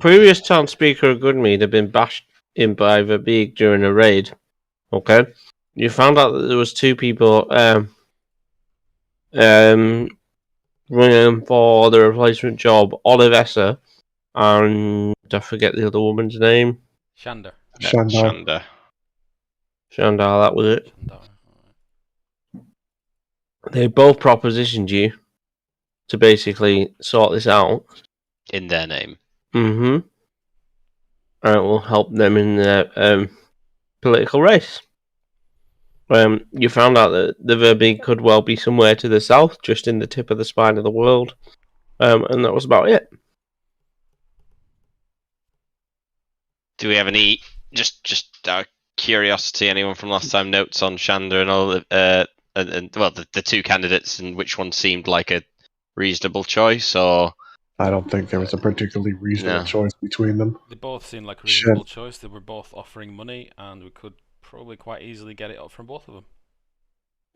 previous town speaker of Goodmead had been bashed in by the Beak during a raid. Okay, you found out that there was two people running for the replacement job, Olivessa and I forget the other woman's name. Shander. Shanda. Shandar, that was it. Shandar. They both propositioned you to basically sort this out. In their name. Mm-hmm. And it will help them in their political race. You found out that the Verbeek could well be somewhere to the south, just in the tip of the spine of the world. And that was about it. Do we have any just curiosity? Anyone from last time notes on Shanda and all the two candidates and which one seemed like a reasonable choice? Or I don't think there was a particularly reasonable choice between them. They both seemed like a reasonable choice. They were both offering money, and we could probably quite easily get it up from both of them.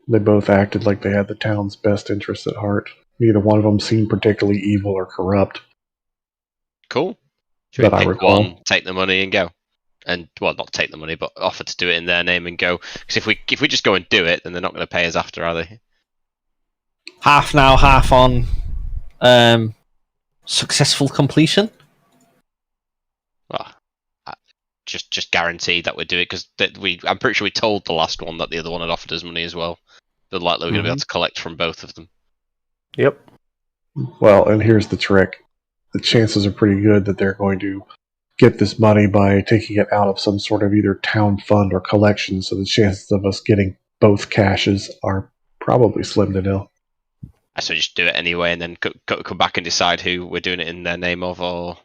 They both acted like they had the town's best interests at heart. Neither one of them seemed particularly evil or corrupt. Cool. Should we That I pick recall. one, take the money and go? And, well, not take the money, but offer to do it in their name and go. Because if we just go and do it, then they're not going to pay us after, are they? Half now, half on successful completion. Well, just guarantee that we'd do it, because I'm pretty sure we told the last one that the other one had offered us money as well. They're likely we're going to be able to collect from both of them. Yep. Well, and here's the trick. The chances are pretty good that they're going to get this money by taking it out of some sort of either town fund or collection, so the chances of us getting both caches are probably slim to nil. So just do it anyway, and then come back and decide who we're doing it in their name of, or...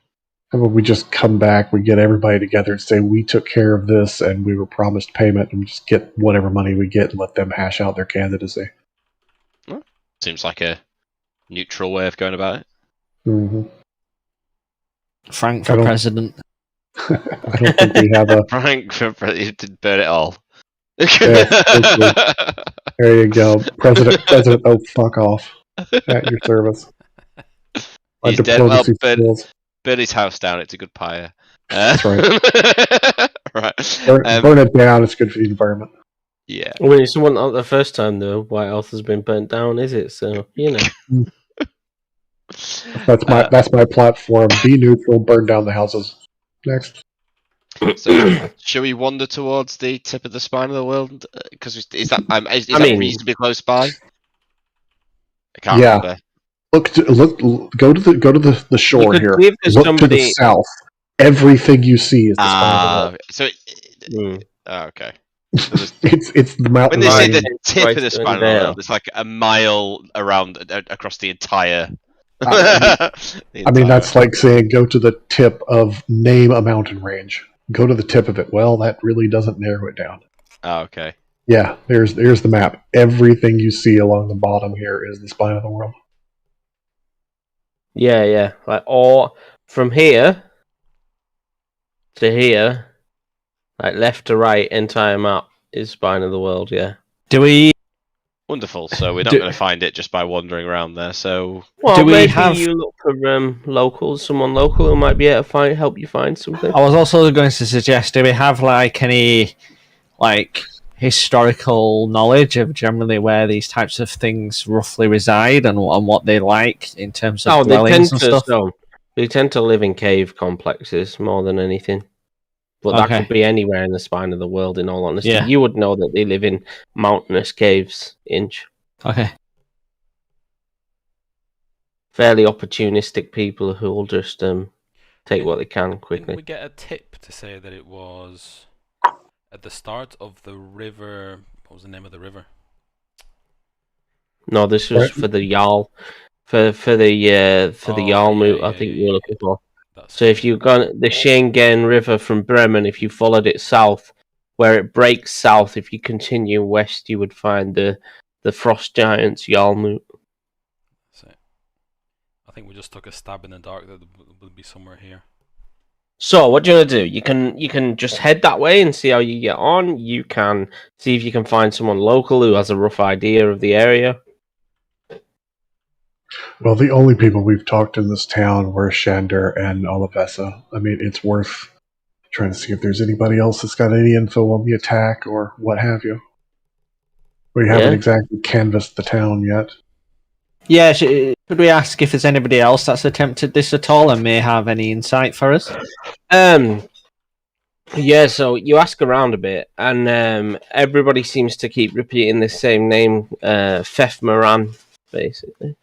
How about we just come back, we get everybody together and say we took care of this and we were promised payment, and we just get whatever money we get and let them hash out their candidacy. Seems like a neutral way of going about it. Mm-hmm. Frank for president. I don't think we have a... Frank for president. You did burn it all. Yeah, there you go. President, oh, fuck off. At your service. He's dead. Well, burn his house down. It's a good pyre. That's right. Right. Burn it down. It's good for the environment. Yeah. I mean, it's not the first time the White House has been burnt down, is it? So, you know. That's my platform. Be neutral. Burn down the houses. Next. So, shall we wander towards the tip of the spine of the world? Because is that reasonably close by? I can't remember. Go to the shore here. Look to the south. Everything you see is the spine of the world. Okay. So it's the mountain. When they say the tip of the spine of the world, it's like a mile around across the entire. I mean, that's like saying go to the tip of name a mountain range. Go to the tip of it. Well, that really doesn't narrow it down. Oh, okay. Yeah, there's the map. Everything you see along the bottom here is the spine of the world. Yeah. Like, or from here to here, like left to right, entire map is spine of the world. Yeah. Do we? Wonderful. So we're not going to find it just by wandering around there. So well, maybe you look for locals, someone local who might be able to help you find something. I was also going to suggest, do we have any historical knowledge of generally where these types of things roughly reside and what they like in terms of dwellings and stuff? They tend to live in cave complexes more than anything. But that could be anywhere in the spine of the world, in all honesty. Yeah. You would know that they live in mountainous caves, Inch. Okay. Fairly opportunistic people who will just take what they can quickly. Didn't we get a tip to say that it was at the start of the river? What was the name of the river? No, this was for the Jarl. For the Jarlmut, I think you were looking for. So if you've gone the Schengen River from Bremen, if you followed it south, where it breaks south, if you continue west, you would find the Frost Giants Jarlmut. So, I think we just took a stab in the dark that would be somewhere here. So what do you want to do? You can just head that way and see how you get on. You can see if you can find someone local who has a rough idea of the area. Well, the only people we've talked in this town were Shander and Olivessa. I mean, it's worth trying to see if there's anybody else that's got any info on the attack or what have you. We haven't exactly canvassed the town yet. Yeah, should we ask if there's anybody else that's attempted this at all and may have any insight for us? Yeah, so you ask around a bit, and everybody seems to keep repeating the same name, Fef Moran, basically.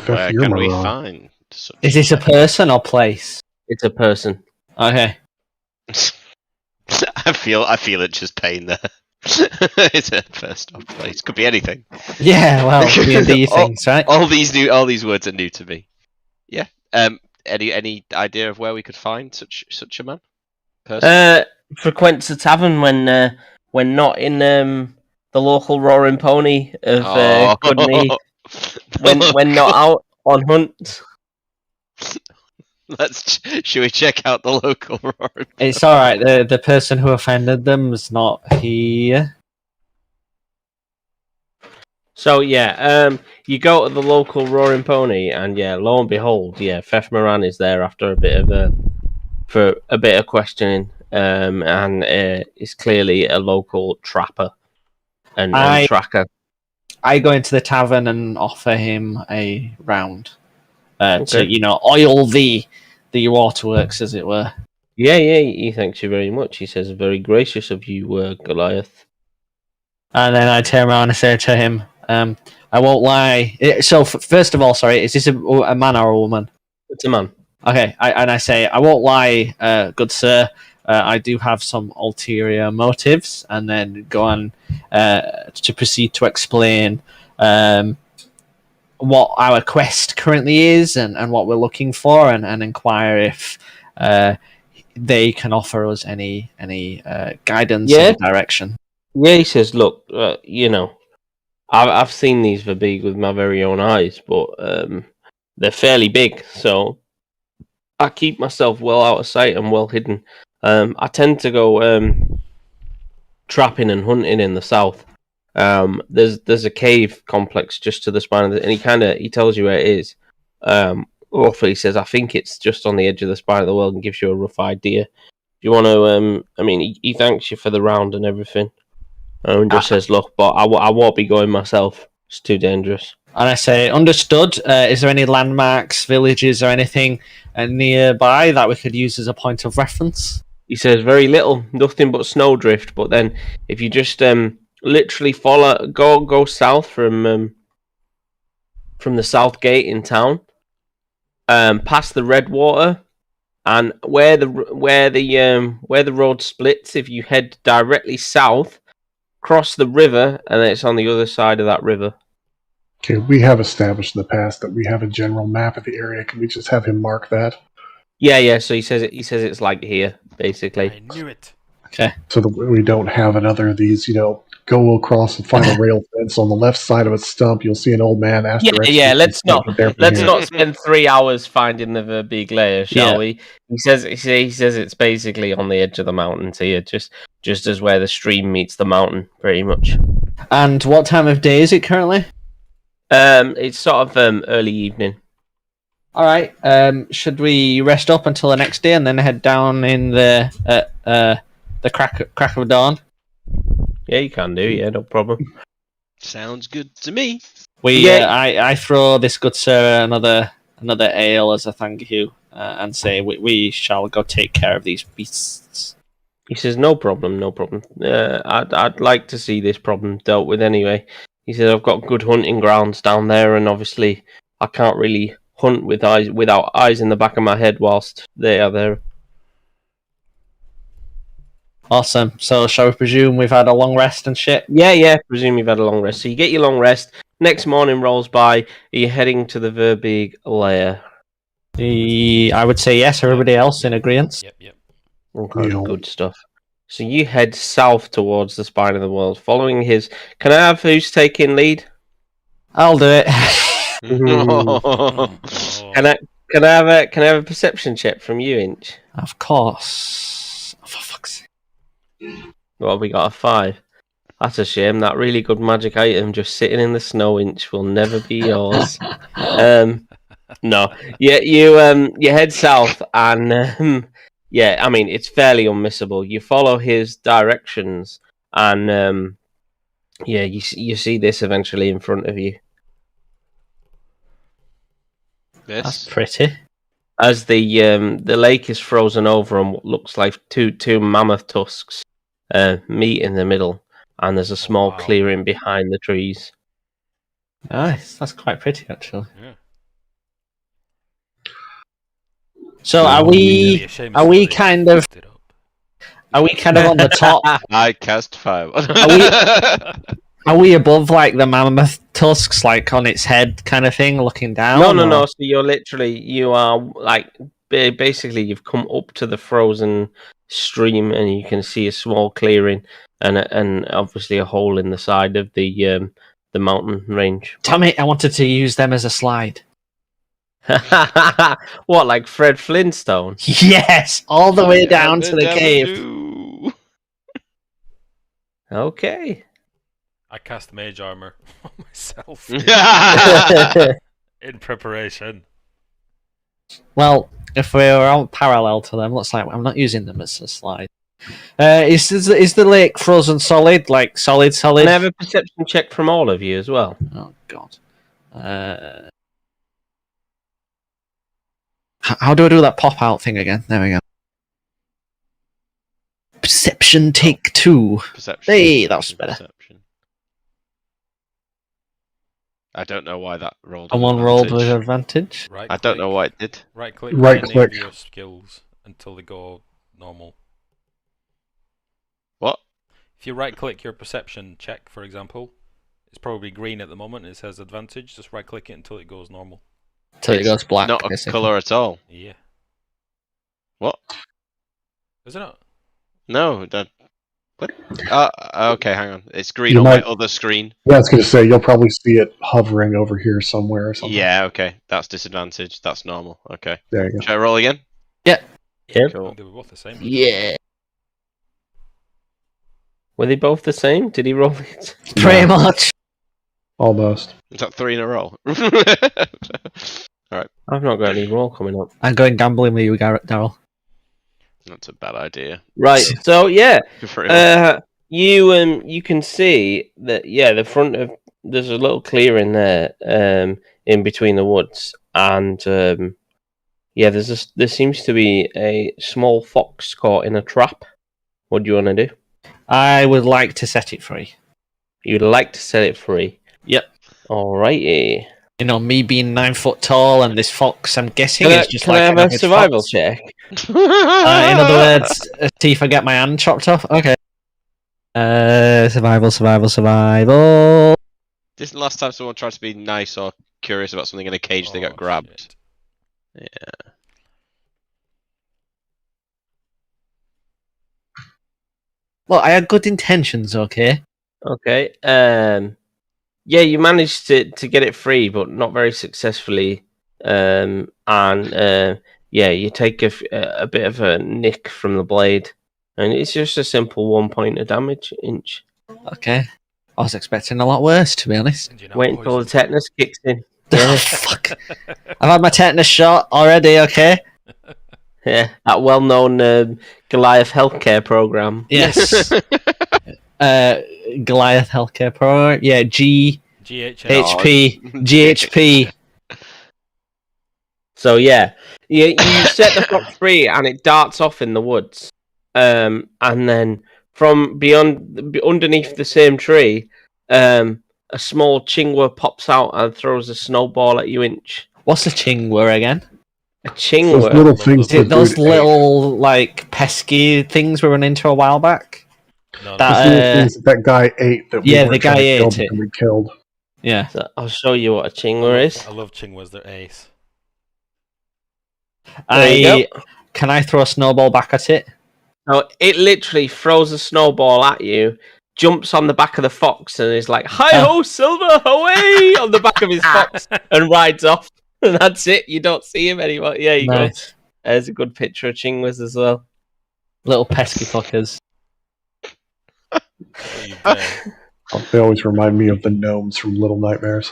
Where can we find such Is this a person or place? It's a person. Okay. I feel it just pain there. It's a first off place. Could be anything. Yeah, well, these things, right? All these words are new to me. Yeah. Any idea of where we could find such a man? Person? Frequents the tavern when not in the local Roaring Pony of good need. When not out on hunt. Should we check out the local Roaring? It's all right. The person who offended them is not here. So yeah, you go to the local Roaring Pony, and yeah, lo and behold, yeah, Fef Moran is there after a bit of questioning, and is clearly a local trapper and tracker. I go into the tavern and offer him a round to oil the waterworks, as it were. Yeah, he thanks you very much. He says, very gracious of you, Goliath. And then I turn around and say to him, I won't lie. So, first of all, sorry, is this a man or a woman? It's a man. Okay, I say, I won't lie, good sir. I do have some ulterior motives, and then go on to proceed to explain what our quest currently is and what we're looking for, and inquire if they can offer us any guidance or direction. Yeah, he says, look, I've seen these Verbig with my very own eyes, but they're fairly big, so I keep myself well out of sight and well hidden. I tend to go trapping and hunting in the south. There's a cave complex just to the spine of and he tells you where it is. Roughly, he says, I think it's just on the edge of the spine of the world, and gives you a rough idea. If you want to, he thanks you for the round and everything. And just says, look, but I won't be going myself. It's too dangerous. And I say, understood. Is there any landmarks, villages, or anything nearby that we could use as a point of reference? He says, very little, nothing but snowdrift. But then, if you just literally go south from the south gate in town, past the Red Water, and where the road splits, if you head directly south, cross the river, and then it's on the other side of that river. Okay, we have established in the past that we have a general map of the area. Can we just have him mark that? Yeah. So he says it's like here, basically. I knew it. Okay. So that we don't have another of these, go across and find a rail fence on the left side of a stump. You'll see an old man. Yeah. Let's not spend 3 hours finding the Verbig layer, shall we? He says it's basically on the edge of the mountains here, just as where the stream meets the mountain, pretty much. And what time of day is it currently? It's sort of early evening. All right. Should we rest up until the next day and then head down in the crack of dawn? Yeah, you can do. Yeah, no problem. Sounds good to me. I throw this good sir another ale as a thank you, and say we shall go take care of these beasts. He says, no problem. I'd like to see this problem dealt with anyway. He says, I've got good hunting grounds down there, and obviously I can't really hunt without eyes in the back of my head whilst they are there. Awesome. So shall we presume we've had a long rest and shit? Yeah, presume you've had a long rest. So you get your long rest. Next morning rolls by. Are you heading to the Verbig lair? I would say yes. Everybody else in agreement? Yep. Okay, good stuff. So you head south towards the spine of the world, following his... Can I have who's taking lead? I'll do it. Can I have a perception check from you, Inch? Of course. Oh, for fuck's sake. Well, we got a 5. That's a shame. That really good magic item just sitting in the snow, Inch, will never be yours. No, you head south, and I mean it's fairly unmissable. You follow his directions, and you see this eventually in front of you. That's pretty. As the lake is frozen over on what looks like two mammoth tusks meet in the middle, and there's a small clearing behind the trees. Nice. That's quite pretty, actually. Yeah. So are we kind of on the top? I cast fire. Are we above like the mammoth tusks, like on its head kind of thing, looking down? No. So you are like basically you've come up to the frozen stream, and you can see a small clearing and obviously a hole in the side of the mountain range. Damn it! I wanted to use them as a slide. What, like Fred Flintstone? Yes, all the way down to the cave. Okay. I cast mage armor on myself in preparation. Well, if we're on parallel to them, looks like I'm not using them as a slide. Is the lake frozen solid? Like solid? Can I have a perception check from all of you as well? Oh God. How do I do that pop out thing again? There we go. Perception take 2. Perception. Hey, that was better. Perception. I don't know why that rolled. Someone rolled with advantage. Right I don't know why it did. Right click. Right on any click. of your skills until they go normal. What? If you right click your perception check, for example, it's probably green at the moment and it says advantage. Just right click it until it goes normal. Till it goes black. Not a basically. colour at all. Yeah. What? Is it not? No, that. What? Okay, hang on. It's green You on might- my other screen. Yeah, I was going to say, you'll probably see it hovering over here somewhere or something. Yeah, okay. That's disadvantage. That's normal. Okay. There you go. Should I roll again? Yep. Cool. They were both the same. Yeah, Were they both the same? Did he roll it? pretty much. Almost. Is that 3 in a row? I've not got any roll coming up. I'm going gambling with you, Daryl. That's a bad idea. Right. So yeah, Good for him. you can see that the front of there's a little clearing there in between the woods, and there seems to be a small fox caught in a trap. What do you want to do? I would like to set it free. You'd like to set it free. Yep. Alrighty. You know, me being 9 foot tall and this fox, I'm guessing it's just Can like I have an a average survival fox. check? In other words, see if I get my hand chopped off. Okay. Survival. This is the last time someone tried to be nice or curious about something in a cage, they got grabbed. Shit. Yeah. Well, I had good intentions, okay? Okay. You managed to get it free, but not very successfully. You take a bit of a nick from the blade, and it's just a simple 1 point of damage. Inch. Okay. I was expecting a lot worse, to be honest. And you're not Wait until the poisoned. tetanus kicks in. Oh, fuck. I've had my tetanus shot already, okay? Yeah, that well-known Goliath healthcare program. Yes. Goliath Healthcare Pro. Yeah, GHP. GHP. So you set the fox free, and it darts off in the woods. And then from underneath the same tree, a small chingwa pops out and throws a snowball at you, Inch. What's a chingwa again? A Those chingwa. little things that Those dude little, like, pesky things we ran into a while back? No, That- Those little things that guy ate that we yeah, weren't the guy trying to kill ate it. because we killed. Yeah. So I'll show you what a chingwa is. I love chingwas, they're ace. There you Can I throw a snowball back at it? So it literally throws a snowball at you, jumps on the back of the fox, and is like, "Hi ho, Silver, away!" on the back of his fox, and rides off. And that's it. You don't see him anymore. Yeah, you go. Nice. There's a good picture of chingwas as well. Little pesky fuckers. Don't you dare. They always remind me of the gnomes from Little Nightmares.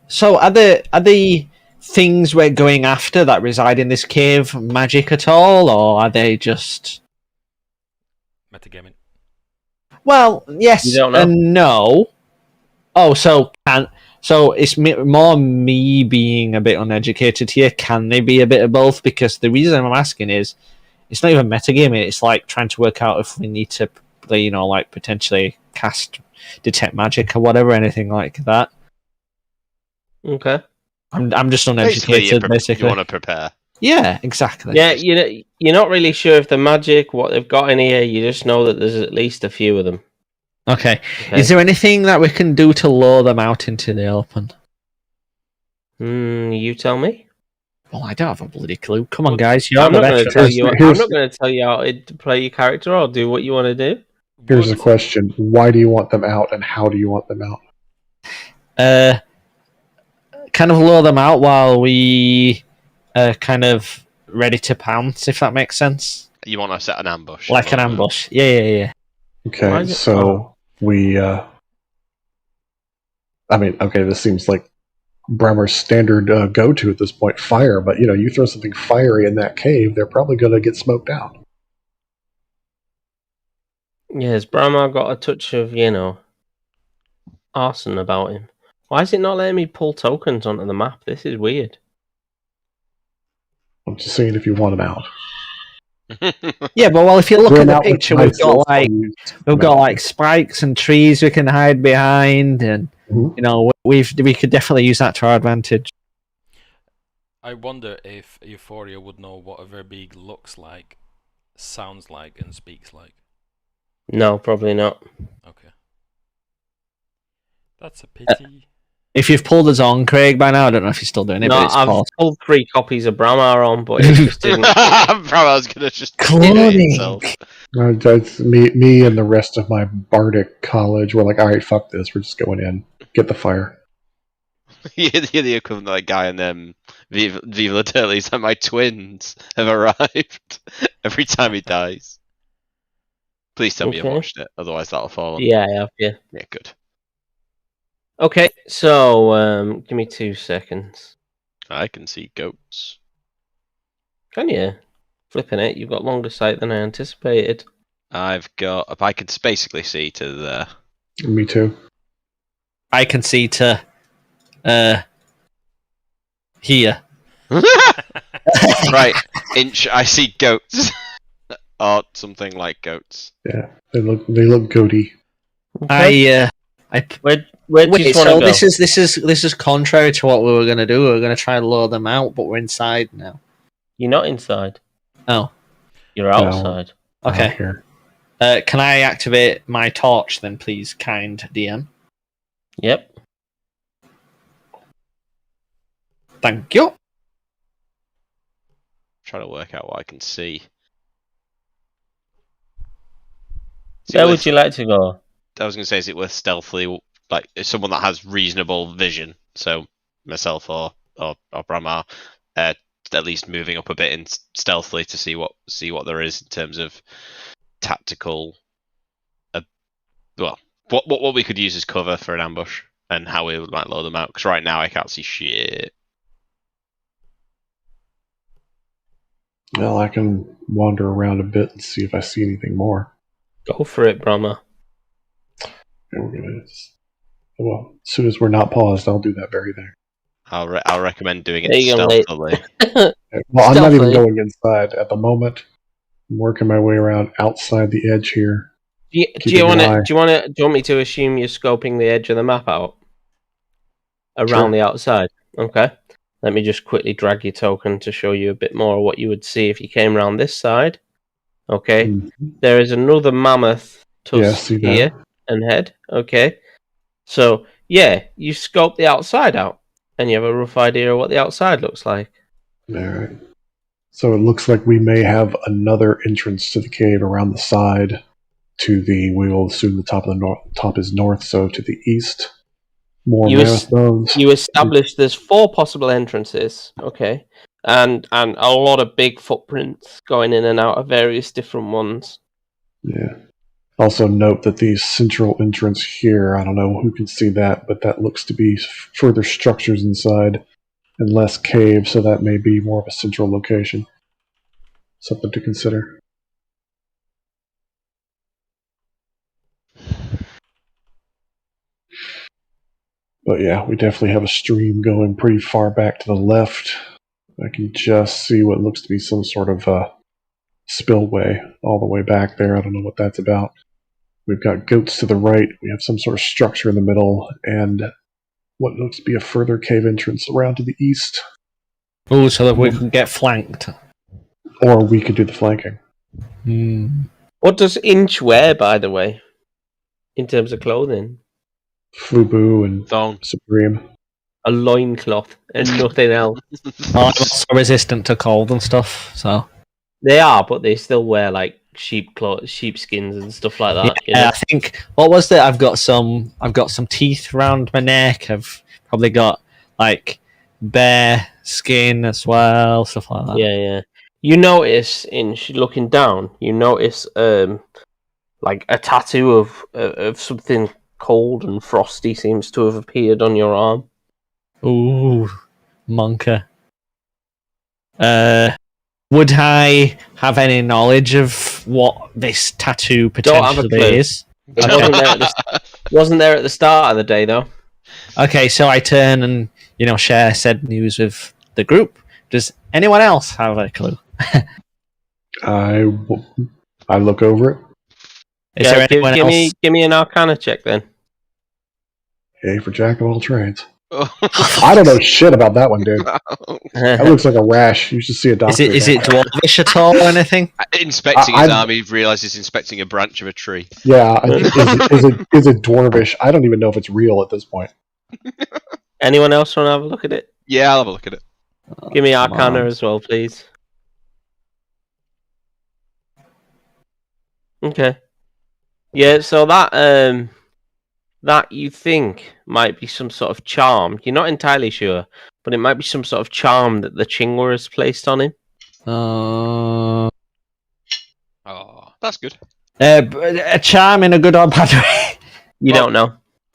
So are the things we're going after that reside in this cave magic at all, or are they just? Metagaming. Well, yes You don't know? and no. Oh, so it's more me being a bit uneducated here. Can they be a bit of both? Because the reason I'm asking is, it's not even metagaming. It's like trying to work out if we need to, like potentially cast detect magic or whatever, anything like that. Okay. I'm just Basically, uneducated. Basically, you want to prepare. yeah, exactly. Yeah, you're not really sure if the magic, what they've got in here. You just know that there's at least a few of them. Okay. Okay. Is there anything that we can do to lure them out into the open? You tell me. Well, I don't have a bloody clue. Come on, guys. You're I'm the not going to veterans. tell you. I'm not going to tell you how to play your character or do what you want to do. Here's a question: why do you want them out, and how do you want them out? Kind of lure them out while we kind of ready to pounce, if that makes sense. You want to set an ambush. Like an ambush. Yeah. Okay, so we. This seems like Bremer's standard go-to at this point, fire. But you throw something fiery in that cave, they're probably going to get smoked out. Yeah, has Bramar got a touch of, arson about him? Why is it not letting me pull tokens onto the map? This is weird. I'm just saying if you want them out. Yeah, but if you look at the picture, we've got got spikes and trees we can hide behind, and we could definitely use that to our advantage. I wonder if Euphoria would know what a Verbeeg looks like, sounds like, and speaks like. No, probably not. Okay. That's a pity. If you've pulled us on, Craig, by now, I don't know if you're still doing it. No, but it's I've pulled 3 copies of Bramar on, but it just didn't. Bramar's gonna just cloning. That's me and the rest of my bardic college. We're like, all right, fuck this. We're just going in. Get the fire. You're the equivalent of that guy in Viva La Turtles, and my twins have arrived every time he dies. Please tell me you've watched it, otherwise that'll fall. Yeah, I have, yeah. Yeah, good. Okay, so give me 2 seconds. I can see goats. Can you? Flipping it, you've got longer sight than I anticipated. I can basically see to there. Me too. I can see to here. Right, I see goats. Or something like goats. Yeah, they look goaty. Okay. Where do you want to go? This is contrary to what we were going to do. We were going to try and lure them out, but we're inside now. You're not inside. Oh, you're outside. Okay. Can I activate my torch then, please, kind DM? Yep. Thank you. Trying to work out what I can see. Where would you like to go? I was going to say, is it worth stealthily, like someone that has reasonable vision? So myself or Bramar, at least moving up a bit in stealthily to see what there is in terms of tactical. What we could use as cover for an ambush and how we might load them out. Because right now I can't see shit. Well, I can wander around a bit and see if I see anything more. Go for it, Brahma. Well, as soon as we're not paused, I'll do that very thing. I'll recommend doing it stealthily. Well, I'm not even going inside at the moment. I'm working my way around outside the edge here. Do you want me to assume you're scoping the edge of the map out around the outside? Okay. Let me just quickly drag your token to show you a bit more of what you would see if you came around this side. Okay. Mm-hmm. There is another mammoth tusk here and head. Okay. So, yeah, you scope the outside out, and you have a rough idea of what the outside looks like. All right. So it looks like we may have another entrance to the cave around the side. We will assume the top is north, so to the east. More mammoth bones. You established there's 4 possible entrances, okay, and a lot of big footprints going in and out of various different ones. Yeah. Also note that the central entrance here, I don't know who can see that, but that looks to be further structures inside and less caves, so that may be more of a central location. Something to consider. But yeah, we definitely have a stream going pretty far back to the left. I can just see what looks to be some sort of spillway all the way back there. I don't know what that's about. We've got goats to the right. We have some sort of structure in the middle, and what looks to be a further cave entrance around to the east. Oh, so that we can get flanked. Or we could do the flanking. What does Inch wear, by the way, in terms of clothing? Fubu and Thong. Supreme. A loincloth and nothing else. I'm also resistant to cold and stuff, so... They are, but they still wear like sheepskins and stuff like that. Yeah, I think what was that? I've got some teeth around my neck. I've probably got like bear skin as well, stuff like that. Yeah. You notice looking down, you notice like a tattoo of something cold and frosty seems to have appeared on your arm. Ooh, monka. Would I have any knowledge of what this tattoo potentially is? It wasn't there at the start of the day, though. Okay, so I turn and share said news with the group. Does anyone else have a clue? I look over it. Is there anyone else? Give me an Arcana check then. Okay, for jack of all trades. I don't know shit about that one, dude. That looks like a rash. You should see a doctor. Is it dwarvish at all or anything? Inspecting his arm, he realizes he's inspecting a branch of a tree. Yeah, is it dwarvish? I don't even know if it's real at this point. Anyone else want to have a look at it? Yeah, I'll have a look at it. Give me Arcana as well, please. Okay. Yeah, so that you think might be some sort of charm. You're not entirely sure, but it might be some sort of charm that the Chingwa has placed on him. Oh, that's good. A charm in a good or bad way. You don't know.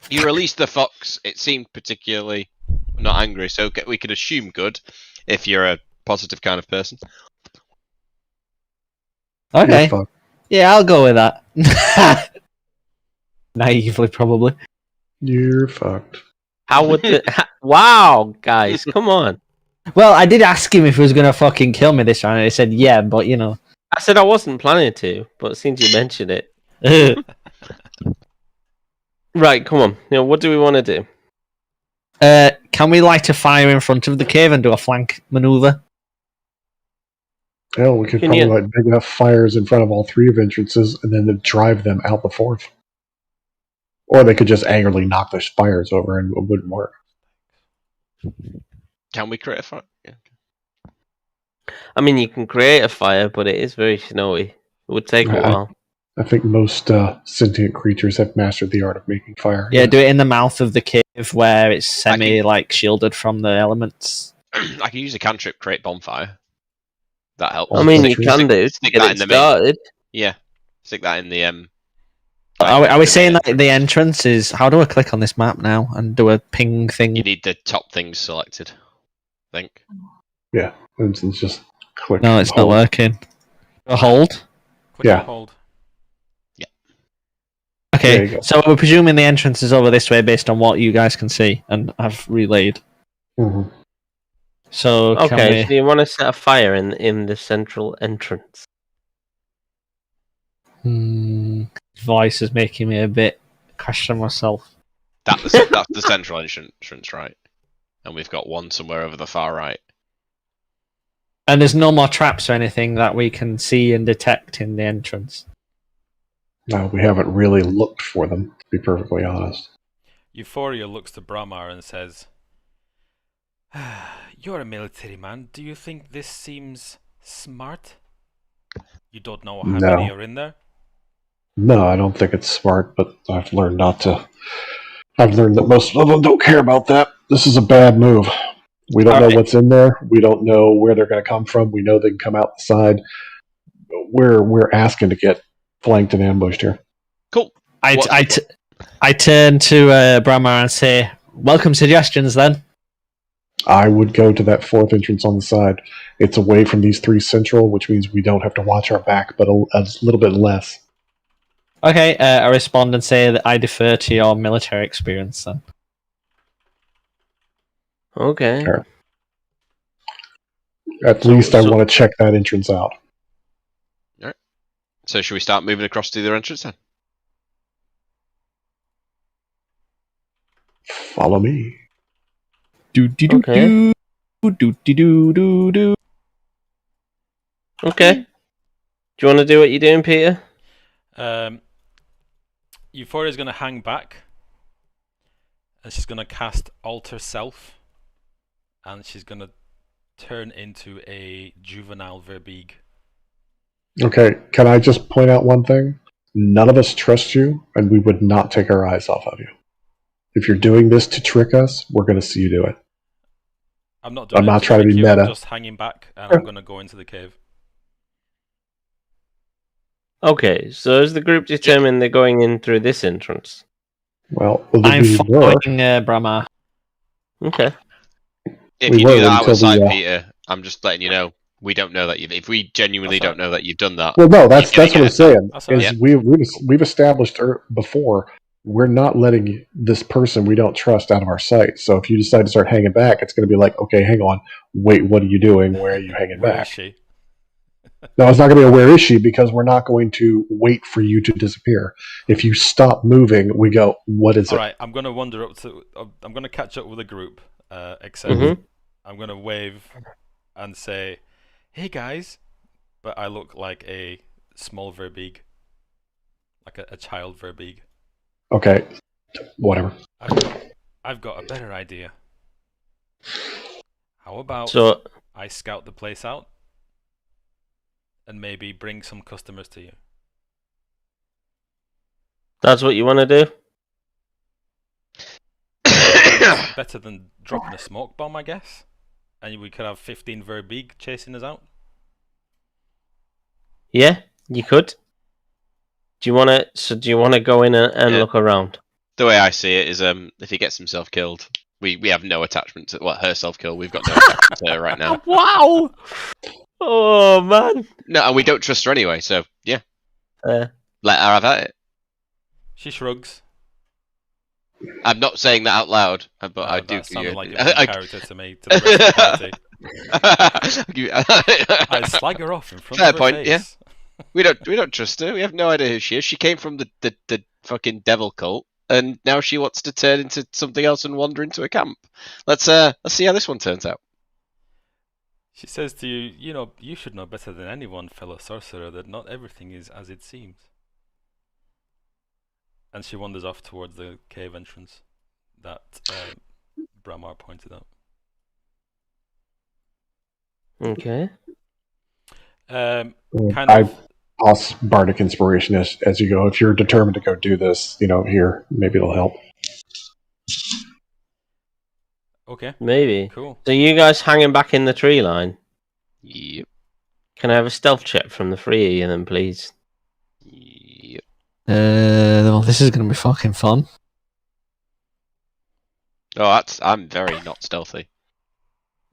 You released the fox. It seemed particularly not angry, so we could assume good if you're a positive kind of person. Okay. Yeah, I'll go with that. Naively, probably. You're fucked. How would Wow, guys, come on. Well, I did ask him if he was going to fucking kill me this round, and he said, yeah, but I said I wasn't planning to, but since you mentioned it. Right, come on. What do we want to do? Can we light a fire in front of the cave and do a flank maneuver? Hell, we could probably light big enough fires in front of all three of entrances and then drive them out the fourth. Or they could just angrily knock those fires over and it wouldn't work. Can we create a fire? Yeah. I mean, you can create a fire, but it is very snowy. It would take a while. I think most sentient creatures have mastered the art of making fire. Yeah, do it in the mouth of the cave where it's shielded from the elements. I can use a cantrip, create bonfire. That helps. I mean, you can do to get it started. Yeah, stick that in the Are we saying that the entrance is... How do I click on this map now and do a ping thing? You need the top things selected, I think. Yeah, for instance, just click. No, it's not working. A hold? Click and hold. Yeah. Okay, so we're presuming the entrance is over this way based on what you guys can see and I've relayed. Mm-hmm. So okay, so you want to set a fire in the central entrance? Voice is making me a bit question myself. That's the central entrance, right? And we've got one somewhere over the far right. And there's no more traps or anything that we can see and detect in the entrance. No, we haven't really looked for them, to be perfectly honest. Euphoria looks to Bramar and says, "You're a military man. Do you think this seems smart? You don't know how many are in there?" No, I don't think it's smart, but I've learned not to. I've learned that most of them don't care about that. This is a bad move. We don't know what's in there. We don't know where they're going to come from. We know they can come out the side. We're asking to get flanked and ambushed here. Cool. I turn to Brahma and say, "Welcome suggestions, then." I would go to that fourth entrance on the side. It's away from these three central, which means we don't have to watch our back, but a little bit less. Okay, I respond and say that I defer to your military experience, then. Okay. Sure. At least I want to check that entrance out. Alright. So should we start moving across to the other entrance then? Follow me. Okay. Okay. Do you want to do what you're doing, Peter? Euphoria's going to hang back, and she's going to cast Alter Self, and she's going to turn into a juvenile Verbeeg. Okay, can I just point out one thing? None of us trust you, and we would not take our eyes off of you. If you're doing this to trick us, we're going to see you do it. I'm not doing I'm it not to trying to trick be you, meta. I'm just hanging back, and I'm going to go into the cave. Okay, so as the group determined they're going in through this entrance. Well, I'm we were. following Brahma. Okay. If We you were do that until outside, the, Peter, I'm just letting you know. We don't know that if we genuinely That's don't know that you've done that. Well, no, that's you're what gonna I'm get saying. That's Is alright. we've established before we're not letting this person we don't trust out of our sight. So if you decide to start hanging back, it's going to be like, okay, hang on, wait, what are you doing? Where are you hanging Where back? is she? No, it's not going to be a where is she because we're not going to wait for you to disappear. If you stop moving, we go, what is it? Alright, I'm going to wander up to... I'm going to catch up with the group, except I'm going to wave and say, hey guys, but I look like a small Verbeeg. Like a child Verbeeg. Okay, whatever. I've got a better idea. How about I scout the place out and maybe bring some customers to you? That's what you want to do? It's better than dropping a smoke bomb, I guess. And we could have 15 Verbeeg chasing us out. Yeah, you could. Do you want to? So do you want to go in and look around? The way I see it is, if he gets himself killed, we have no attachment to her self-kill. We've got no attachment to her right now. Wow! Oh man! No, and we don't trust her anyway. So yeah, let her have at it. She shrugs. I'm not saying that out loud, but I do. That sounded like it was in character to me, to the rest of the party. I slag her off in front of her point, face. yeah. We don't trust her. We have no idea who she is. She came from the fucking devil cult, and now she wants to turn into something else and wander into a camp. Let's see how this one turns out. She says to you, you know, you should know better than anyone, fellow sorcerer, that not everything is as it seems. And she wanders off towards the cave entrance that Bramar pointed out. Okay. I toss Bardic Inspiration as you go. If you're determined to go do this, here, maybe it'll help. Okay. Maybe. Cool. So you guys hanging back in the tree line? Yep. Can I have a stealth check from the three of you then, please? Yep. Well, this is going to be fucking fun. Oh, I'm very not stealthy.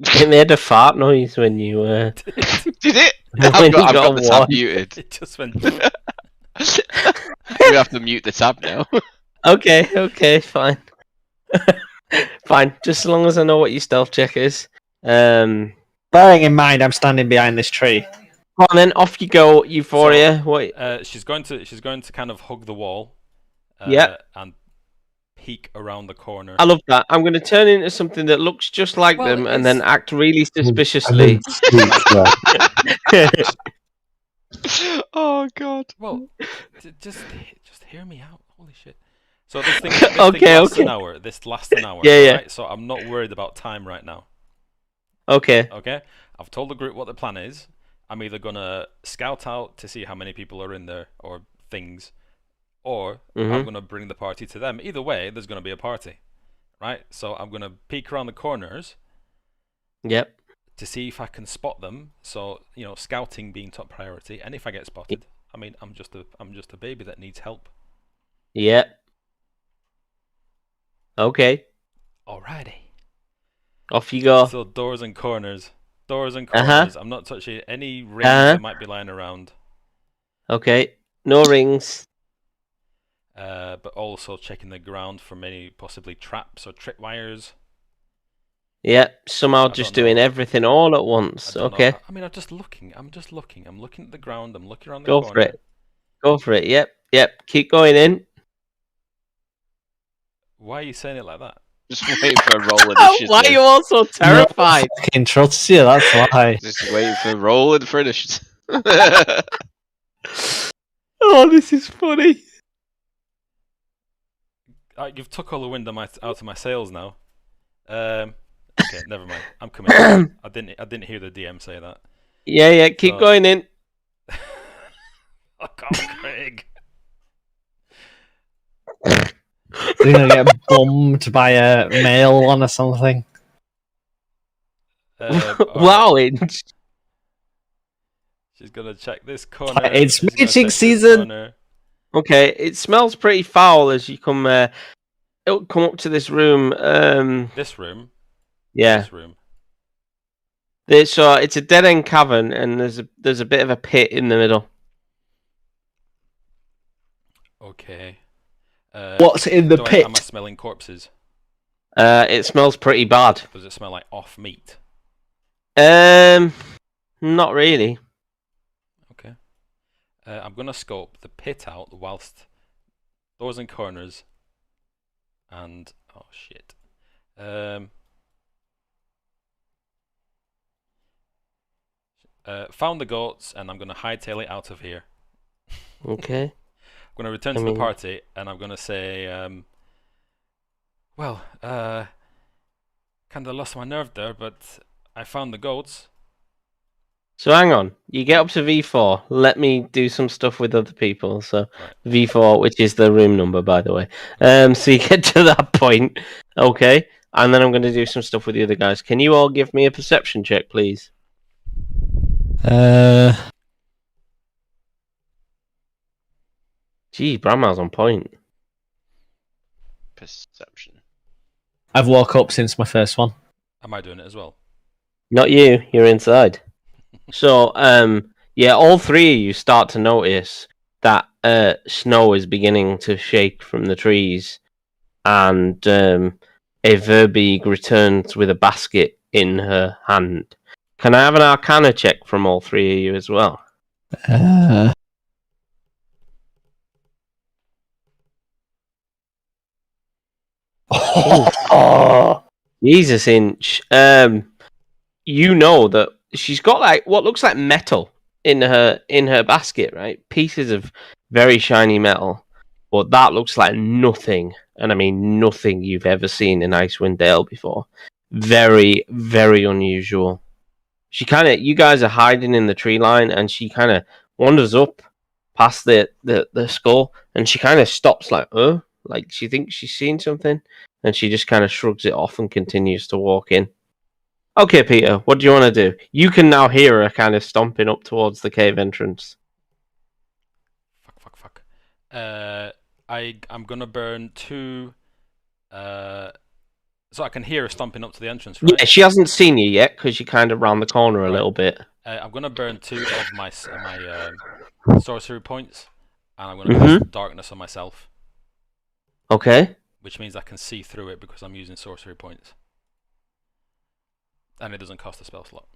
It made a fart noise when you. Did it? When I've you got got the tab one. muted. It just went. We have to mute the tab now. Okay, fine. Fine, just as long as I know what your stealth check is. Bearing in mind, I'm standing behind this tree. Come on then, off you go, Euphoria. What? She's going to kind of hug the wall. And peek around the corner. I love that. I'm going to turn into something that looks just like them and then act really suspiciously. Oh god. Well, just hear me out. Holy shit. So this thing lasts an hour. This lasts an hour. Yeah. Right? So I'm not worried about time right now. Okay. I've told the group what the plan is. I'm either gonna scout out to see how many people are in there or things, or I'm gonna bring the party to them. Either way, there's gonna be a party, right? So I'm gonna peek around the corners. Yep. To see if I can spot them. So scouting being top priority, and if I get spotted, I mean, I'm just a baby that needs help. Yep. Okay. Alrighty. Off you go. So doors and corners. Doors and corners. I'm not touching any rings that might be lying around. Okay. No rings. But also checking the ground for any possibly traps or tripwires. Yep. Somehow just doing everything all at once. Okay. I mean, I'm just looking. I'm looking at the ground. I'm looking around the corner. For it. Go for it. Yep. Keep going in. Why are you saying it like that? Just waiting for a roll initiative. Why are you all so terrified? I fucking trust you, that's why. Just waiting for rolling for initiative. Oh, this is funny. You've took all the wind out of my sails now. Okay, never mind. I'm coming. I didn't hear the DM say that. Yeah. Keep going in. Oh God, Craig. You're gonna get bombed by a male one or something. Wow. She's gonna check this corner. It's magic season. Okay, it smells pretty foul as you come. It'll come up to this room. This room. Yeah. This room. So it's a dead end cavern, and there's a bit of a pit in the middle. Okay. What's in the pit? Am I smelling corpses? It smells pretty bad. Does it smell like off meat? Not really. Okay. I'm gonna scope the pit out whilst doors and corners. And oh shit. Found the goats, and I'm gonna hightail it out of here. Okay. I'm gonna return to the party, and I'm gonna say, well, kind of lost my nerve there, but I found the goats. So hang on, you get up to V4. Let me do some stuff with other people. So V4, which is the room number, by the way. So you get to that point, okay, and then I'm going to do some stuff with the other guys. Can you all give me a perception check, please? Gee, Bramwell's on point. Perception. I've woke up since my first one. Am I doing it as well? Not you. You're inside. So, yeah, all three of you start to notice that snow is beginning to shake from the trees, and a Verbeeg returns with a basket in her hand. Can I have an Arcana check from all three of you as well? Oh, Jesus Inch. You know that she's got like what looks like metal in her basket, right? Pieces of very shiny metal, but that looks like nothing, and I mean nothing you've ever seen in Icewind Dale before. Very, very unusual. You guys are hiding in the tree line, and she kind of wanders up past the skull, and she kind of stops like she thinks she's seen something, and she just kind of shrugs it off and continues to walk in. Okay, Peter, what do you want to do? You can now hear her kind of stomping up towards the cave entrance. Fuck. I'm gonna burn 2. So I can hear her stomping up to the entrance, right? Yeah, she hasn't seen you yet because you kind of round the corner a little bit. I'm gonna burn 2 of my sorcery points, and I'm gonna cast darkness on myself. Okay. Which means I can see through it because I'm using sorcery points. And it doesn't cost a spell slot.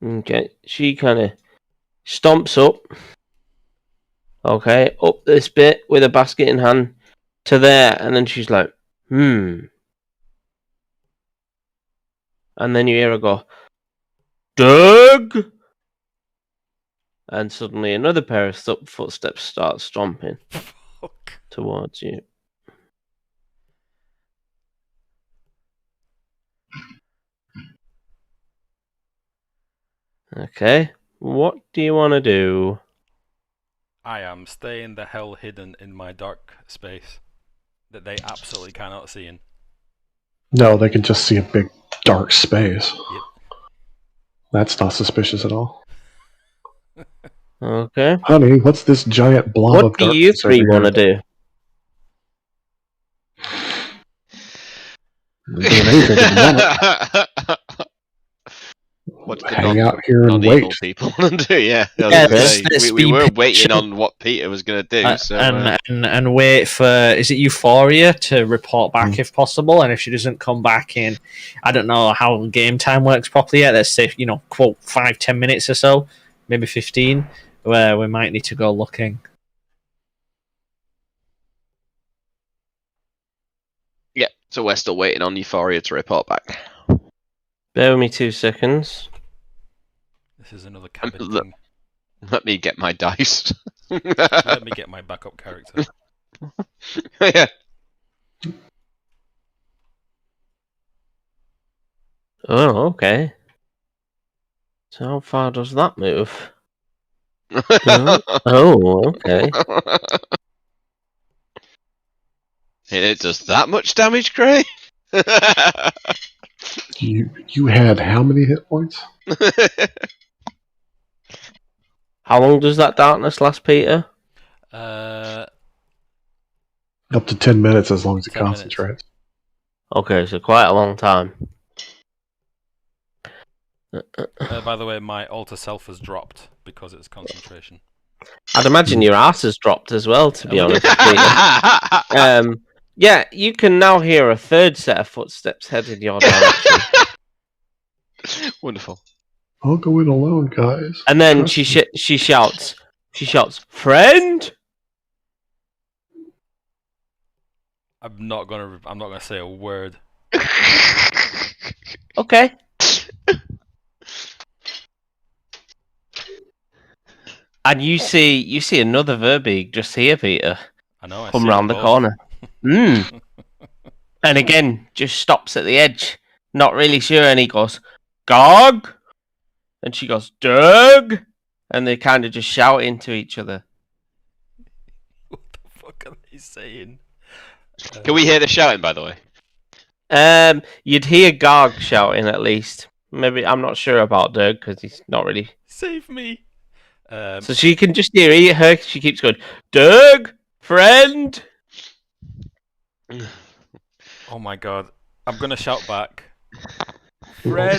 Okay, she kind of stomps up. Okay, up this bit with a basket in hand to there, and then she's like, And then you hear her go, Doug! And suddenly another pair of footsteps start stomping towards you. Okay, what do you want to do? I am staying the hell hidden in my dark space that they absolutely cannot see in. No, they can just see a big dark space. Yep. That's not suspicious at all. Okay. Honey, what's this giant blob What of do darkness you three want to do? We're doing anything at the moment. What do the Hang out here and non-evil wait. people want to do? Yeah, I was Yeah, gonna say, let's we be were waiting patient. on what Peter was going to do. And wait for, is it Euphoria to report back if possible? And if she doesn't come back in, I don't know how game time works properly yet. Let's say, quote 5-10 minutes or so, maybe 15, where we might need to go looking. Yeah, so we're still waiting on Euphoria to report back. Bear with me 2 seconds. This is another cabin thing. Let me get my dice. Let me get my backup character. Yeah. Oh, okay. So how far does that move? Oh, okay. It does that much damage, Gray? You had how many hit points? How long does that darkness last, Peter? Uh, Up to 10 minutes as long as it 10 minutes. concentrates. Okay, so quite a long time. by the way, my alter self has dropped because it's concentration. I'd imagine your ass has dropped as well, to be Yeah, honest. Peter. Yeah, you can now hear a third set of footsteps heading your direction. Wonderful. I'll go in alone, guys. And then Trust she shouts, "Friend!" I'm not gonna say a word. Okay. And you see another Verbeeg just here, Peter. I know. Come round the corner. And again, just stops at the edge, not really sure, and he goes, "Gog," and she goes, "Doug," and they kind of just shout into each other. What the fuck are they saying? Can we hear the shouting, by the way? You'd hear Gog shouting at least. Maybe I'm not sure about Doug because he's not really. Save me! So she can just hear her. She keeps going, "Doug, friend." Oh my god! I'm gonna shout back, friend.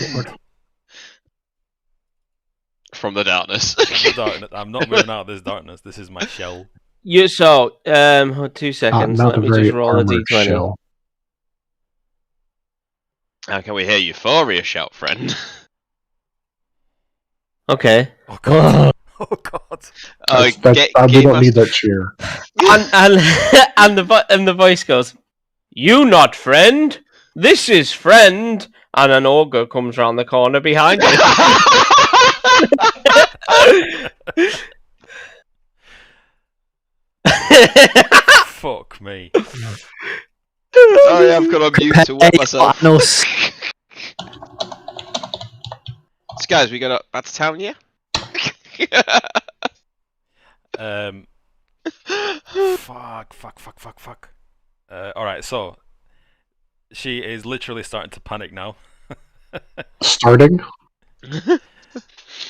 From the darkness. From the darkness. I'm not moving out of this darkness. This is my shell. 2 seconds. not Let a me very just roll a armored d20. shell. How can we hear Euphoria shout, friend? Okay. Oh god! Oh god! We don't need that cheer. and the voice goes, "You not friend. This is friend." And an ogre comes round the corner behind you. Fuck me. Sorry, I've got on mute to wet myself. Guys, we got back to town, yeah? Fuck. Alright, so she is literally starting to panic now. Starting?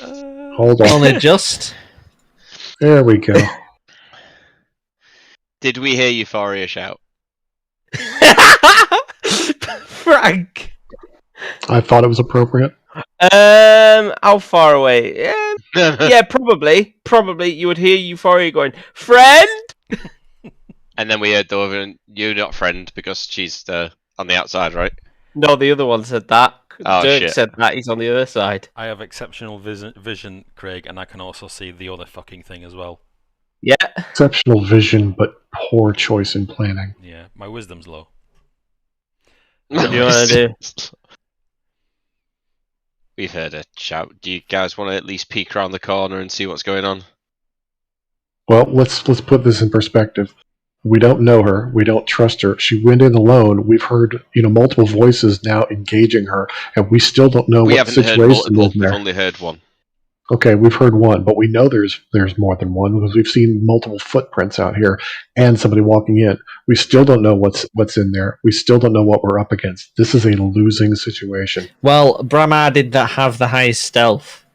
Hold on. Only just. There we go. Did we hear Euphoria shout? Frank. I thought it was appropriate. How far away? Yeah, probably. Probably you would hear Euphoria going, "Friend!" And then we heard the other, "You not friend," because she's on the outside, right? No, the other one said that. Oh, Dirk shit. said that. He's on the other side. I have exceptional vision, Craig, and I can also see the other fucking thing as well. Yeah. Exceptional vision, but poor choice in planning. Yeah, my wisdom's low. What do you want to do? We've heard a shout. Do you guys want to at least peek around the corner and see what's going on? Well, let's put this in perspective. We don't know her. We don't trust her. She went in alone. We've heard, multiple voices now engaging her, and we still don't know what situation is in We've there. only heard one. Okay, we've heard one, but we know there's more than one because we've seen multiple footprints out here and somebody walking in. We still don't know what's in there. We still don't know what we're up against. This is a losing situation. Well, Bramar did that have the highest stealth.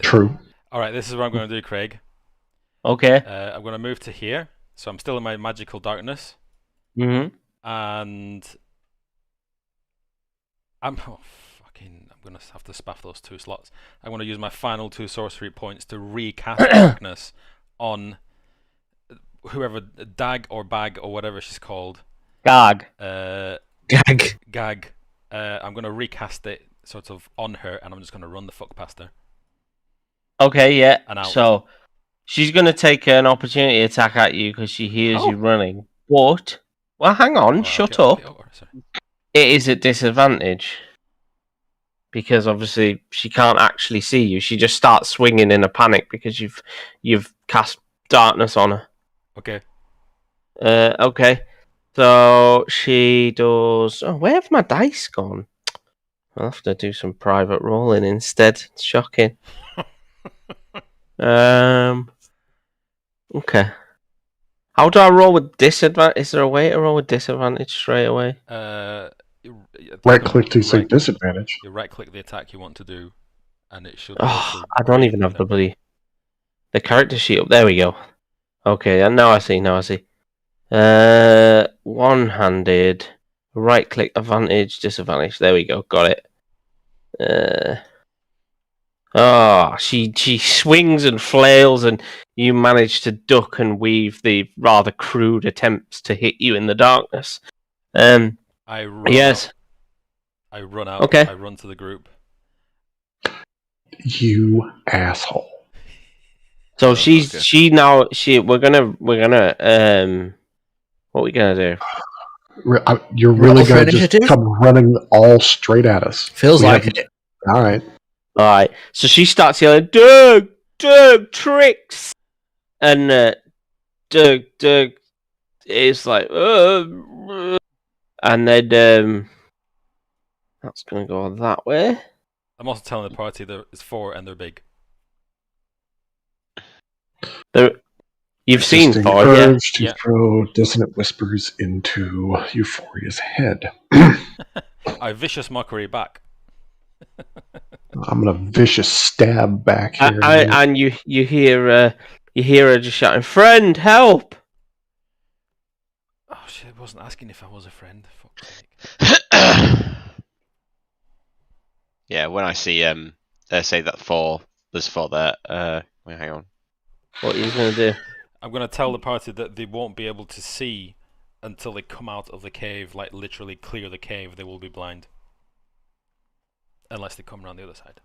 True. All right, this is what I'm going to do, Craig. Okay. I'm going to move to here, so I'm still in my magical darkness. Mm-hmm. And I'm going to have to spaff those 2 slots. I'm going to use my final 2 sorcery points to recast darkness on whoever, Dag or Bag or whatever she's called. Gag. Gag. I'm going to recast it sort of on her, and I'm just going to run the fuck past her. Okay, yeah. And out. So she's going to take an opportunity attack at you because she hears you running. But, well, hang on, shut up. It is at disadvantage. Because obviously she can't actually see you. She just starts swinging in a panic because you've cast darkness on her. Okay. Okay. So she does. Oh, where have my dice gone? I'll have to do some private rolling instead. It's shocking. Okay. How do I roll with disadvantage? Is there a way to roll with disadvantage straight away? Right click to say disadvantage. You right click the attack you want to do, and it should. Oh, I don't even have the character sheet up. There we go. Okay, and now I see. One-handed, right click, advantage, disadvantage. There we go. Got it. She swings and flails, and you manage to duck and weave the rather crude attempts to hit you in the darkness. I run yes. Out. I run out. Okay. I run to the group. You asshole. So we're gonna what are we gonna do? You're really gonna just come running all straight at us. Feels like it. All right. So she starts yelling, Doug, tricks, and Doug is like, and then that's gonna go that way. I'm also telling the party there's 4 and they're big. You've seen 4, urge to throw dissonant whispers into Euphoria's head. I vicious mockery back. I'm gonna vicious stab back here. And you hear her just shouting, "Friend, help!" Oh shit! I wasn't asking if I was a friend. Fuck's sake. Yeah, when I see say that there's 4 there. Wait, hang on. What are you gonna do? I'm gonna tell the party that they won't be able to see until they come out of the cave, like literally clear the cave. They will be blind. Unless they come around the other side.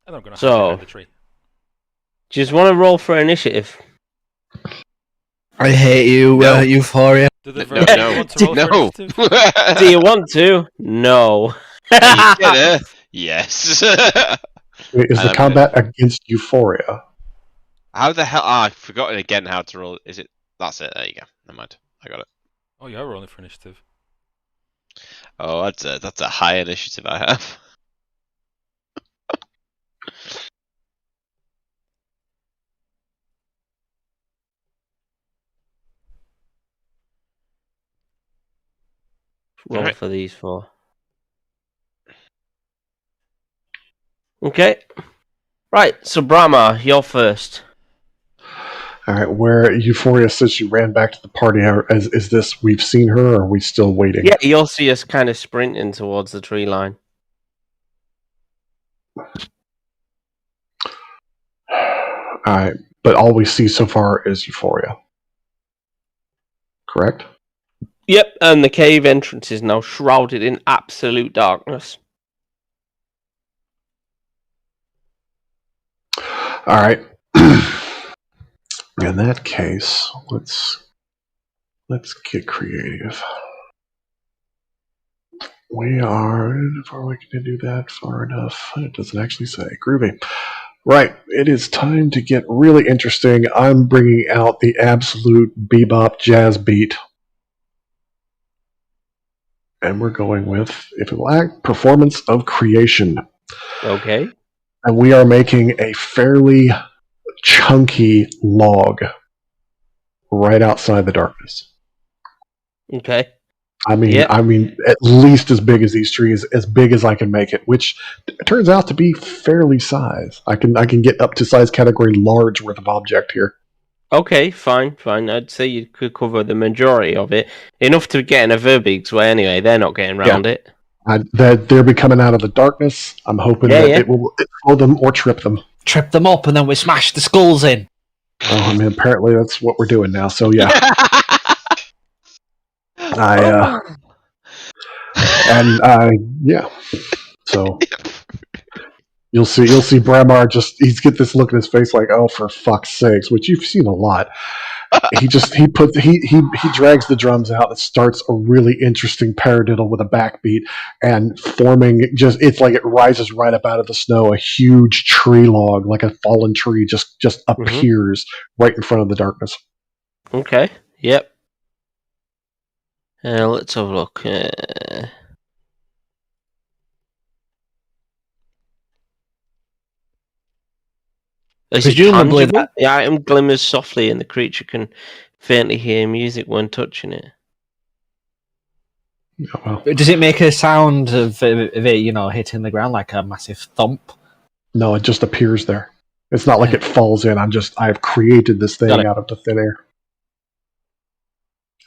And I'm going to hide behind the tree. Do you just want to roll for initiative? I hate you, Euphoria. Do you want to roll for initiative? Do you want to? No. Yes. Wait, is the combat against Euphoria? How the hell? I've forgotten again how to roll. Is it? That's it. There you go. Never mind. I got it. Oh, you are rolling for initiative. Oh, that's a high initiative I have. Roll for these 4. Okay. Right, so Brahma, you're first. All right, where Euphoria says she ran back to the party, is this we've seen her, or are we still waiting? Yeah, you'll see us kind of sprinting towards the tree line. All right, but all we see so far is Euphoria. Correct? Yep, and the cave entrance is now shrouded in absolute darkness. All right. In that case, let's get creative. We are far away to do that far enough. It doesn't actually say. Groovy. Right. It is time to get really interesting. I'm bringing out the absolute bebop jazz beat. And we're going with, if it will act, Performance of Creation. Okay. And we are making a fairly chunky log right outside the darkness. Okay. I mean, Yep. at least as big as these trees, as big as I can make it, which turns out to be fairly size. I can get up to size category large worth of object here. Okay, fine. I'd say you could cover the majority of it. Enough to get in a Verbig's way anyway. They're not getting round it. They'll be coming out of the darkness. I'm hoping that it will slow them or trip them. Trip them up, and then we smash the skulls in. Oh, I mean, apparently that's what we're doing now. So yeah, So you'll see Bramar he's get this look in his face like, oh, for fuck's sakes, which you've seen a lot. He drags the drums out and starts a really interesting paradiddle with a backbeat and forming it's like it rises right up out of the snow. A huge tree log, like a fallen tree, just appears right in front of the darkness. Okay. Yep. Let's have a look. Presumably the item glimmers softly and the creature can faintly hear music when touching it. Oh, well. Does it make a sound of it, hitting the ground like a massive thump? No, it just appears there. It's not like it falls in. I've created this thing out of the thin air.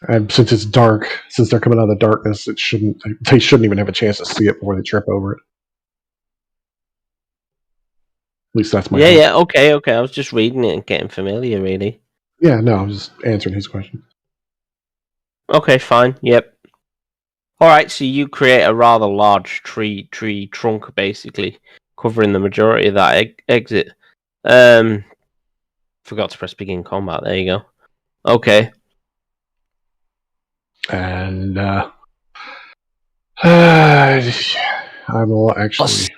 And since it's dark, since they're coming out of the darkness, they shouldn't even have a chance to see it before they trip over it. At least that's my hope. Yeah, okay. I was just reading it and getting familiar, really. Yeah, no, I was just answering his question. Okay, fine. Yep. Alright, so you create a rather large tree trunk, basically, covering the majority of that exit. Forgot to press begin combat, there you go. Okay. And I will actually...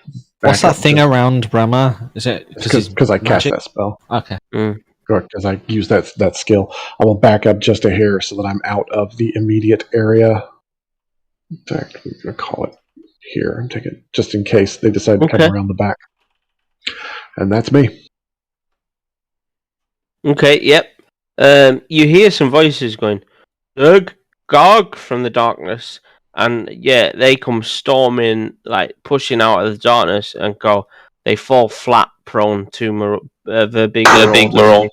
What's that thing around Brahma? Is it because I cast that spell? Okay. Because I use that skill. I will back up just a hair so that I'm out of the immediate area. In fact, I'm going to call it here. I'm taking just in case they decide to come around the back. And that's me. Okay, yep. You hear some voices going, Doug, Gog, from the darkness. And yeah, they come storming, like pushing out of the darkness and go. They fall flat, prone to the big Laurel.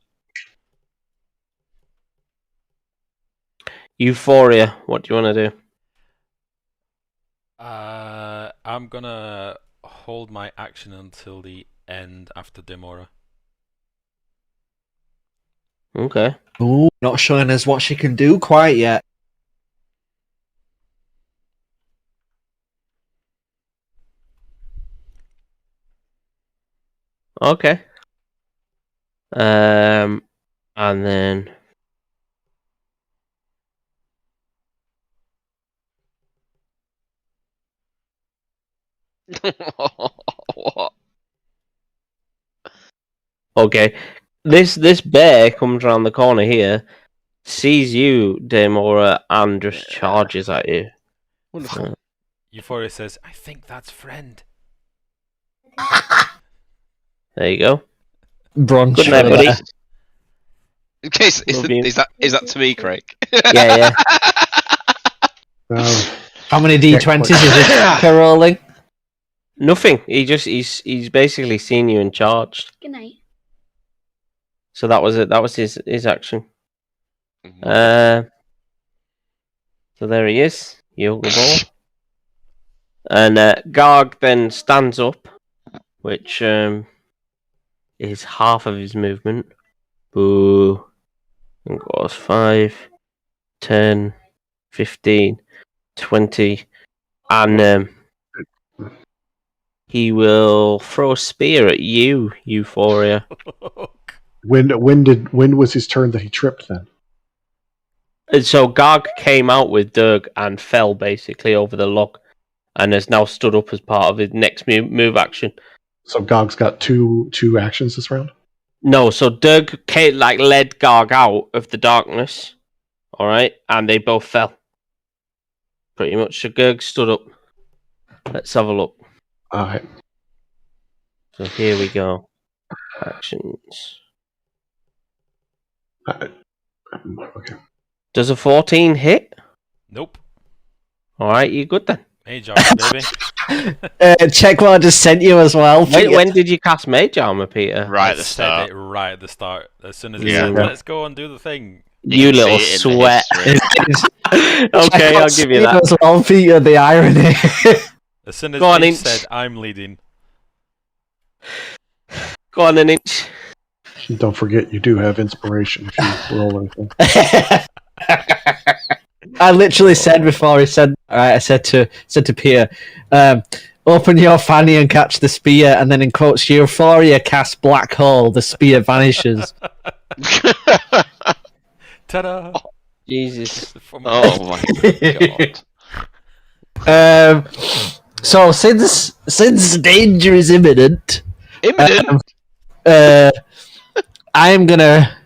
Euphoria, what do you want to do? I'm gonna hold my action until the end after Demora. Okay. Ooh, not showing us what she can do quite yet. Okay. And then What? Okay. This bear comes around the corner here, sees you, Demora, and just charges at you. Wonderful. Euphoria says, I think that's friend. There you go. Brunch. Good night, buddy. In case is that to me, Craig? Yeah. How many d20s is it rolling? Nothing. He's basically seen you and charged. Good night. So that was it. That was his action. Mm-hmm. So there he is, Yoga Ball. And Garg then stands up, which is half of his movement. Boo. And goes 5, 10, 15, 20. And he will throw a spear at you, Euphoria. When was his turn that he tripped then? And so Garg came out with Durg and fell basically over the log, and has now stood up as part of his next move action. So Gog's got two actions this round? No, so Durg led Garg out of the darkness, alright, and they both fell. Pretty much. So Gerg stood up. Let's have a look. Alright. So here we go. Actions. Okay. Does a 14 hit? Nope. Alright, you good then? Mage armor, baby. Check what I just sent you as well. When did you cast Mage Armor, Peter? Right at the Said start. it right at the start. As soon as it Yeah. said, "Let's go and do the thing." You can little see it in the sweat. history. Okay, I'll give you that. As well, Peter, the irony. As soon as Go on, Inch Inch. said, "I'm leading." Go on, an inch. Don't forget, you do have inspiration if you roll anything. I literally said before he said, I said to Peter, open your fanny and catch the spear, and then in quotes, Euphoria cast black hole, the spear vanishes. Ta-da! Jesus. Oh my god. So since danger is imminent, Imminent. I am gonna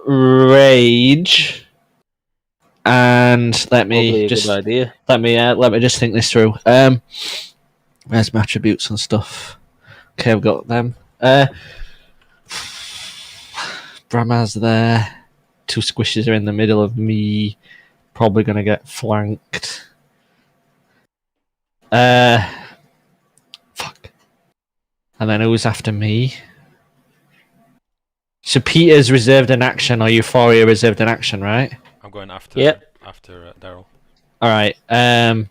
rage. And let Probably me a just good idea. let me just think this through. Where's my attributes and stuff? Okay, I've got them. Brahma's there. 2 squishes are in the middle of me. Probably gonna get flanked. Fuck. And then who's after me? So Peter's reserved an action, or Euphoria reserved an action, right? I'm going after. Yep. After Daryl. All right. And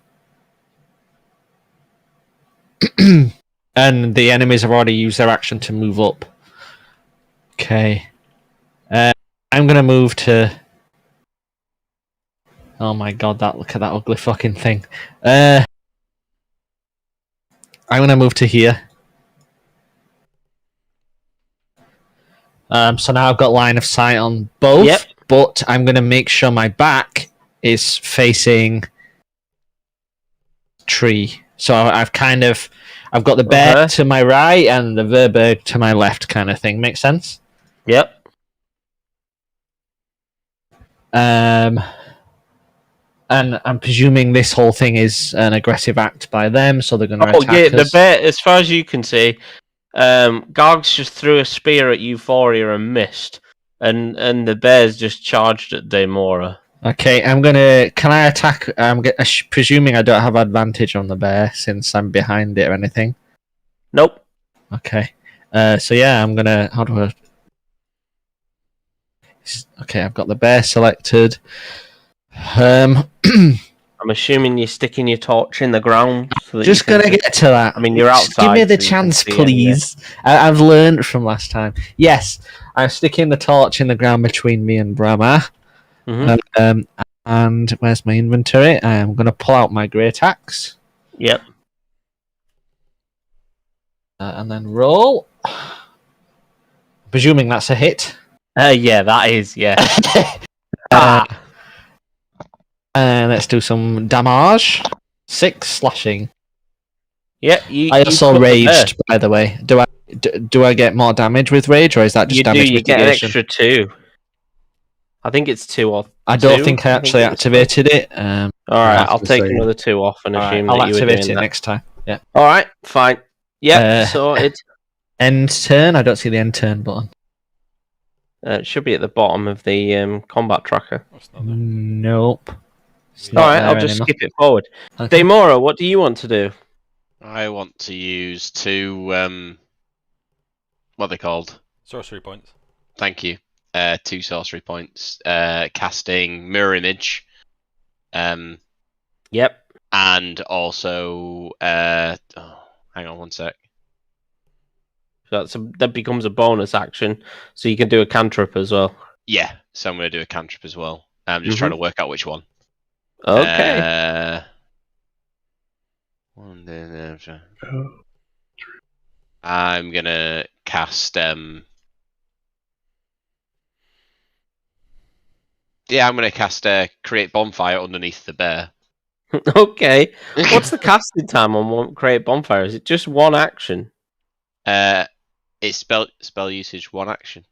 the enemies have already used their action to move up. Okay. I'm gonna move to. Oh my god! Look at that ugly fucking thing. I'm gonna move to here. So now I've got line of sight on both. Yep. But I'm gonna make sure my back is facing tree. So I've got the bear to my right and the Verberg to my left, kind of thing. Makes sense? Yep. And I'm presuming this whole thing is an aggressive act by them, so they're going to attack yeah, us. the bear, as far as you can see, Gargs just threw a spear at Euphoria and missed, and the bears just charged at Daemora. Okay, can I attack? I'm presuming I don't have advantage on the bear since I'm behind it or anything. Nope. Okay. So yeah, I'm gonna. How do I? Okay, I've got the bear selected. I'm assuming you're sticking your torch in the ground. So that just gonna get to that. I mean, you're outside. Give me the so you chance, can see please. I've learned from last time. Yes, I'm sticking the torch in the ground between me and Brahma. Mm-hmm. And where's my inventory? I'm gonna pull out my great axe. Yep. And then roll. Presuming that's a hit. Yeah, that is. Yeah. And let's do some damage. 6 slashing. Yeah. I also raged, by the way. Do I get more damage with rage, or is that just damage You get an mitigation? extra 2. I think it's 2 off. I don't think I actually activated it. All right, I'll take another 2 off and assume I'll that you were activate doing it that. next time. Yeah. All right, fine. Yep, sorted. End turn. I don't see the end turn button. It should be at the bottom of the combat tracker. Nope. All right, I'll just skip it forward. Okay. Daemora, what do you want to do? I want to use 2 what are they called? Sorcery points. Thank you. 2 sorcery points. Casting mirror image. Yep. And also hang on one sec. So that becomes a bonus action, so you can do a cantrip as well. Yeah, so I'm going to do a cantrip as well. I'm just trying to work out which one. Okay. I'm going to cast yeah, I'm going to cast create bonfire underneath the bear. Okay. What's the casting time on create bonfire? Is it just one action? It's spell usage 1 action.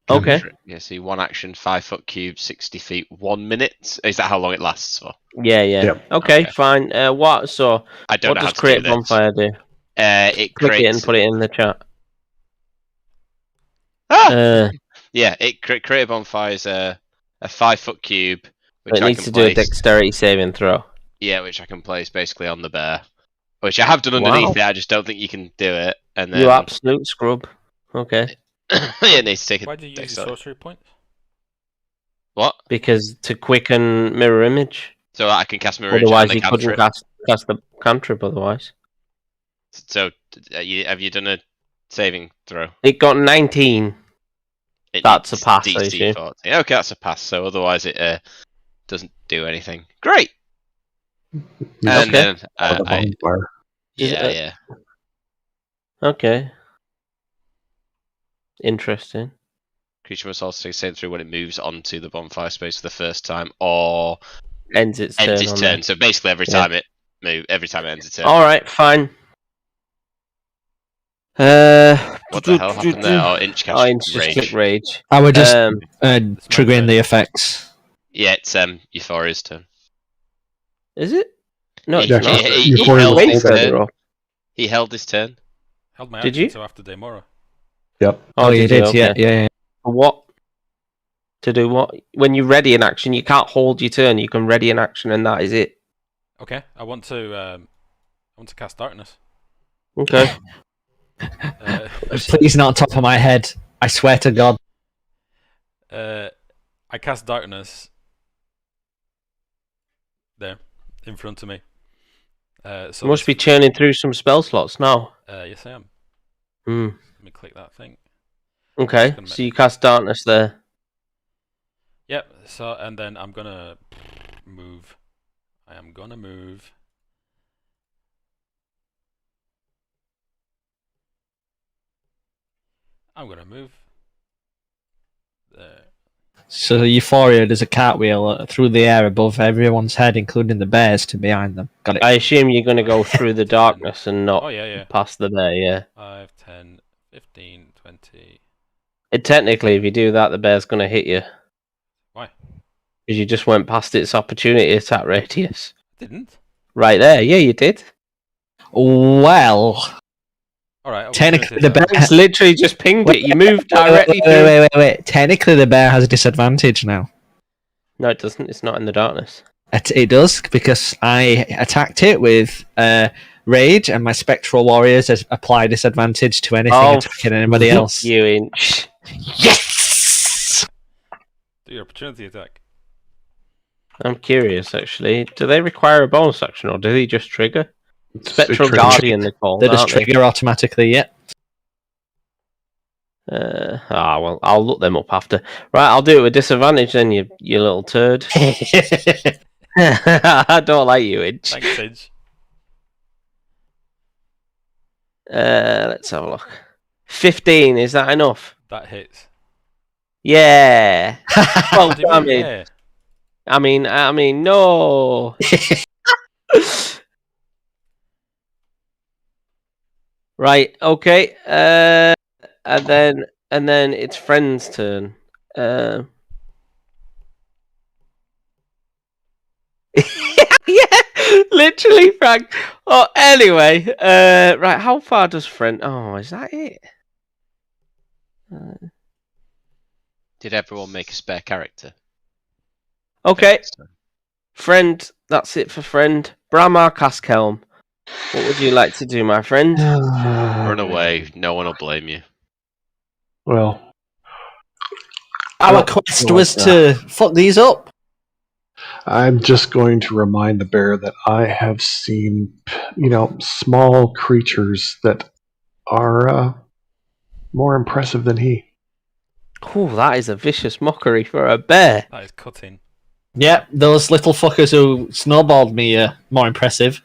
Okay. Yeah, see, 1 action, 5 foot cube, 60 feet, 1 minute. Is that how long it lasts for? Yeah. Yep. Okay, fine. What? So I don't what know does how to create do this. bonfire do? It Click it creates and put it in the chat. yeah, it create a bonfire is a 5 foot cube, which It I needs can to do a place. dexterity saving throw. Yeah, which I can place basically on the bear, which I have done underneath it. I just don't think you can do it. And then You absolute scrub. Okay. it needs to take a Why do you use your dexterity. sorcery points? What? Because to quicken mirror image. So I can cast mirror image Otherwise, and a you couldn't cantrip. cast the cantrip. Otherwise, So have you done a saving throw? it got 19. That's a needs pass, I DC assume. 14. Okay, that's a pass. So otherwise it doesn't do anything. Great. And then The bonfire. yeah. Okay. Interesting. Creature must also save through when it moves onto the bonfire space for the first time, or Ends its turn. its turn. So basically, every time it ends its turn. All right, fine. What the hell happened there? Oh, Inch cast Inch just click rage. I would just triggering the effects. Yeah, it's Euphoria's turn. Is it? No, He- it's not. he held Way his further turn. up. He held his turn. Held my Did action you? until after Daemora. Yep. Oh, you did, Okay. yeah. For what? To do what? When you ready an action, you can't hold your turn. You can ready an action, and that is it. Okay, I want to cast darkness. Okay. Please, not top of my head. I swear to God. I cast darkness there in front of me. So You must be churning through some spell slots now. yes, I am. Hmm. Let me click that thing. Okay. So you cast darkness there. Yep. So and then I'm gonna move. I am gonna move. I'm gonna move there. So Euphoria does a cartwheel through the air above everyone's head, including the bears to behind them. Got it. I assume you're going to go through the darkness and not Oh yeah. past the bear. Yeah. 5, 10, 15, 20. Technically, if you do that, the bear's going to hit you. Why? Because you just went past its opportunity attack radius. Didn't. Right there. Yeah, you did. Well, All right. technically the bear. It's literally just pinged it. You moved directly through. Wait. Technically, the bear has a disadvantage now. No, it doesn't. It's not in the darkness. It does, because I attacked it with rage, and my spectral warriors apply disadvantage to anything attacking anybody else. You Inch. Yes. Do your opportunity attack. I'm curious, actually. Do they require a bonus action, or do they just trigger? Spectral trigger. Guardian, they call. They just trigger automatically. Yeah. Well, I'll look them up after. Right, I'll do it with disadvantage then, you little turd. I don't like you, Inch. Thanks, Sidge. Let's have a look. 15, is that enough? That hits. Yeah. Well, What do you mean, yeah? I mean, no. Right. Okay. And then it's friend's turn. Yeah, literally, Frank. Oh, anyway. Right. How far does friend? Oh, is that it? Did everyone make a spare character? Okay. Friend. That's it for friend. Bramar Caskelm. What would you like to do, my friend? Run away. No one will blame you. Well, Our quest was to fuck these up. I'm just going to remind the bear that I have seen, small creatures that are more impressive than he. Oh, that is a vicious mockery for a bear. That is cutting. Yep, those little fuckers who snowballed me are more impressive.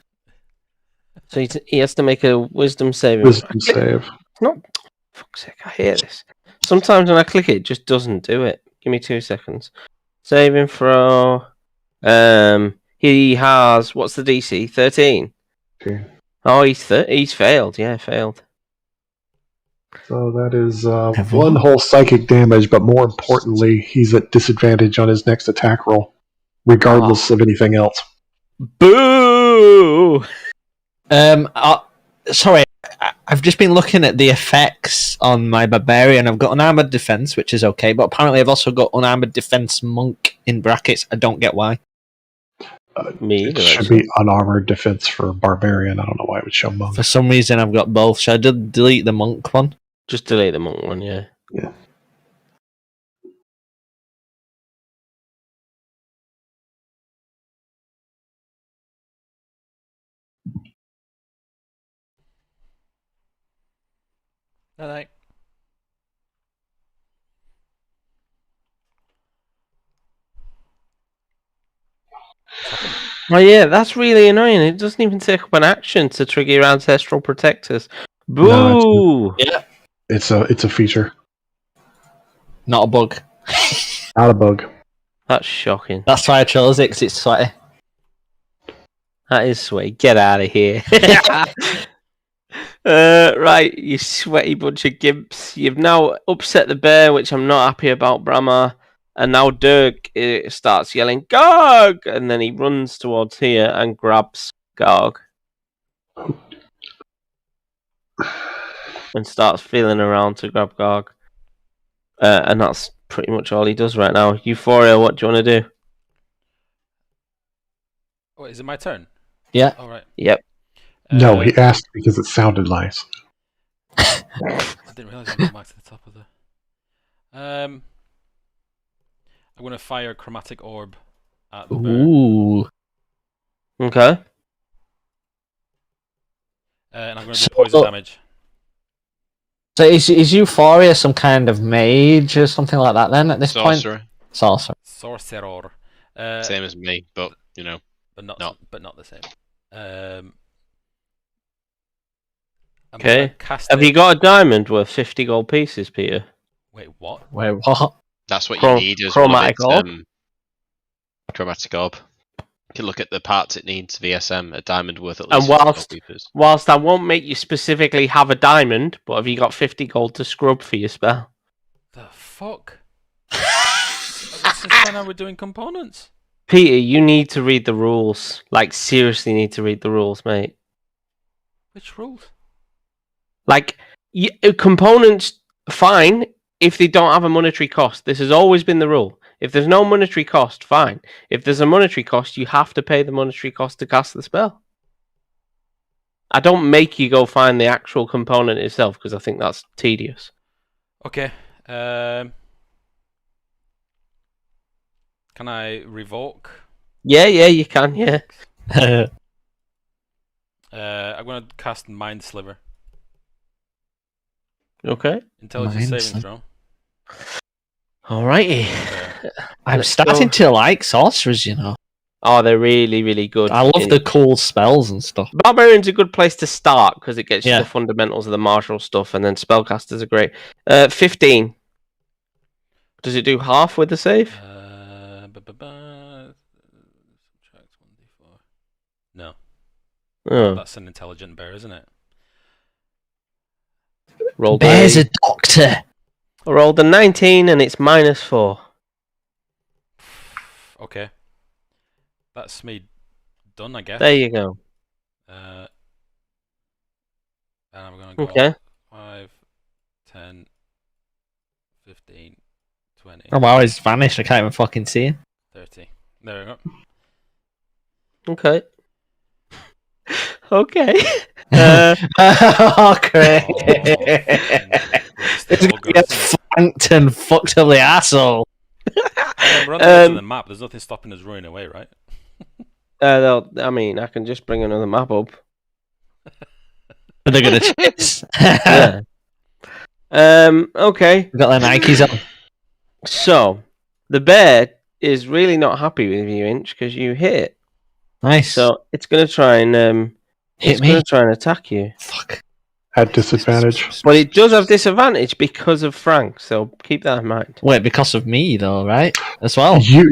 So he has to make a wisdom saving. Wisdom save. It's not. Fuck's sake, I hear this. Sometimes when I click it, it just doesn't do it. Give me 2 seconds. Saving throw. He has, what's the DC? 13. Okay. Oh, he's failed. Yeah, failed. So that is one whole psychic damage, but more importantly, he's at disadvantage on his next attack roll, regardless of anything else. Boo! Sorry, I've just been looking at the effects on my barbarian. I've got unarmored defense, which is okay, but apparently I've also got unarmored defense monk. in brackets. I don't get why. Me It either, should actually. be unarmored defense for barbarian. I don't know why it would show monk. For some reason, I've got both. Should I delete the monk one? Just delete the monk one, yeah. Yeah. Night. Oh yeah, that's really annoying. It doesn't even take up an action to trigger your ancestral protectors. Boo! No, Yeah. It's a feature, Not a bug. not a bug. That's shocking. That's why I chose it, because it's sweaty. That is sweaty. Get out of here. Right, you sweaty bunch of gimps. You've now upset the bear, which I'm not happy about, Brahma. And now Dirk starts yelling, Garg! And then he runs towards here and grabs Garg. And starts feeling around to grab Garg. And that's pretty much all he does right now. Euphoria, what do you want to do? Oh, is it my turn? Yeah. All right. Yep. No, he asked because it sounded nice. I didn't realize I got back to the top of the. I'm going to fire chromatic orb at the bear. Ooh. Okay. And I'm going to do poison damage. So is Euphoria some kind of mage or something like that then at this point? Sorcerer. Sorcerer. Same as me, but you know. But not the same. Okay. Have you got a diamond worth 50 gold pieces, Peter? Wait, what? That's what you need is chromatic orb. Chromatic orb. You can look at the parts it needs, VSM, a diamond worth at least And 50 gold pieces. whilst I won't make you specifically have a diamond, but have you got 50 gold to scrub for your spell? The fuck? This is when I were doing components. Peter, you need to read the rules. Like, seriously need to read the rules, mate. Which rules? Like, components, fine, if they don't have a monetary cost. This has always been the rule. If there's no monetary cost, fine. If there's a monetary cost, you have to pay the monetary cost to cast the spell. I don't make you go find the actual component itself, because I think that's tedious. Okay. Can I revoke? Yeah, you can, yeah. I'm going to cast Mind Sliver. Okay. Intelligence saving throw. Alrighty. I'm starting to like sorcerers, you know. Oh, they're really, really good. I love the cool spells and stuff. Barbarian's a good place to start because it gets you Yeah. the fundamentals of the martial stuff, and then spellcasters are great. 15. Does it do half with the save? Subtract 1d4. No. Oh. That's an intelligent bear, isn't it? Bear's a doctor. I rolled a 19 and it's -4. Okay. That's me done, I guess. There you go. And I'm going to go Okay. 5, 10, 15, 20. Oh wow, he's vanished. I can't even fucking see him. 30. There we go. Okay. Okay. Oh, great. It's It's gonna get flanked and fucked up the asshole. We're on the edge of the map. There's nothing stopping us running away, right? I mean, I can just bring another map up. But they're gonna chase. Yeah. Okay. We've got their Nikes on. So, the bear is really not happy with you, Inch, because you hit. Nice. So it's gonna try and Hit me. gonna try and attack you. Fuck. At disadvantage. But it does have disadvantage because of Frank, so keep that in mind. Wait, because of me though, right? As well. Your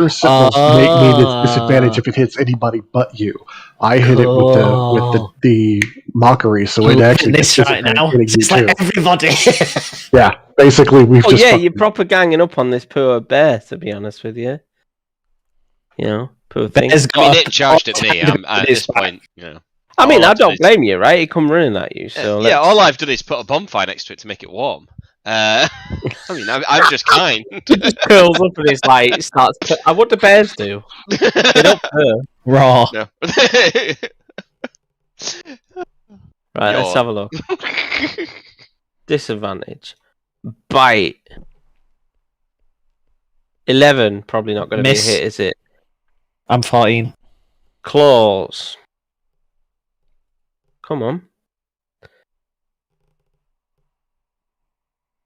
symbols make me at disadvantage if it hits anybody but you. I hit it with the mockery, so it actually this right now. It's like everybody. Yeah, basically we've just. You're proper ganging up on this poor bear. To be honest with you, you know, poor thing. I mean, it charged at me. At this point, you know. I mean, I don't blame you, right? He come running at you, so yeah. All I've done is put a bonfire next to it to make it warm. I mean, I'm just kind. He just curls up and it's like starts. What do bears do? They don't purr. Raw. No. Right, let's have a look. Disadvantage. Bite. 11, probably not going to be a Miss. hit, is it? I'm 14. Claws. Come on.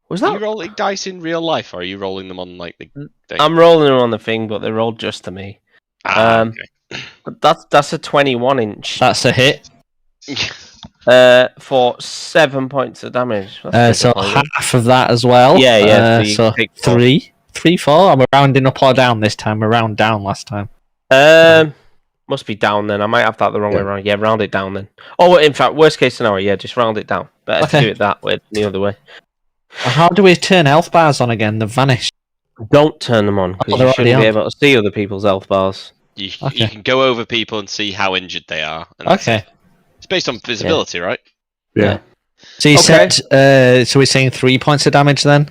Was Are that? you rolling dice in real life, or are you rolling them on like the thing? I'm rolling them on the thing, but they rolled just to me. Okay. But that's a 21-inch. That's a hit. For 7 points of damage. That's So disappointing. half of that as well. Yeah. So you So take 4. 3, 4. I'm rounding up or down this time. I round down last time. Must be down then. I might have that the wrong way around. Yeah, round it down then. Oh, in fact, worst case scenario, yeah, just round it down. Better to do it that way than the other way. How do we turn health bars on again? They've vanished. Don't turn them on because they're you shouldn't already be on. able to see other people's health bars. You Okay. can go over people and see how injured they are. And that's Okay. it. It's based on visibility, right? Yeah. So you Okay. said, so we're saying 3 points of damage then?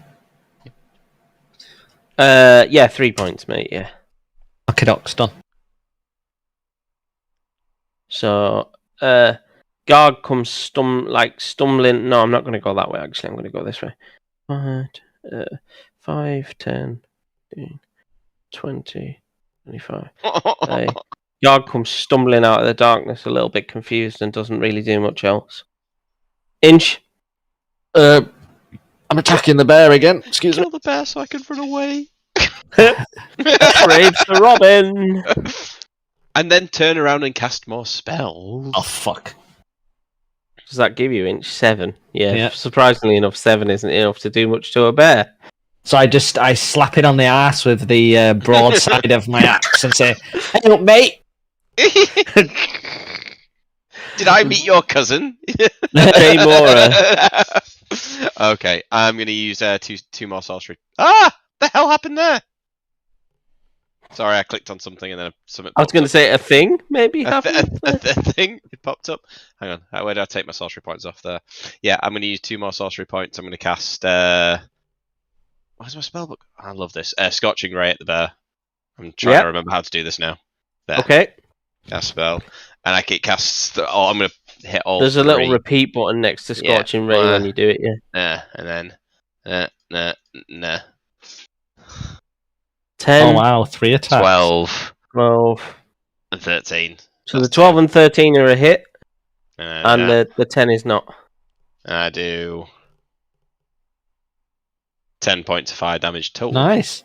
Yeah, 3 points, mate. Yeah. Okay, doc's done. So, guard comes stumbling. No, I'm not going to go that way. Actually, I'm going to go this way. 5, 10, 15, 20, 25. Guard comes stumbling out of the darkness, a little bit confused, and doesn't really do much else. Inch. I'm attacking the bear again. Excuse me. Kill the bear so I can run away. Brave Sir Robin. And then turn around and cast more spells. Oh, fuck. Does that give you Inch? 7? Yeah. Surprisingly enough, 7 isn't enough to do much to a bear. So I slap it on the ass with the broad side of my axe and say, "Hey up, mate." Did I meet your cousin? Mora. Okay, I'm going to use two more sorcery. Ah! The hell happened there? Sorry, I clicked on something and then something. I was going to say a thing, maybe a happened. thing. It popped up. Hang on. Where did I take my sorcery points off there? Yeah, I'm going to use 2 more sorcery points. I'm going to cast. Where's my spellbook? I love this. Scorching Ray at the bear. I'm trying to remember how to do this now. There. Okay. Cast spell, and it casts. I'm going to hit all. There's 3. a little repeat button next to Scorching Ray when you do it. Yeah. And then. Nah. 10. Oh wow, 3 attacks. 12. 12. And 13. So the 12 and 13 are a hit, And the 10 is not. I do 10 points of fire damage total. Nice.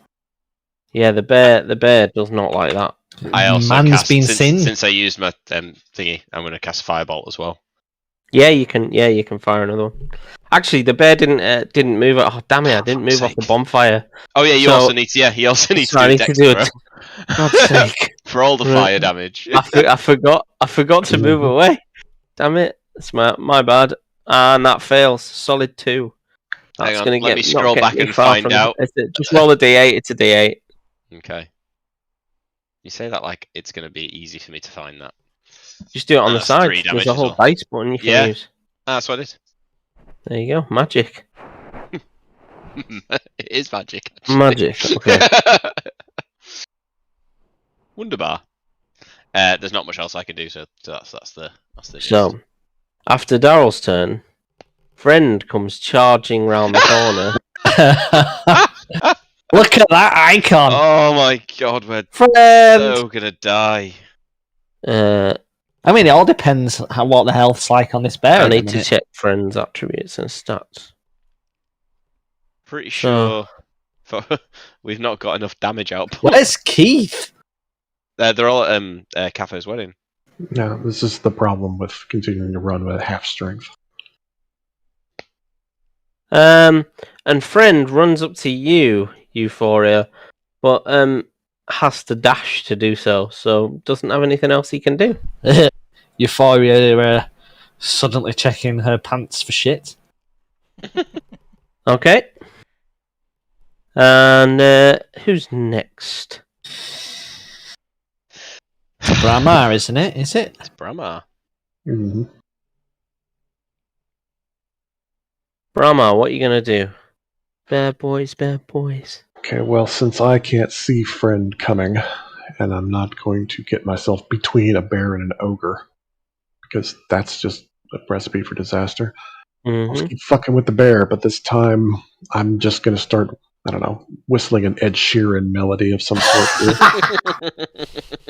Yeah, the bear does not like that. I also Man's cast, been sinned. since I used my thingy, I'm going to cast Firebolt as well. Yeah, you can fire another one. Actually, the bear didn't move. Oh damn it! I didn't move off the bonfire. Oh yeah, you also need to. Yeah, he also needs to do a dex throw. God's sake! For all the fire damage. I forgot to move away. Damn it! It's my bad. And that fails. Solid 2. That's going to let me scroll back and find out. Just roll a d8. It's a d8. Okay. You say that like it's going to be easy for me to find that. Just do it on the That's side. 3 damage There's a as whole well. dice button you can use. That's what it is. There you go. Magic. It is magic. Actually. Magic. Okay. Wunderbar. There's not much else I can do, so that's the. So, after Daryl's turn, friend comes charging round the corner. Look at that icon. Oh my god, we're Friend. so gonna die. I mean, it all depends what the health's like on this bear. I at the need to minute. check friends' attributes and stats. Pretty sure we've not got enough damage output. Where's Keith? They're all at Cafo's wedding. No, this is the problem with continuing to run with half strength. And friend runs up to you, Euphoria, but has to dash to do so doesn't have anything else he can do. Euphoria suddenly checking her pants for shit. Okay. And who's next? It's Brahma, isn't it? Is it? It's Brahma. Mm-hmm. Brahma, what are you going to do? Bad boys, bad boys. Okay, well, since I can't see friend coming, and I'm not going to get myself between a bear and an ogre, because that's just a recipe for disaster. I'll keep fucking with the bear, but this time I'm just going to start, I don't know, whistling an Ed Sheeran melody of some sort here.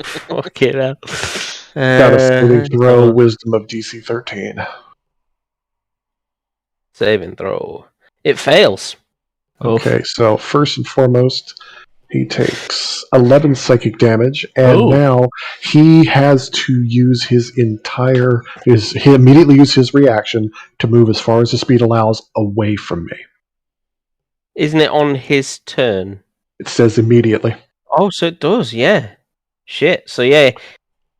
Fuck it up. Got a saving throw, wisdom of DC 13. Saving throw. It fails. Okay, so first and foremost, he takes 11 psychic damage, and now he has to use he immediately uses his reaction to move as far as the speed allows away from me. Isn't it on his turn? It says immediately. Oh, so it does, yeah. Shit. So yeah,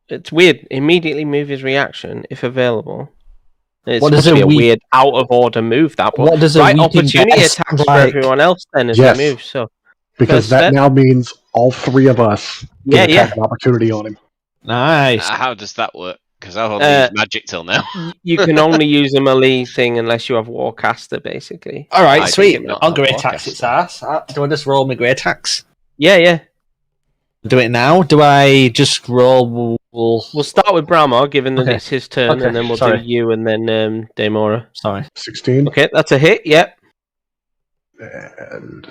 it's weird. Immediately move his reaction if available. It's supposed to be a weird out of order move. That, but what does a opportunity attacks for everyone else then as he moves. So because that now means all three of us get attack opportunity on him. Nice. How does that work? Because I've only used magic till now. You can only use a melee thing unless you have Warcaster, basically. All right, sweet. I'll grey tax its ass. Do I just roll my grey tax? Yeah. Do it now? Do I just roll? We'll start with Bramar, given that it's his turn, and then we'll do you and then Daemora. Sorry. 16. Okay, that's a hit, yep. And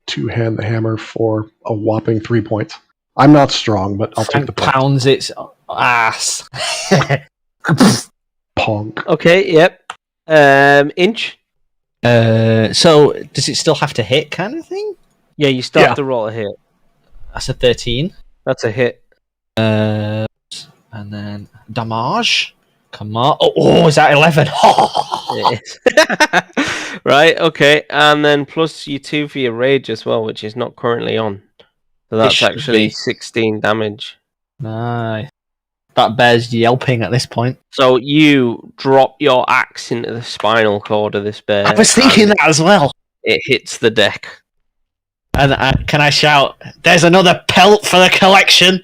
two-hand the hammer for a whopping 3 points. I'm not strong, but I'll take the points. Pounds its ass. Punk. Okay, yep. Inch? So, does it still have to hit kind of thing? Yeah, you still have to roll a hit. That's a 13. That's a hit. And then damage. Come on. Oh, is that 11? It is. Right, okay. And then plus you 2 for your rage as well, which is not currently on. So that's actually 16 damage. Nice. That bear's yelping at this point. So you drop your axe into the spinal cord of this bear. I was thinking that as well. It hits the deck. And can I shout, "There's another pelt for the collection"?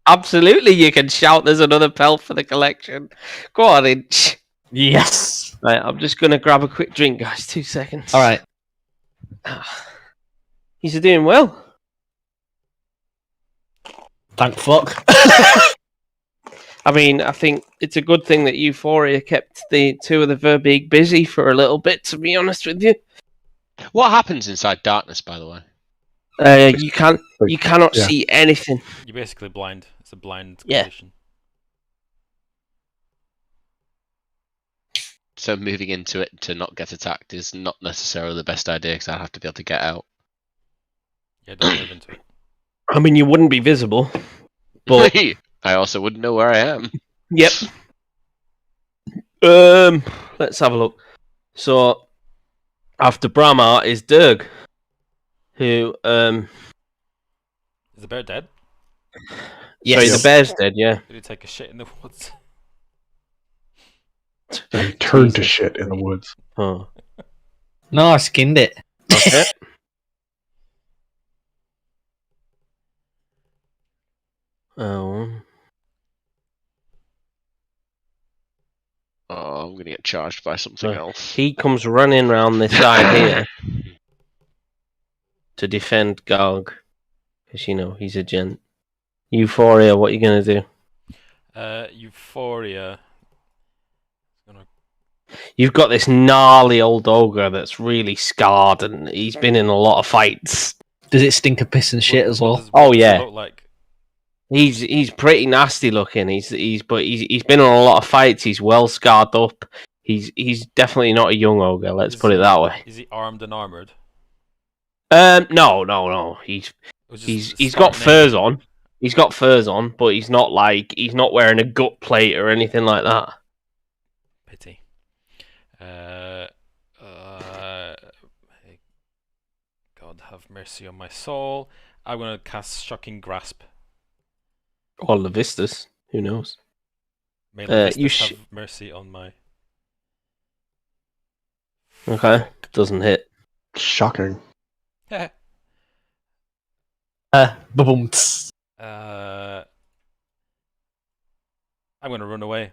Absolutely, you can shout, "There's another pelt for the collection." Go on, Inch. Yes. Right, I'm just going to grab a quick drink, guys. 2 seconds. All right. He's doing well. Thank fuck. I mean, I think it's a good thing that Euphoria kept the two of the Verbeeg busy for a little bit, to be honest with you. What happens inside darkness, by the way? You cannot see anything. You're basically blind. It's a blind condition. So moving into it to not get attacked is not necessarily the best idea because I'd have to be able to get out. Yeah, don't move into it. I mean, you wouldn't be visible, but I also wouldn't know where I am. Yep. Let's have a look. So after Bramar is Durg, who Is the bear dead? Yes. Sorry, the bear's dead, yeah. Did he take a shit in the woods? And he turned to shit in the woods. Oh. No, I skinned it. Okay. Oh, I'm going to get charged by something else. He comes running round this side here to defend Garg. Because, you know, he's a gent. Euphoria, what are you going to do? Euphoria. You've got this gnarly old ogre that's really scarred and he's been in a lot of fights. Does it stink of piss and shit as well? What does it look like? He's pretty nasty looking. He's been in a lot of fights. He's well scarred up. He's definitely not a young ogre. Let's put it that way. Is he armed and armored? No. He's got furs on. He's got furs on, but he's not wearing a gut plate or anything like that. Pity. God have mercy on my soul. I'm gonna cast Shocking Grasp. Or Levistus, who knows? May Levistus have mercy on my... Okay, doesn't hit. Shocking. I'm gonna run away.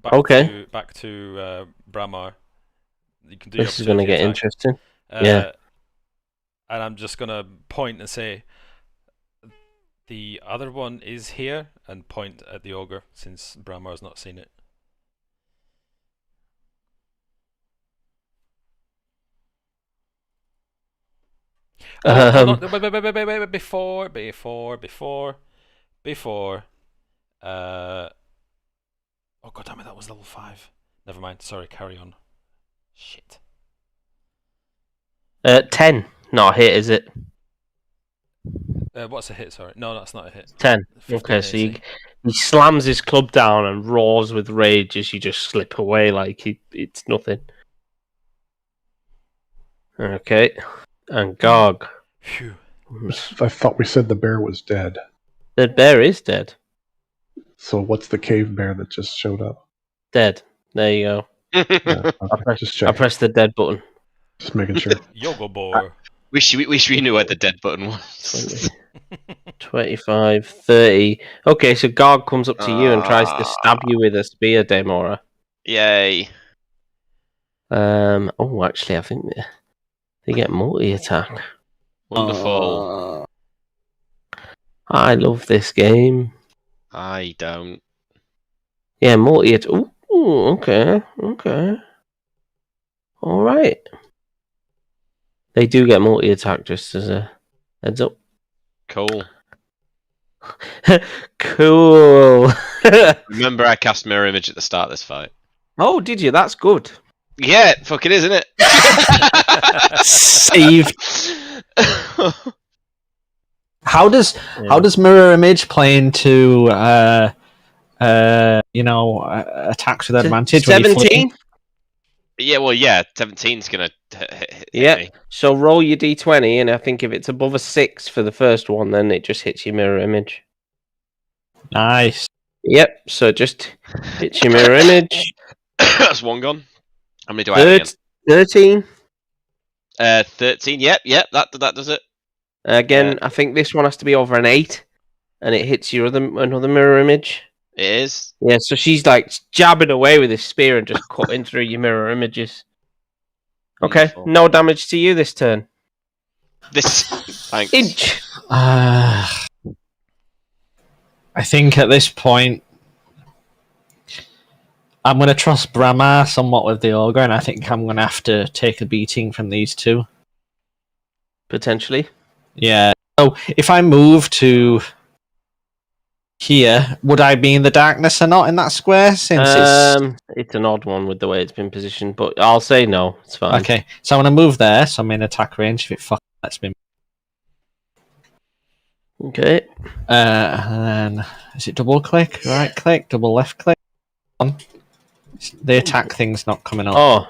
Back to Bramar. You can do This is going to get interesting. And I'm just going to point and say, the other one is here, and point at the ogre, since Bramar's not seen it. Wait, before. Oh god damn it, that was level 5. Never mind, sorry, carry on. Shit. 10. Not a hit, is it? What's a hit, sorry? No, that's not a hit. 10. Okay, so he slams his club down and roars with rage as you just slip away like it's nothing. Okay. And Gog. Phew. I thought we said the bear was dead. The bear is dead. So what's the cave bear that just showed up? Dead. There you go. Okay, I pressed the dead button. Just making sure. Yoga boy. Wish we knew where the dead button was. 25, 30. Okay, so Gog comes up to you and tries to stab you with a spear, Daemora. Yay. Oh, actually, I think they get multi-attack. Wonderful. I love this game. I don't. Yeah, multi-attack. Ooh, okay. Alright. They do get multi-attack, just as a heads up. Cool. Cool. Remember, I cast Mirror Image at the start of this fight. Oh, did you? That's good. Yeah, it fucking is, isn't it? Saved. How does mirror image play into attacks with advantage? 17? Yeah, well, 17's gonna hit me. So roll your d20, and I think if it's above a 6 for the first one, then it just hits your mirror image. Nice. Yep, so just hits your mirror image. That's one gone. How many do I have again? 13. 13, yep, that does it. Again, I think this one has to be over an 8, and it hits your another mirror image. It is. Yeah, so she's like jabbing away with this spear and just cutting through your mirror images. Okay, Wonderful. no damage to you this turn. Thanks. Inch. I think at this point, I'm going to trust Bramar somewhat with the ogre, and I think I'm going to have to take a beating from these two. Potentially. Yeah. So if I move to here, would I be in the darkness or not in that square? Since it's an odd one with the way it's been positioned, but I'll say no. It's fine. Okay, so I'm going to move there, so I'm in attack range if it fucking lets me. Okay. And then is it double click, right click, double left click? The attack thing's not coming up. Oh,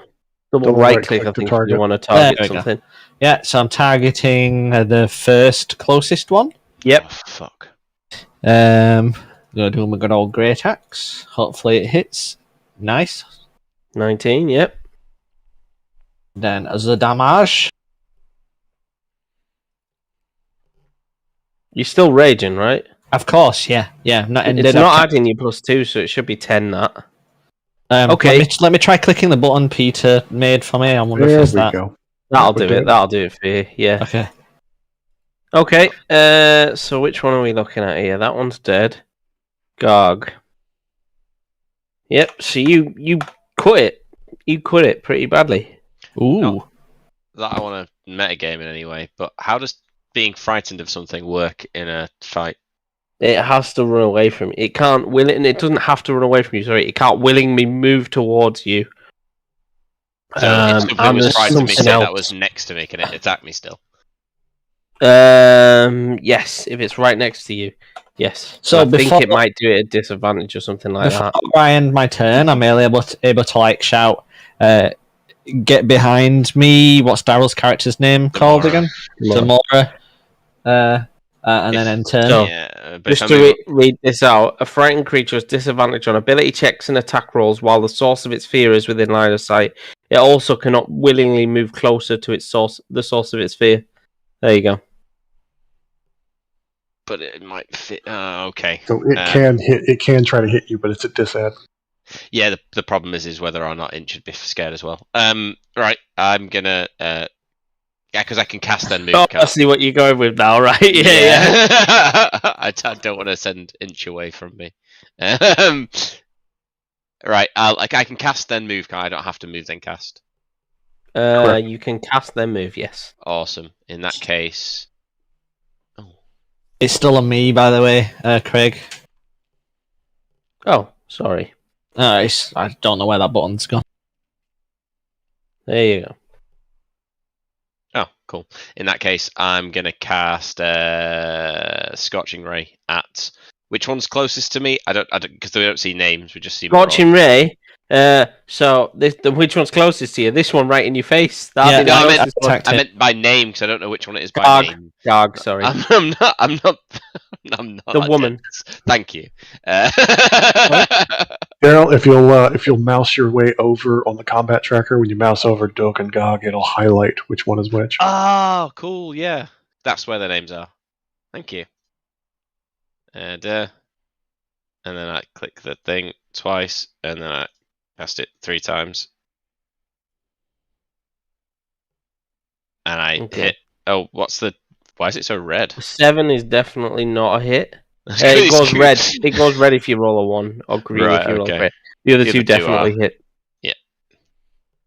double right click. I think you want to target something. Yeah, so I'm targeting the first closest one. Yep. Oh, fuck. Gonna do my good old great axe. Hopefully it hits. Nice. 19. Yep. Then as a damage. You're still raging, right? Of course, yeah. It's not adding you +2, so it should be 10. That. Okay. Let me try clicking the button Peter made for me. I wonder if it's that. Go. That'll do it. That'll do it for you. Yeah. Okay. Okay. So which one are we looking at here? That one's dead. Gog. Yep. So you cut it. You cut it pretty badly. Ooh. No, that I want to metagame in anyway. But how does being frightened of something work in a fight? It has to run away from you. It can't will it, and it doesn't have to run away from you. Sorry, it can't willingly move towards you. So if something was frightened me, say that was next to me, can it attack me still? Yes, if it's right next to you. Yes. So I think it might do it at disadvantage or something like that. Before I end my turn, I'm able to like shout, "Get behind me!" What's Daryl's character's name called again? Zamora. And then enter. So, just to read this out, a frightened creature has disadvantage on ability checks and attack rolls while the source of its fear is within line of sight. It also cannot willingly move closer to its source, the source of its fear. There you go. But it might fit. Okay. So it can hit. It can try to hit you, but it's at disadvantage. Yeah, the problem is whether or not Inch would be scared as well. Right, I'm gonna because I can cast then move. Oh, I see what you're going with now, right? Yeah. I don't want to send Inch away from me. Right, I can cast then move. I don't have to move then cast. You can cast then move. Yes. Awesome. In that case, It's still on me, by the way, Craig. Oh, sorry. I don't know where that button's gone. There you go. oh, cool. In that case, I'm gonna cast Scorching Ray at which one's closest to me. I don't because we don't see names. We just see Scorching Ray. So which one's closest to you? This one right in your face. Yeah, No, I I meant by name because I don't know which one it is by Garg. name. Garg, sorry. I'm not. The woman. Thank you. Daryl, if you'll mouse your way over on the combat tracker, when you mouse over Doak and Gog, it'll highlight which one is which. Oh, cool. Yeah, that's where the names are. Thank you. And then I click the thing twice, and then I cast it 3 times, and I hit. Oh, why is it so red? 7 is definitely not a hit. It goes red. It goes red if you roll a 1, or green if you roll a 3. The other two definitely hit. Yeah.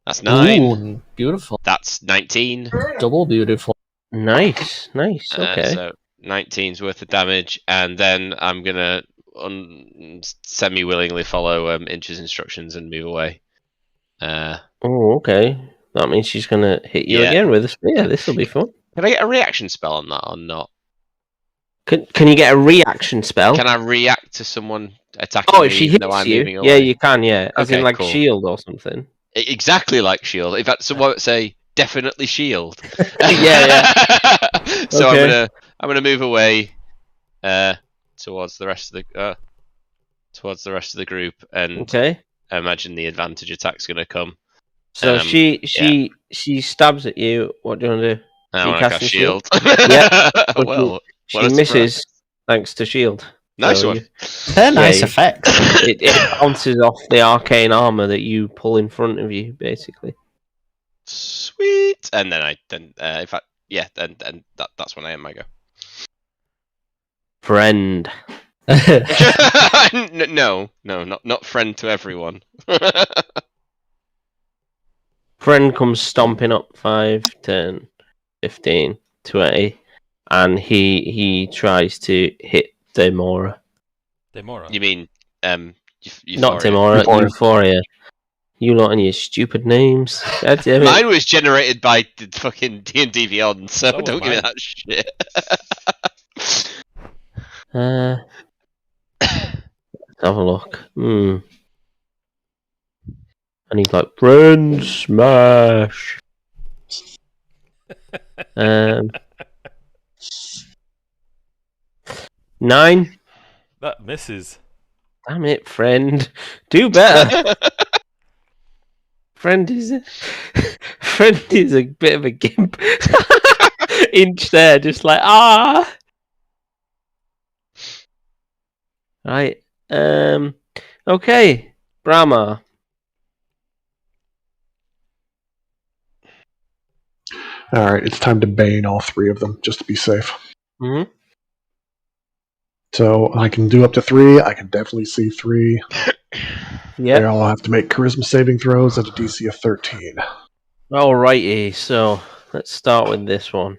That's 9. Ooh, beautiful. That's 19. Double beautiful. Nice. Okay. So 19's worth of damage, and then I'm gonna semi-willingly follow Inch's instructions and move away. Oh, okay. That means she's gonna hit you again with a spear. This will be fun. Can I get a reaction spell on that or not? Can you get a reaction spell? Can I react to someone attacking me? If she hits you, yeah, you can. Yeah, as in like shield or something. Exactly like shield. In fact, someone would say definitely shield. yeah. So I'm gonna move away towards the rest of the group, and I imagine the advantage attack's gonna come. So she stabs at you. What do you want to do? I want to cast shield. Yeah. Well, she misses thanks to shield. Nice one. They're nice effects. It bounces off the arcane armor that you pull in front of you, basically. Sweet. And then that's when I end my go. Friend. No, not friend to everyone. Friend comes stomping up 5, 10, 15, 20, and he tries to hit Demora. Demora? You mean Euphoria? Not Demora, Euphoria. You lot and your stupid names. Mine was generated by the fucking D&D Beyond, so don't give me that shit. Let's have a look. And he's like, friend smash. 9. That misses. Damn it, friend. Do better. Friend is a bit of a gimp. Inch there, just like Right. Okay. Brahma. Alright, it's time to bane all 3 of them, just to be safe. Mm-hmm. So I can do up to 3. I can definitely see 3. Yeah. They all have to make charisma saving throws at a DC of 13. Alrighty, so let's start with this one.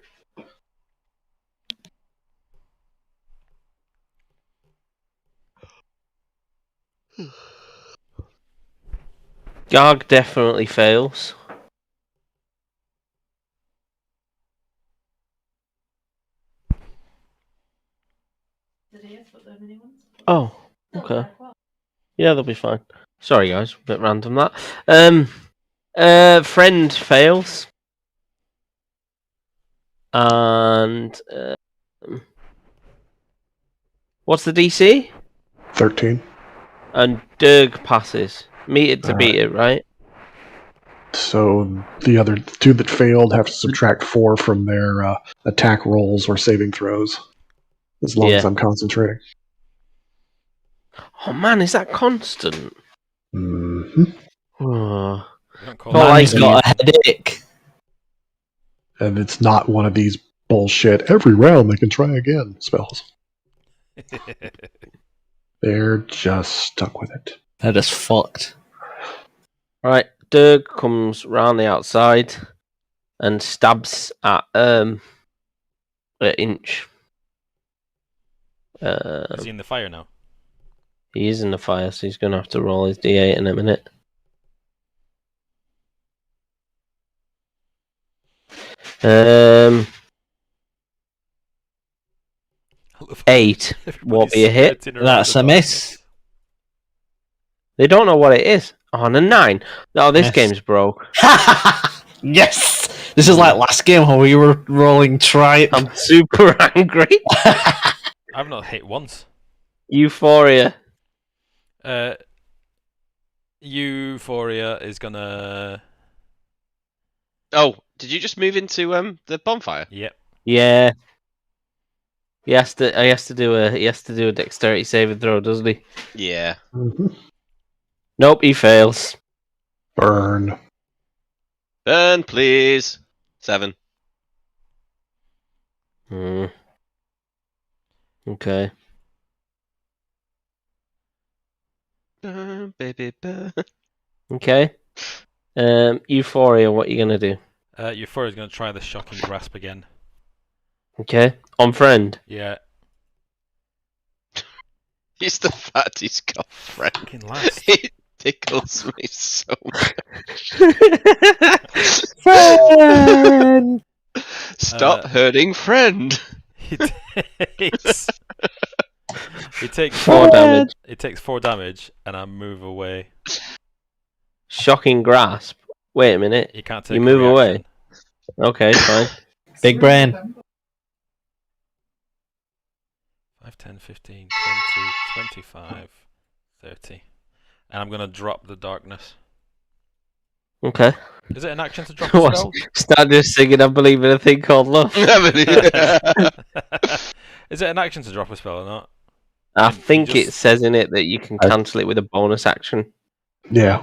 Garg definitely fails. Oh, okay. Yeah, they'll be fine. Sorry, guys, a bit random that. Friend fails, and what's the DC? 13. And Dirg passes. Meet it to beat it, right? So the other 2 that failed have to subtract 4 from their attack rolls or saving throws, as long as I'm concentrating. Oh man, is that constant? Oh. We don't call Not that like Man's got a headache. And it's not one of these bullshit, every round they can try again spells. They're just stuck with it. They're just fucked. Right, Dirk comes round the outside and stabs at Inch. Is he in the fire now? He is in the fire, so he's going to have to roll his d8 in a minute. I love how 8 won't be a hit. skirting around That's the a miss. They don't know what it is. Oh, and a 9. No, this Yes. game's broke. Yes! This is like last game where we were rolling tripe. I'm super angry. I've not hit once. Euphoria. Euphoria is gonna. Oh, did you just move into the bonfire? Yep. Yeah. He has to do a dexterity saving throw, doesn't he? Yeah. Nope, he fails. Burn. Burn, please. 7. Okay. Burn, baby, burn. Okay. Euphoria, what are you gonna do? Euphoria is gonna try the shocking grasp again. Okay. On friend. Yeah. He's the fact he's got friend. Fucking last. It tickles me so much. Friend! Stop hurting friend. He takes. He takes 4 damage. It takes 4 damage, and I move away. Shocking grasp. Wait a minute. You can't take. You a move reaction. away. Okay, fine. Big brain. 5, 10, 15, 20, 25, 30. And I'm going to drop the darkness. Okay. Is it an action to drop a What? spell? Start just singing I believe in a thing called love. Is it an action to drop a spell or not? I And you think just- it says in it that you can cancel it with a bonus action. Yeah.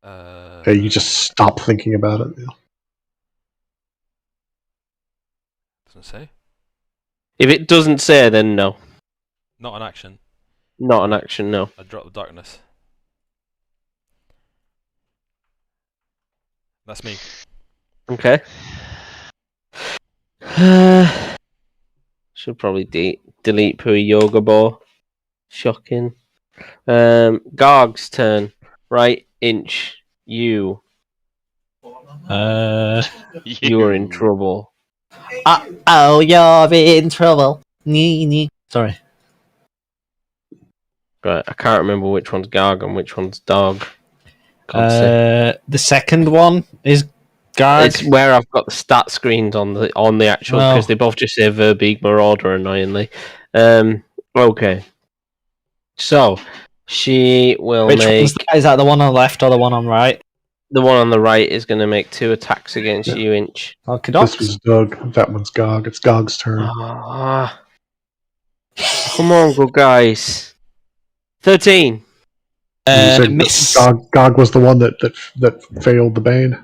Uh, You just stop thinking about it. Yeah. Doesn't say. If it doesn't say, then no. Not an action. Not an action, no. I drop the darkness. That's me. Okay. Should probably delete Pui Yoga Ball. Shocking. Garg's turn. Right, Inch. You are in trouble. Oh, you're in trouble. Sorry. Right, I can't remember which one's Garg and which one's Dog. The second one is Garg. It's where I've got the stat screens on the actual, because they both just say Verbeek Marauder annoyingly. Okay. So she will Which make one's is that the one on the left or the one on the right? the one on the right is going to make 2 attacks against you, Inch. Okay, This was Doug. That one's Gog. It's Gog's turn. Ah. Come on, good guys. 13. You said miss. Gog was the one that failed the bane.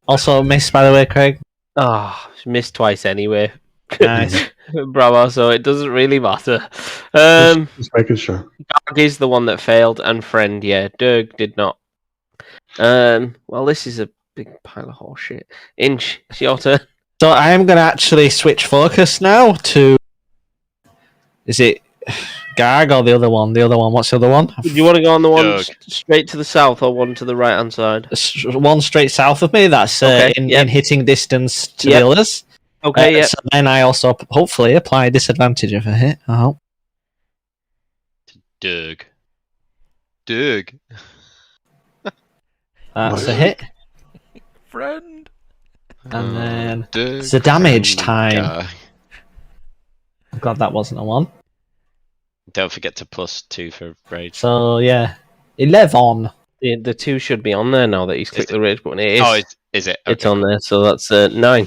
Also miss, by the way, Craig. Ah, missed twice anyway. Nice. Bravo, so it doesn't really matter. Just making sure. Gog is the one that failed, and friend, yeah. Dirk did not. Well, this is a big pile of horseshit. Inch, it's your turn. So I am going to actually switch focus now to... Is it Garg or the other one? The other one. What's the other one? Do you want to go on the one Dirk. straight to the south or one to the right-hand side? One straight south of me. That's Okay, in yep. hitting distance to Yep. the others. Okay, yeah. So then I also hopefully apply disadvantage if I hit. I hope. Doug. That's a hit. Friend. And then Doug it's the damage and time. Guy. Oh God, that wasn't a one. Don't forget to +2 for rage. So yeah, 11. The 2 should be on there now that he's clicked the rage button. It is. Oh, is it? It's on there, so that's 9.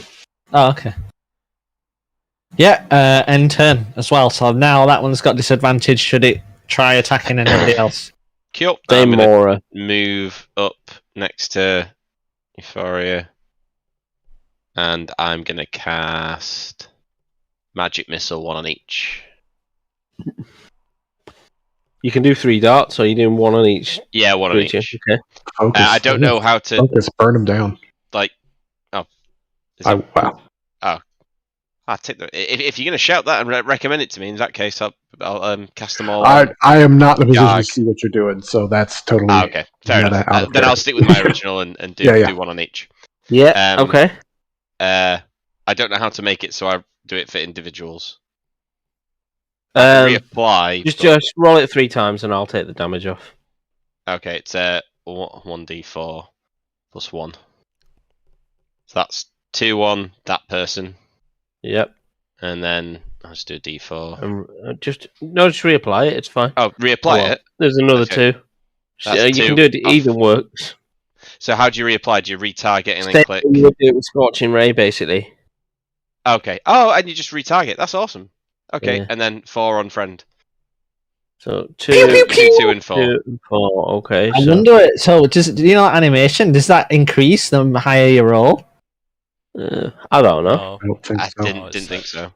Oh, okay. Yeah, end turn as well. So now that one's got disadvantage should it try attacking anybody else. Cool. Same Mora. Move up next to Euphoria. And I'm going to cast Magic Missile, 1 on each. You can do 3 darts, or you're doing 1 on each. Yeah, 1 on each. Okay. Focus. I don't know how to... Focus, burn them down. Like... Oh. Wow. I'll take the... If you're going to shout that and recommend it to me, in that case, I'll cast them all. I am not in a position to see what you're doing, so that's totally... okay. Fair enough. Then I'll stick with my original and do 1 on each. Yeah, okay. I don't know how to make it so I do it for individuals. Reapply. Just roll it 3 times and I'll take the damage off. Okay, it's 1d4 plus 1. So that's 2 on that person. Yep. And then I'll just do a d4. Just reapply it. It's fine. Oh, reapply it. There's another 2. You can do it. Either works. So how do you reapply? Do you retarget and then Same click? You would do it with Scorching Ray, basically. Okay. Oh, and you just retarget. That's awesome. Okay, Yeah. and then 4 on friend. So 2, Pew, pew, pew. 2 and 4. 2 and 4. Okay. I wonder. So, do you know animation? Does that increase the higher you roll? I don't know. No. I don't think I so. didn't think so.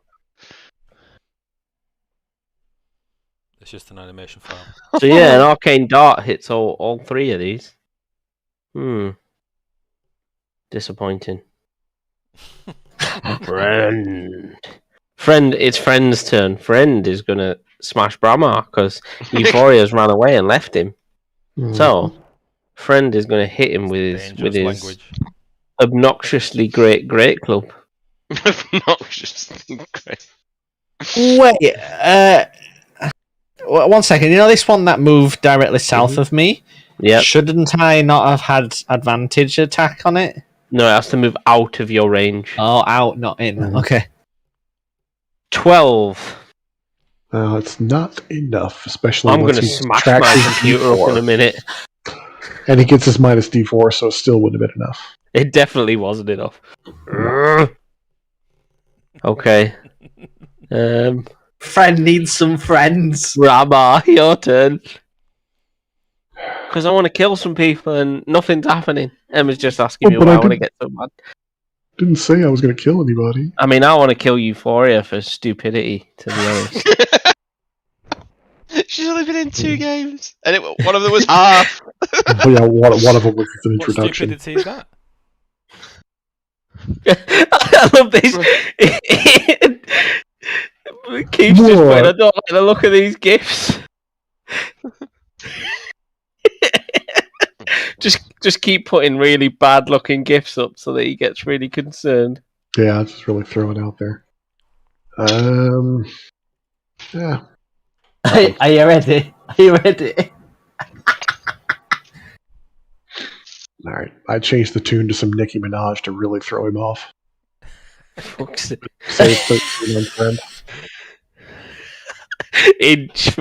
It's just an animation file. So yeah, an arcane dart hits all 3 of these. Disappointing. Friend, it's Friend's turn. Friend is gonna smash Bramar because Euphoria's ran away and left him. So, Friend is gonna hit him with his obnoxiously great club. Obnoxiously great. Wait, 1 second. You know this one that moved directly south of me? Yeah. Shouldn't I not have had advantage attack on it? No, it has to move out of your range. Oh, out, not in. Okay. 12. It's not enough, especially I'm once gonna he smash tracks my his computer up in a D4. minute. And he gets his minus D4, so it still wouldn't have been enough. It definitely wasn't enough. Okay. Friend needs some friends. Rabba, your turn. Because I want to kill some people and nothing's happening. Emma's just asking me but why I I want to didn't- get so mad. Didn't say I was going to kill anybody. I mean, I want to kill Euphoria for stupidity, to be honest. She's only been in 2 games, and one of them was half. Oh, yeah, one of them was an What introduction. stupidity is that? I love this. Keith's just What? putting, I don't like the look of these gifs. just keep putting really bad looking gifs up so that he gets really concerned. Yeah, it's just really throwing out there. Yeah. Are you ready? Are you ready? All right. I changed the tune to some Nicki Minaj to really throw him off. Fuck's sake. Save 13 on friend. Inch.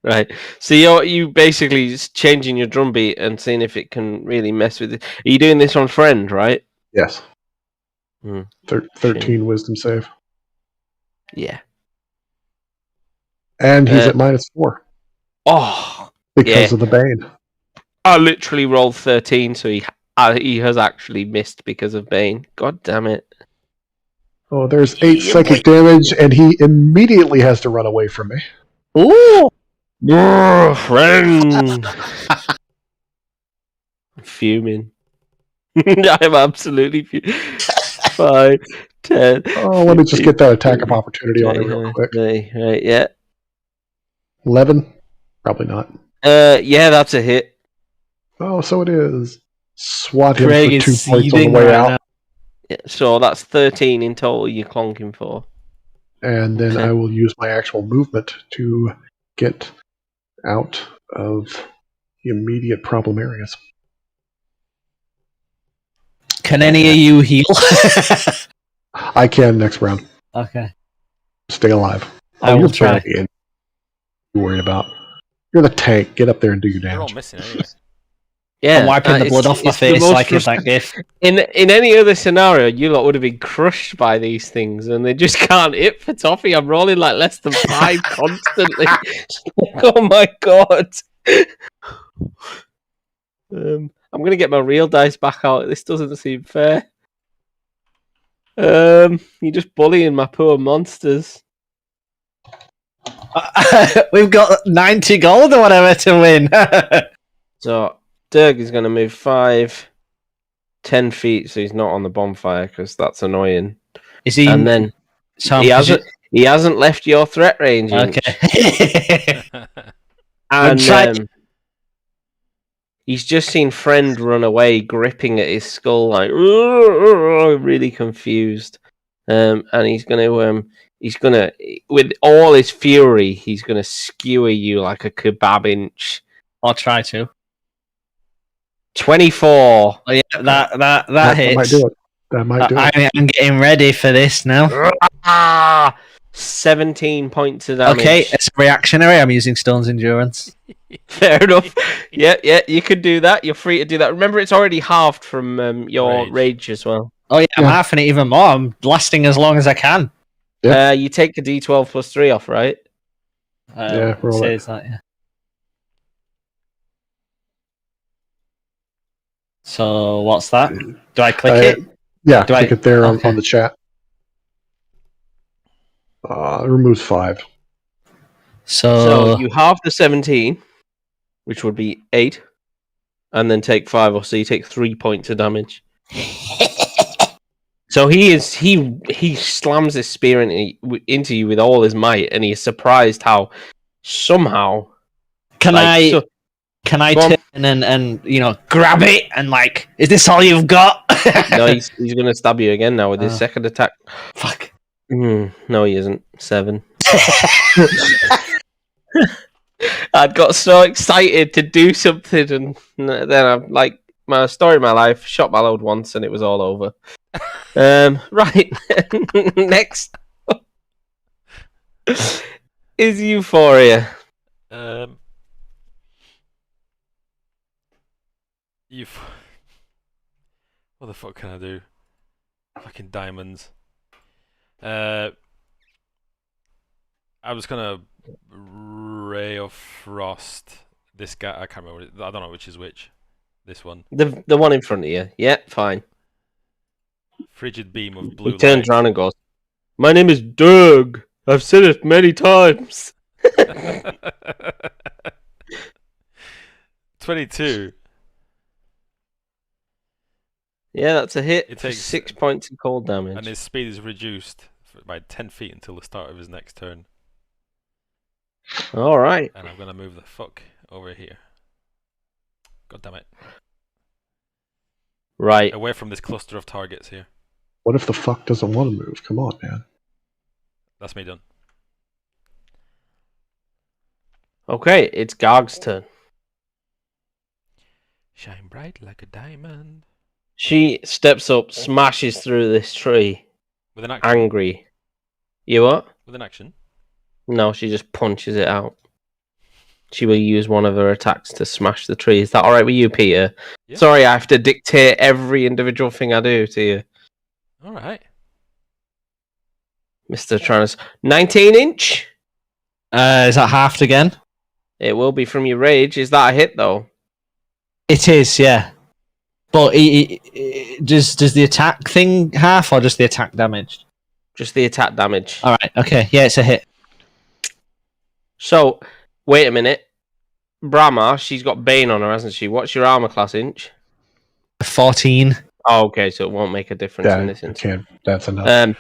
Right. So you basically just changing your drum beat and seeing if it can really mess with it. Are you doing this on friend, right? Yes. Hmm. 13 wisdom save. Yeah. And he's at -4 Oh, because yeah. of the Bane. I literally rolled 13, so he has actually missed because of Bane. God damn it. Oh, there's 8 psychic damage, and he immediately has to run away from me. Ooh! Friend. I'm fuming. I'm absolutely fuming. 5, 10. Oh, let me just get that attack of opportunity on him real quick. Right, yeah. 11? Probably not. Yeah, that's a hit. Oh, so it is. Swat him Craig for is 2 points on the seething way right out. now. Yeah, so that's 13 in total you're clonking for. And then Okay. I will use my actual movement to get out of the immediate problem areas. Can any of you heal? I can next round. Okay. Stay alive. I will you're try. barely in. You're worried about. You're the tank. Get up there and do your They're all damage. missing anyway. Yeah, I'm wiping the it's- blood off my it's the face most like in frust- that gif. In any other scenario, you lot would have been crushed by these things, and they just can't hit for Toffee. I'm rolling like less than 5 constantly. Oh my god! I'm gonna get my real dice back out. This doesn't seem fair. You're just bullying my poor monsters. We've got 90 gold or whatever to win. So Dirk is gonna move 5, 10 feet, so he's not on the bonfire because that's annoying. Is he? And then So he hasn't left your threat range. Okay. And he's just seen friend run away, gripping at his skull, like really confused. And he's gonna with all his fury, he's gonna skewer you like a kebab inch. I'll try to. 24. Oh, yeah, that hits. That might do it. That might do it. I'm getting ready for this now. 17 points of damage. Okay, it's reactionary. I'm using Stone's Endurance. Fair enough. Yeah, you could do that. You're free to do that. Remember, it's already halved from your rage as well. Oh yeah, I'm halving it even more. I'm lasting as long as I can. Yeah. You take a D12 plus 3 off, right? Yeah, roll it. That, yeah. So what's that? Do I click it? Yeah, click it there on the chat. It removes 5. So you halve the 17, which would be 8, and then take 5 off, so you take 3 points of damage. So he slams his spear into you with all his might, and he is surprised how somehow can I turn and grab it and is this all you've got? No, he's going to stab you again now with his second attack. Fuck. No, he isn't. 7. I'd got so excited to do something, and then I'm like, my story of my life, shot my load once, and it was all over. Right. Next is Euphoria. What the fuck can I do? Fucking diamonds. I was gonna Ray of Frost. This guy, I can't remember. I don't know which is which. This one. The one in front of you. Yeah, fine. Frigid beam of blue. He turns around and goes, "My name is Doug. I've said it many times." 22. Yeah, that's a hit. It takes 6 points of cold damage. And his speed is reduced by 10 feet until the start of his next turn. All right. And I'm going to move the fuck over here. God damn it. Right. Away from this cluster of targets here. What if the fuck doesn't want to move? Come on, man. That's me done. Okay, it's Garg's turn. Shine bright like a diamond. She steps up, smashes through this tree. With an action? Angry. You what? With an action? No, she just punches it out. She will use one of her attacks to smash the tree. Is that alright with you, Peter? Yeah. Sorry, I have to dictate every individual thing I do to you. Alright. Mr. Travis. 19-inch? Is that halved again? It will be from your rage. Is that a hit, though? It is, yeah. But does the attack thing half or just the attack damage? Just the attack damage. Alright, okay. Yeah, it's a hit. So, wait a minute. Brahma, she's got Bane on her, hasn't she? What's your armor class, Inch? 14. Oh, okay, so it won't make a difference in this instance. That's enough.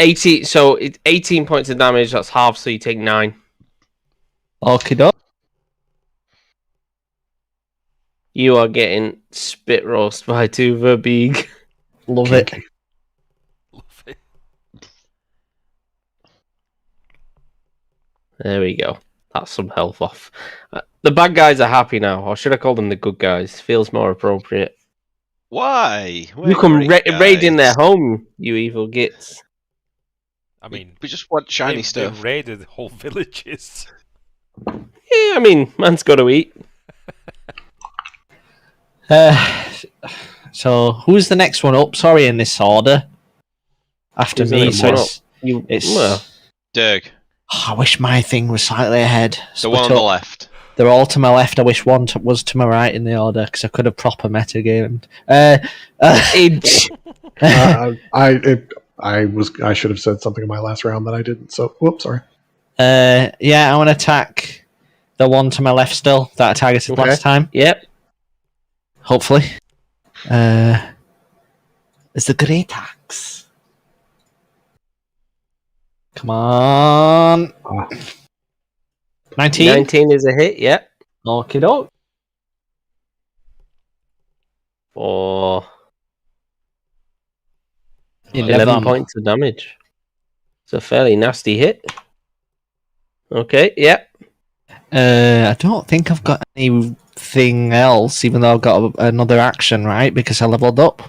18. So it's 18 points of damage. That's half, so you take 9. Okay, doke. You are getting spit roast by 2 Verbeeg. Love it. Love it. There we go. That's some health off. The bad guys are happy now, or should I call them the good guys? Feels more appropriate. Why? You come raid in their home, you evil gits. I mean, we just want shiny stuff. They raided whole villages. Yeah, I mean, man's got to eat. So who's the next one up? Sorry, in this order. After me, so it's Dirk. Oh, I wish my thing was slightly ahead. The one on the left. They're all to my left. I wish one was to my right in the order because I could have proper metagamed. I should have said something in my last round that I didn't. So, whoops, sorry. Yeah, I want to attack the one to my left still that I targeted last time. Yep. Hopefully. It's the great axe. Come on. 19? 19 is a hit, yep. Okie doke. For 11. 11 points of damage. It's a fairly nasty hit. Okay, yep. I don't think I've got anything else, even though I've got another action, right? Because I leveled up.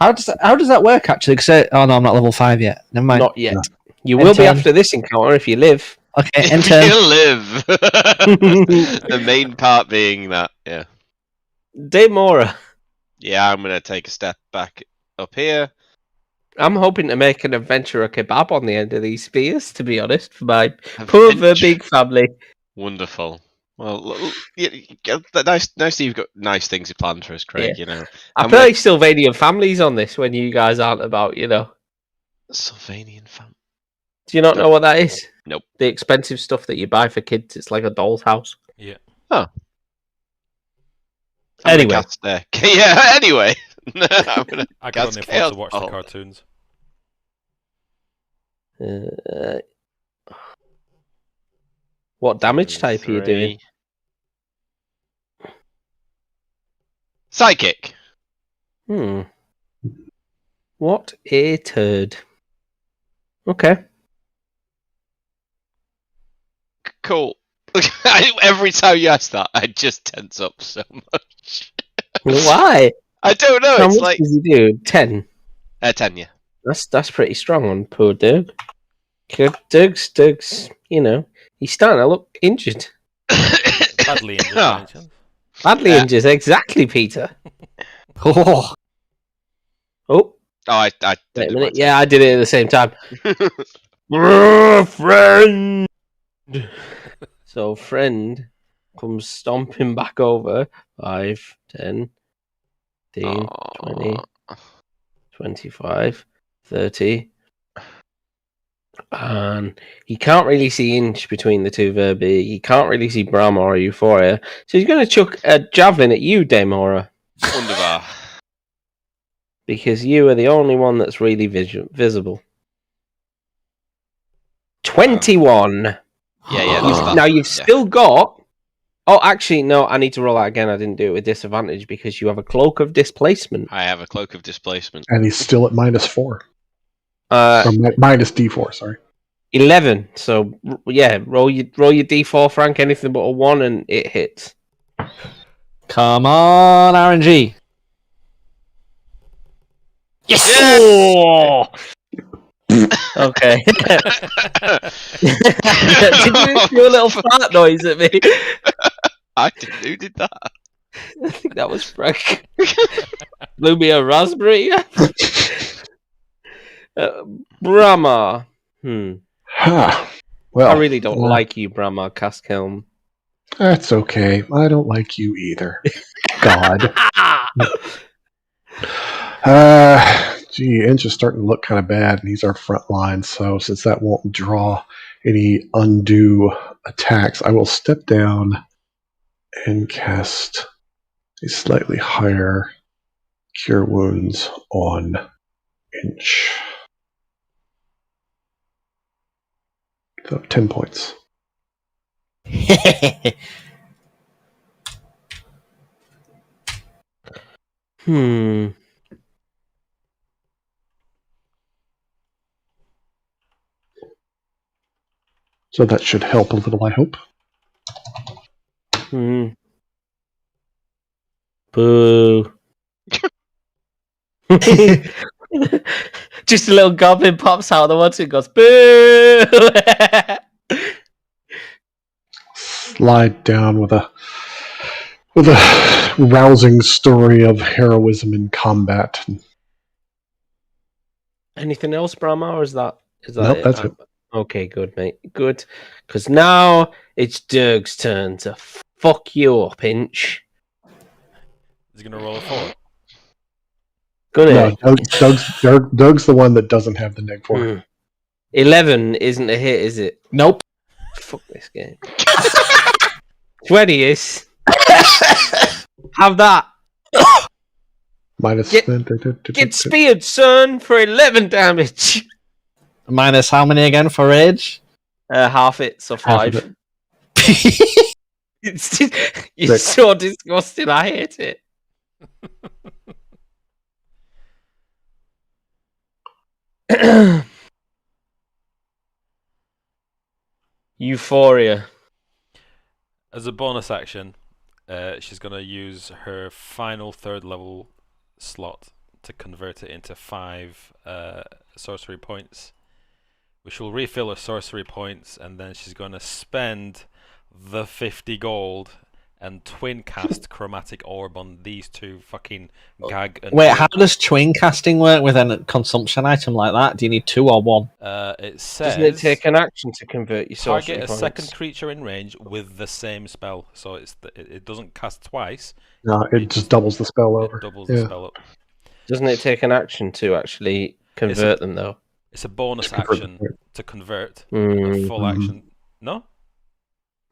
How does that work actually? Oh no, I'm not level 5 yet. Never mind. Not yet. No. You will be after this encounter if you live. Okay, If enter. you live. The main part being that, yeah. Daemora. Yeah, I'm going to take a step back up here. I'm hoping to make an adventurer kebab on the end of these spears, to be honest, for my poor big family. Wonderful. Well, nice that you've got nice things planned for us, Craig, you know. I play Sylvanian families on this when you guys aren't about, you know. Sylvanian family. Do you not know what that is? Nope. The expensive stuff that you buy for kids. It's like a doll's house. Yeah. Oh. Anyway. Yeah, anyway. I'm gonna I can only afford to watch the cartoons. What damage type are you doing? Psychic. What a turd. Okay. Cool. Every time you ask that, I just tense up so much. Why? I don't know. How It's much like does he do? 10. 10, yeah. That's pretty strong on poor Doug. Doug's, you know, he's starting to look injured. Badly injured. by any chance? Badly injured, exactly, Peter. Oh. I Wait a minute. Yeah, I did it at the same time. Friend. So friend comes stomping back over. 5, 10, 15, 20, 25, 30. And he can't really see inch between the two Verbi. He can't really see Brahma or Euphoria. So he's going to chuck a javelin at you, Daemora. Wunderbar. Because you are the only one that's really visible. 21. Yeah. Now you've still got... Oh, actually, no, I need to roll out again. I didn't do it with disadvantage because you have a cloak of displacement. I have a cloak of displacement. And he's still at -4. Minus D4, sorry. 11. So, yeah, roll your D4, Frank. Anything but a 1 and it hits. Come on, RNG. Yes! Oh! Okay. Did you do a little fart noise at me? I did. Who did that? I think that was Frank. Blew me a raspberry. Brahma. Well, I really don't like you, Brahma Caskhelm. That's okay. I don't like you either. God. Inch is starting to look kind of bad, and he's our front line. So since that won't draw any undue attacks, I will step down and cast a slightly higher Cure Wounds on Inch. So 10 points. So that should help a little, I hope. Boo. Just a little goblin pops out of the water and goes, boo! Slide down with a rousing story of heroism in combat. Anything else, Brahma, or is that Nope, it? that's it. Okay, good, mate. Good. Because now it's Dirk's turn to fuck you up, Inch. Is he going to roll a 4? Gonna. No, Doug's the one that doesn't have the neg 4. 11 isn't a hit, is it? Nope. Fuck this game. 20 is. Have that. Minus Get speared, son, for 11 damage. Minus how many again for rage? Half it, so Half 5. You're so disgusting. I hate it. Euphoria. As a bonus action, she's going to use her final 3rd level slot to convert it into 5 sorcery points, which will refill her sorcery points, and then she's going to spend the 50 gold and twin cast chromatic orb on these 2 fucking gag. And Wait, how does twin casting work with a consumption item like that? Do you need 2 or 1? It says Doesn't it take an action to convert your sorcery target a points? second creature in range with the same spell, so it doesn't cast twice. No, it just doubles the spell over. It doubles the spell up. Doesn't it take an action to actually convert them, though? It's a bonus action to convert. Mm. A full action. No?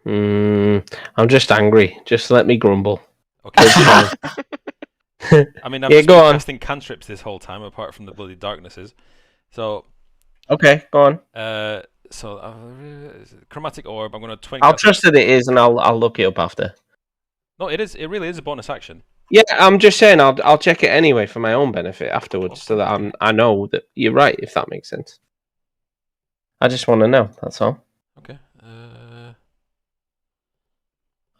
I'm just angry. Just let me grumble. Okay. I mean, I've Yeah, just go been on. casting cantrips this whole time, apart from the bloody darknesses. So, Okay, go on. chromatic orb. I'm going to twin. I'll trust that it is, and I'll look it up after. No, it is. It really is a bonus action. Yeah, I'm just saying I'll check it anyway for my own benefit afterwards, so that I know that you're right. If that makes sense. I just want to know. That's all. Okay.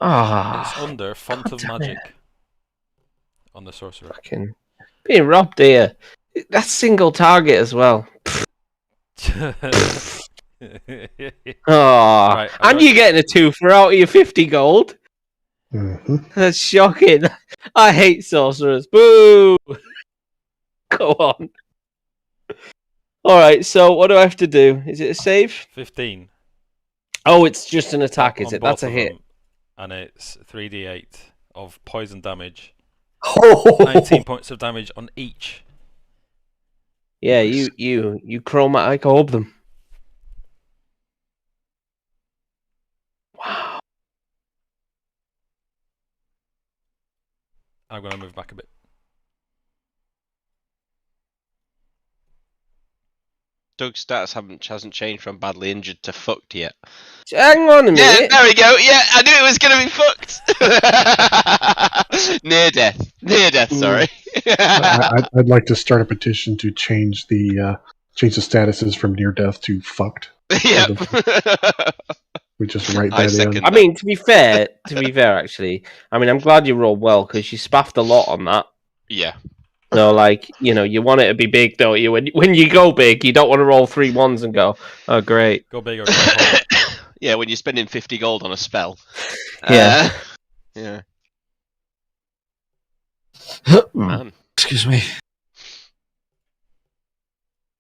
Ah, it's under Font God of damn Magic on the sorcerer. fucking being robbed here. That's single target as well. Oh, Right, and you're getting a 2 for out of your 50 gold. Mm-hmm. That's shocking. I hate sorcerers. Boo! Go on. Alright, so what do I have to do? Is it a save? 15. Oh, it's just an attack, is on it? That's both a of hit. them, and it's 3d8 of poison damage. Oh. 19 points of damage on each. Yeah, you chromatic orb them. Wow. I'm going to move back a bit. Doug's status hasn't changed from badly injured to fucked yet. Hang on a minute. Yeah, there we go. Yeah, I knew it was going to be fucked. Near death. Sorry. I'd like to start a petition to change the statuses from near death to fucked. Yep. We just write I that second in. I mean, to be fair, actually, I mean, I'm glad you rolled well because you spaffed a lot on that. Yeah. So, like, you want it to be big, don't you? When you go big, you don't want to roll 3 1s and go, oh, great. Go big or go home. Yeah, when you're spending 50 gold on a spell. Yeah. Yeah. Man. Man. Excuse me.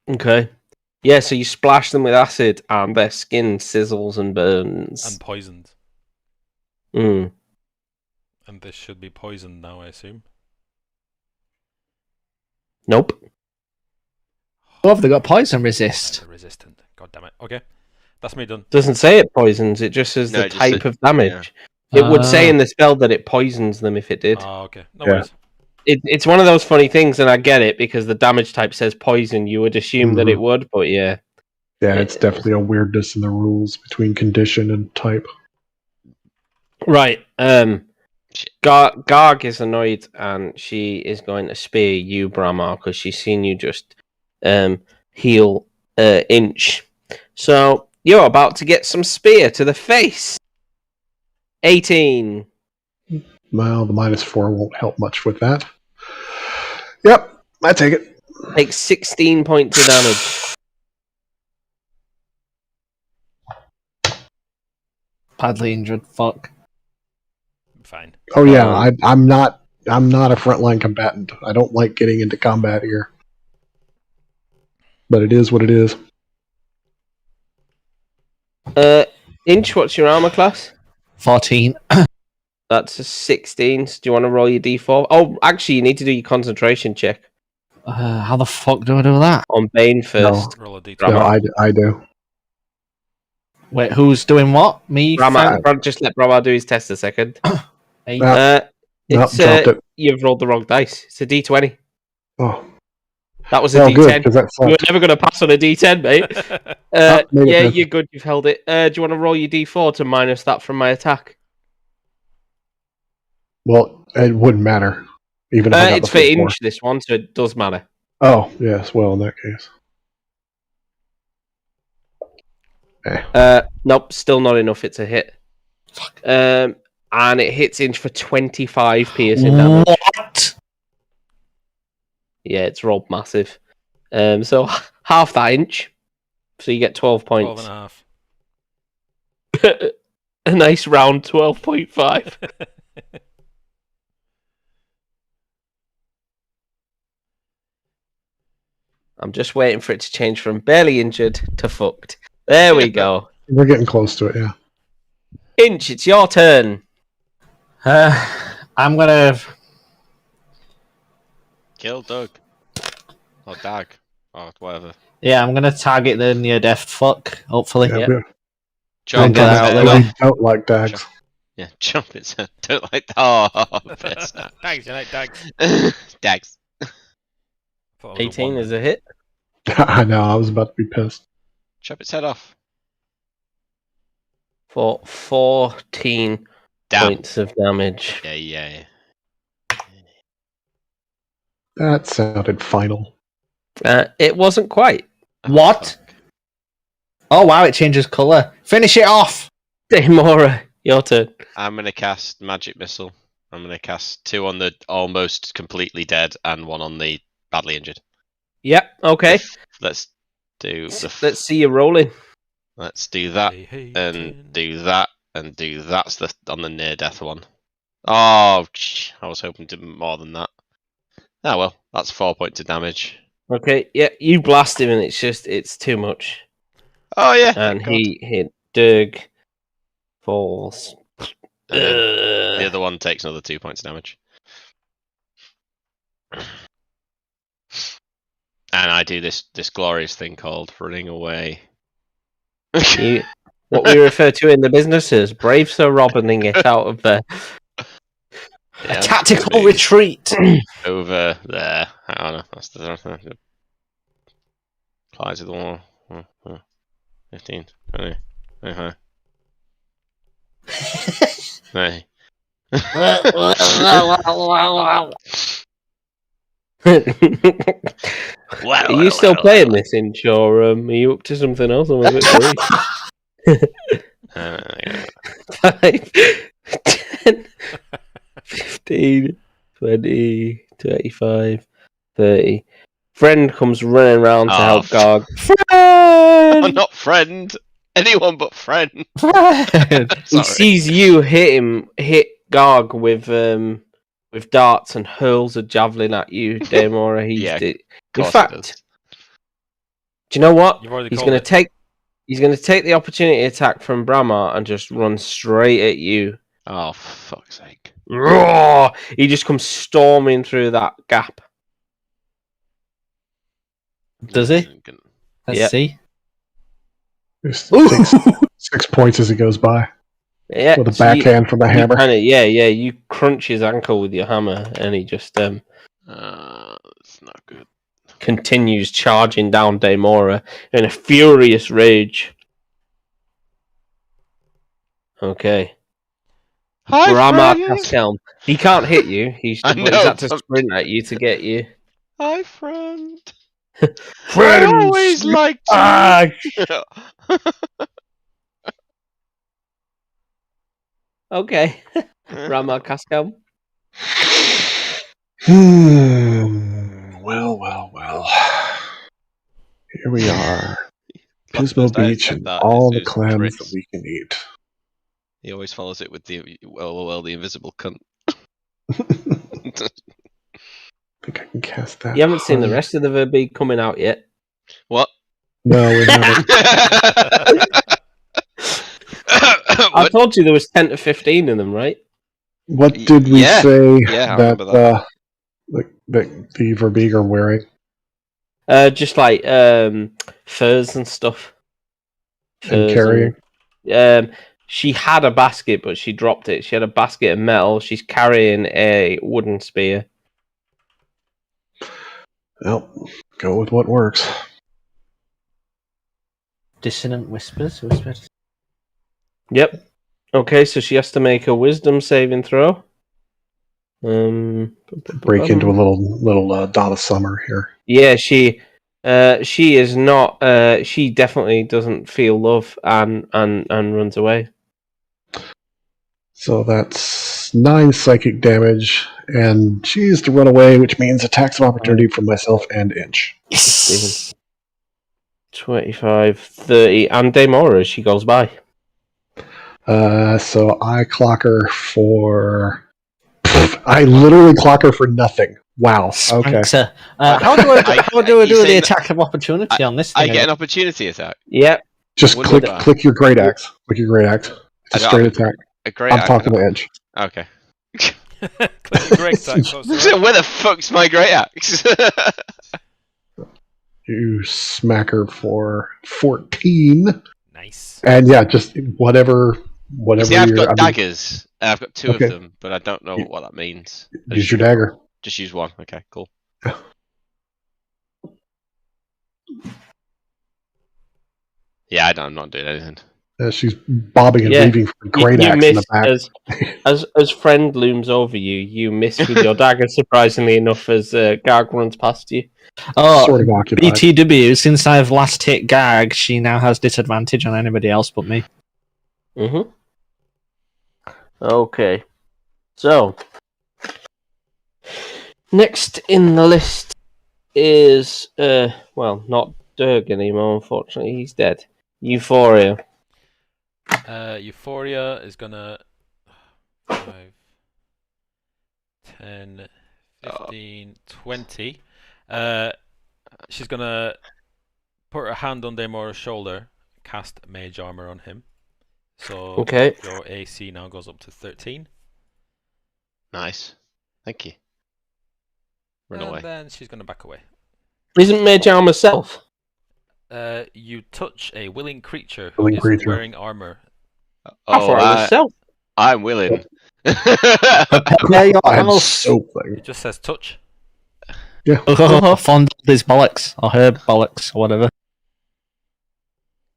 Okay. Yeah, so you splash them with acid and their skin sizzles and burns. And poisoned. Mm. And this should be poisoned now, I assume. Nope. Oh, have they got poison resist? They're resistant. God damn it. Okay. That's me done. Doesn't say it poisons, it just says No, the it just type says- of damage. It would say Ah. in the spell that it poisons them if it did. Oh, okay. No Yeah. worries. It's one of those funny things, and I get it, because the damage type says poison. You would assume that it would, but yeah. Yeah, it's definitely a weirdness in the rules between condition and type. Right. Garg is annoyed, and she is going to spear you, Bramar, because she's seen you just heal Inch. So you're about to get some spear to the face. 18. Well, the -4 won't help much with that. Yep, I take it. Takes 16 points of damage. Badly injured. Fuck. Fine. Oh yeah, I'm not a frontline combatant. I don't like getting into combat here. But it is what it is. Inch, what's your armor class? 14. That's a 16. So do you want to roll your d4? Oh, actually, you need to do your concentration check How the fuck do I do that? on Bane first. Roll a d20. No, I do. Wait, who's doing what? Me? Just let Bramar do his test a second. Eight. Nope, It's dropped it. You've rolled the wrong dice. It's a d20. Oh, That was a well, good, d10. because that You were sucked. never going to pass on a d10, mate. made it Yeah, then. you're good. You've held it. Do you want to roll your d4 to minus that from my attack? Well, it wouldn't matter. Even if I got It's the for full four. Inch, this one, so it does matter. Oh, yes. Well, in that case. Nope, still not enough. It's a hit. And it hits Inch for 25 piercing damage. What? Yeah, it's rolled massive. So half that Inch. So you get 12 points. 12 and a half. A nice round 12.5. I'm just waiting for it to change from barely injured to fucked. There we go. We're getting close to it, yeah. Inch, it's your turn. I'm gonna. Kill Doug. Or Dag. Or whatever. Yeah, I'm gonna target the near-death fuck. Hopefully. Yeah, Yep. we- Jump get its out head of the off. way. we don't like dags. Yeah, jump its head. Don't like that. Oh, piss now. Thanks, you like dags. Dags. Thought I was 18 one is then. a hit. I know, I was about to be pissed. Chop its head off. For 14 Damn. points of damage. Yeah. That sounded final. It wasn't quite. What? Fuck. Oh wow, it changes color. Finish it off. Daemora, your turn. I'm gonna cast Magic Missile. I'm gonna cast 2 on the almost completely dead and 1 on the badly injured. Yep, okay. Let's do Let's see you rolling. Let's do that They hate and it. do that and do that's the on the near death one. Oh, I was hoping to more than that. Oh well, that's 4 points of damage. Okay, yeah, you blast him and it's too much. Oh yeah, And thank God. he hit Doug. Falls. And then the other one takes another 2 points of damage. And I do this glorious thing called running away. What we refer to in the business as brave Sir Robining it out of there. Yeah, A tactical moving retreat. over there. Hang on, that's the apply to the wall. 15, 20, 25. 30. Are you still playing this, Inch, or are you up to something else? I'm a bit worried. 5, 10, 15, 20, 25, 30. Friend comes running around to help Garg. I'm not friend. Anyone but friend. He sees you hit Garg with darts and hurls a javelin at you, Daemora. Yeah, In fact, do you know what? You've already He's called going to it. take the opportunity attack from Bramar and just run straight at you. Oh, for fuck's sake. Roar! He just comes storming through that gap. Does he? Let's Yep. see. Just takes 6 points as he goes by. Yeah, With a so backhand from the you hammer. you crunch his ankle with your hammer, and he just It's not good. continues charging down Daemora in a furious rage. Okay. Hi, Bramar friend. Caschelm. He can't hit you. He's I he's know, had to but- sprint at you to get you. Hi, friend. Friends! I always liked you. Ah! Okay. Bramar Caschelm. Well. Here we are. First Pismo I Beach said and that all is the who's clams Chris. that we can eat. He always follows it with the the invisible cunt. I think I can cast that. You haven't seen the on- rest of the verbi coming out yet. What? No, we haven't. I told you there was 10 to 15 in them, right? What did we say I remember that the Verbeeg are wearing? Just like furs and stuff. And carrying? She had a basket, but she dropped it. She had a basket of metal. She's carrying a wooden spear. Well, go with what works. Dissonant whispers. Yep. Okay, so she has to make a wisdom saving throw. Break into a little Donna Summer here. Yeah, she is not. She definitely doesn't feel love and runs away. So that's 9 psychic damage, and she is to run away, which means attacks of opportunity from myself and Inch. Yes. 25, 30, and Daemora as she goes by. So I clock her for... I literally clock her for nothing. Wow. Okay. How do I do the attack of opportunity on this thing? I get an opportunity attack. Yep. Just click your great axe. Click your great axe. It's a straight attack. I'm talking to Inch. Okay. Click your great axe. Where the fuck's my great axe? You smack her for 14. Nice. And yeah, just whatever. See, I've got daggers. I've got 2 of them, but I don't know what that means. Use your dagger. Just use one. Okay, cool. Yeah, I'm not doing anything. She's bobbing and weaving for a great axe in the back. As friend looms over you, you miss with your dagger, surprisingly enough, as Garg runs past you. Oh, sort of occupied. BTW, since I've last hit Garg, she now has disadvantage on anybody else but me. Mm-hmm. Okay. So, next in the list is, not Durg anymore, unfortunately. He's dead. Euphoria. Euphoria is gonna 5, 10, 15, 20. She's gonna put her hand on Daemora's shoulder, cast Mage Armor on him. So okay. Your AC now goes up to 13. Nice. Thank you. Run away. And then she's gonna back away. Isn't Mage Armor self? You touch a willing creature who is wearing armor. I thought it was self. I'm willing. It just says touch. Yeah. Fondled his bollocks, or her bollocks, or whatever.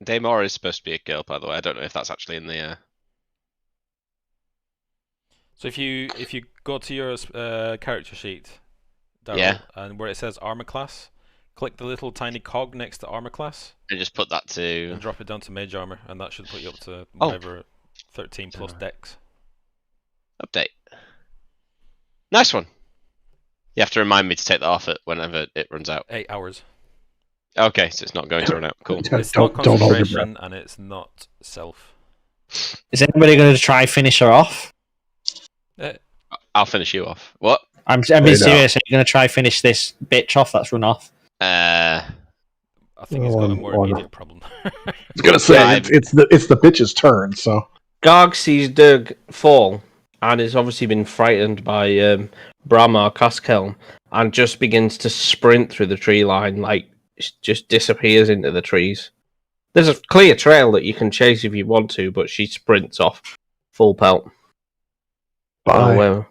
Daemora is supposed to be a girl, by the way. I don't know if that's actually in the... So if you go to your character sheet, Daryl, yeah, and where it says armor class, click the little tiny cog next to armor class. And just put that to... And drop it down to mage armor, and that should put you up to whatever 13 plus dex. Update. Nice one. You have to remind me to take that off it whenever it runs out. 8 hours. Okay, so it's not going to run out. Cool. It's not concentration, and it's not self. Is anybody going to try finish her off? I'll finish you off. What? I'm being serious. Are you going to try finish this bitch off that's run off? I think he's got a more immediate problem. I was going to say, it's the bitch's turn, so... Garg sees Doug fall, and has obviously been frightened by Bramar Coskelm, and just begins to sprint through the tree line, like, just disappears into the trees. There's a clear trail that you can chase if you want to, but she sprints off full pelt. Bye. Oh, well.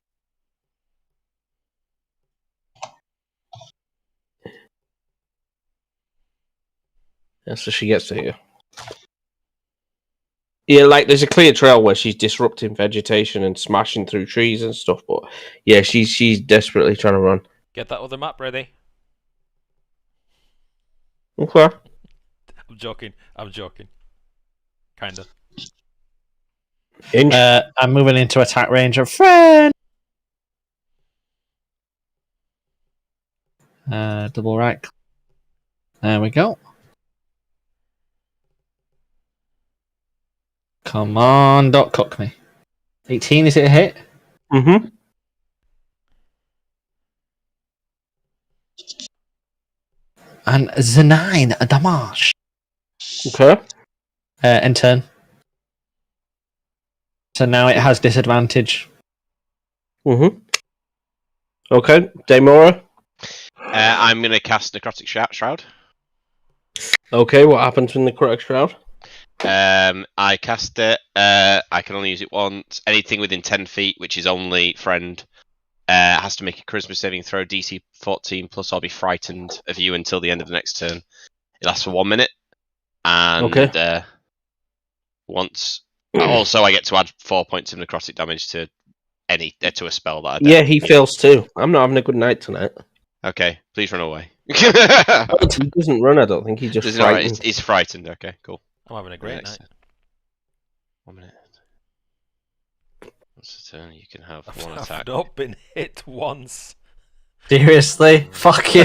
Yeah, so she gets to you. Yeah, like there's a clear trail where she's disrupting vegetation and smashing through trees and stuff, but yeah, she's desperately trying to run. Get that other map ready. Okay. I'm joking. Kinda. I'm moving into attack range of friend. Double right. There we go. Come on, don't cook me. 18, is it a hit? Mm-hmm. And the 9, a damage. Okay. End turn. So now it has disadvantage. Okay, Daemora. I'm going to cast Necrotic Shroud. Okay, what happens with the Necrotic Shroud? I cast it. I can only use it once. Anything within 10 feet, which is only friend, has to make a Charisma saving throw DC 14 plus. I'll be frightened of you until the end of the next turn. It lasts for 1 minute, and once. Also, I get to add 4 points of necrotic damage to to a spell that I don't. Yeah, he fails too. I'm not having a good night tonight. Okay, please run away. He doesn't run, I don't think. He just frightened. He's frightened. Okay, cool. I'm having a great night. 1 minute. What's the turn? You can have one I've attack. not been hit once. Seriously? Fuck you.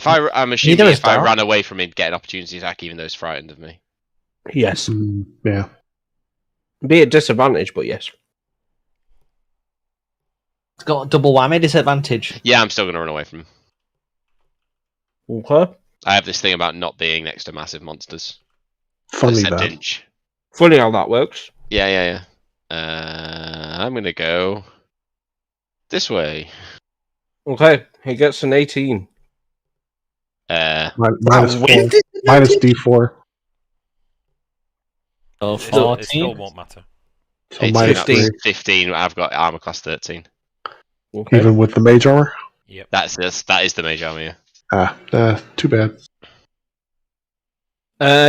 I'm assuming if I ran away from him, get an opportunity attack, even though he's frightened of me. Yes. Yeah. Be at disadvantage, but yes. It's got double whammy disadvantage. Yeah, I'm still going to run away from him. Okay. I have this thing about not being next to massive monsters. Funny that. Funny how that works. Yeah. I'm going to go this way. Okay, he gets an 18. Minus D4. So It 14. still won't matter. So 18, minus 3. 15. I've got armor class 13. Okay. Even with the mage armor? Yep. That is the mage armor. Yeah. Too bad.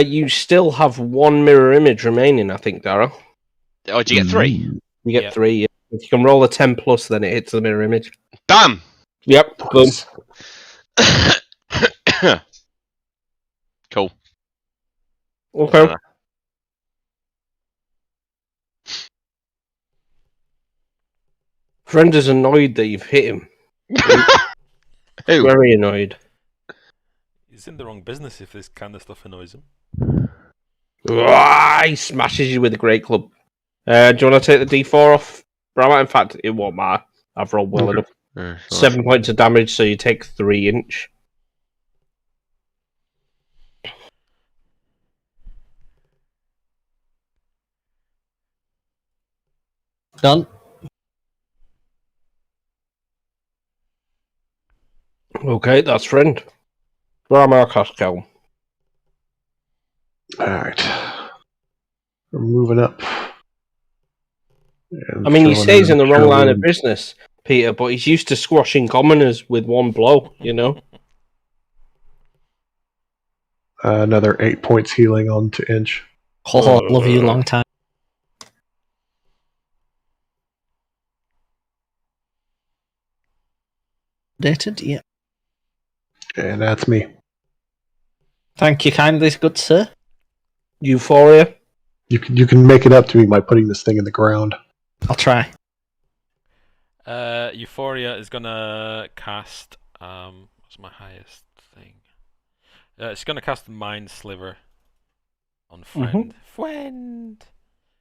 You still have one mirror image remaining, I think, Darryl. Oh, do you get 3? You get Yep. 3. Yeah. If you can roll a 10 plus, then it hits the mirror image. Bam! Yep. Boom. Cool. Okay. Friend is annoyed that you've hit him. Who? Very annoyed. He's in the wrong business if this kind of stuff annoys him. He smashes you with a great club. Do you want to take the D4 off, Brahma? In fact, it won't matter. I've rolled well enough. 7 points of damage, so you take 3 inch. Done. Okay, that's friend. Brahma Costco. Alright. We're moving up. I mean, he stays in the wrong line of business, Peter, but he's used to squashing commoners with one blow, you know? Another 8 points healing on to Inch. Oh, love you long time. Dated, yeah. And that's me. Thank you kindly, good sir. Euphoria. You can make it up to me by putting this thing in the ground. I'll try. Euphoria is gonna cast. What's my highest thing? It's gonna cast Mind Sliver on friend. Friend.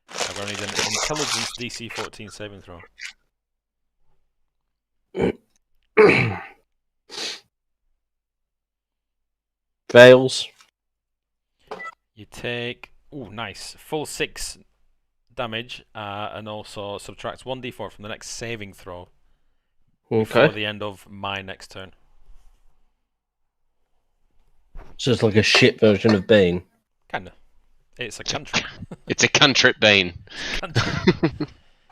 I'm gonna need an Intelligence DC 14 saving throw. Fails. You take nice full 6 damage, and also subtract 1d4 from the next saving throw before the end of my next turn. So it's like a shit version of Bane. Kinda. It's a cantrip. It's a cantrip Bane.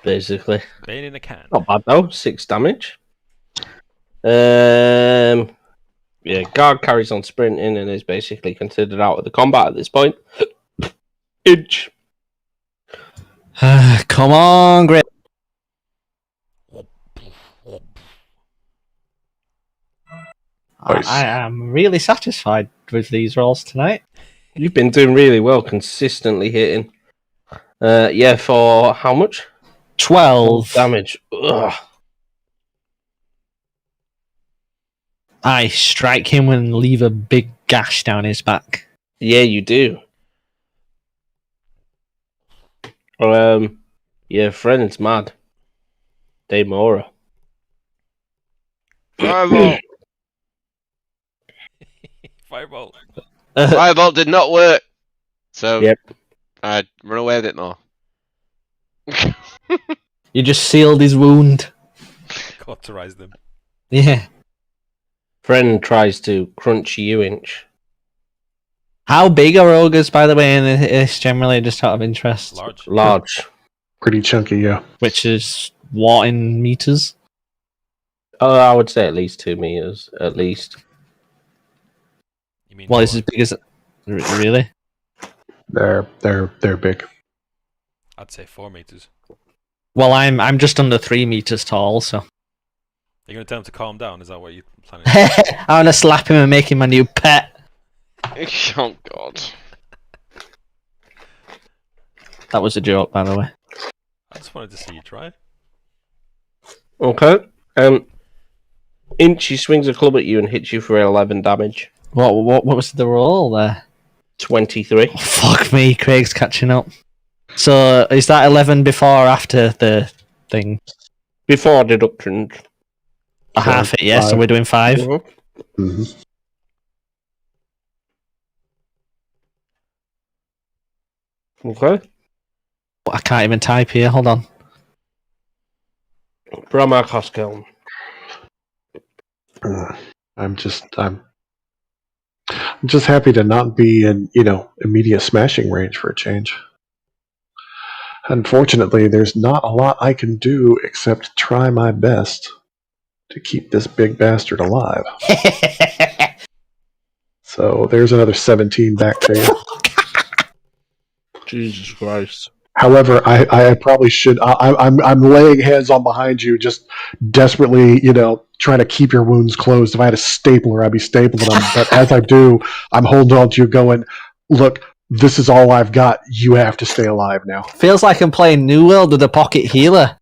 Basically. Bane in a can. Not bad though. 6 damage. Yeah, guard carries on sprinting and is basically considered out of the combat at this point. Inch. Come on, Grit. Nice. I am really satisfied with these rolls tonight. You've been doing really well, consistently hitting. Yeah, for how much? 12 damage. Ugh. I strike him and leave a big gash down his back. Yeah, you do. Yeah, friend's mad. Daemora. Fireball. Fireball. Fireball did not work. So Yep. I'd run away a bit more. You just sealed his wound. Cauterize them. Yeah. Friend tries to crunch you inch. How big are ogres, by the way, in this generally, just out of interest? Large. Pretty chunky, yeah. Which is what in meters? Oh, I would say at least 2 meters, at least. You mean Well, it's taller? as big as really? They're big. I'd say 4 meters. Well, I'm just under 3 meters tall, so You're gonna tell him to calm down? Is that what you're planning? I'm gonna slap him and make him my new pet. Oh God. That was a joke, by the way. I just wanted to see you try. Okay. Inch, he swings a club at you and hits you for 11 damage. What was the roll there? 23. Oh, fuck me, Craig's catching up. So is that 11 before or after the thing? Before deductions. A half it, yes. So 5. we're doing 5. Mm-hmm. Mm-hmm. Okay. I can't even type here. Hold on. Bramar Koskiln. I'm just happy to not be in immediate smashing range for a change. Unfortunately, there's not a lot I can do except try my best to keep this big bastard alive. So there's another 17 back to you. Jesus Christ. However, I probably should. I'm laying hands on behind you, just desperately, trying to keep your wounds closed. If I had a stapler, I'd be stapling them. But as I do, I'm holding on to you, going, "Look, this is all I've got. You have to stay alive now." Feels like I'm playing New World with a pocket healer.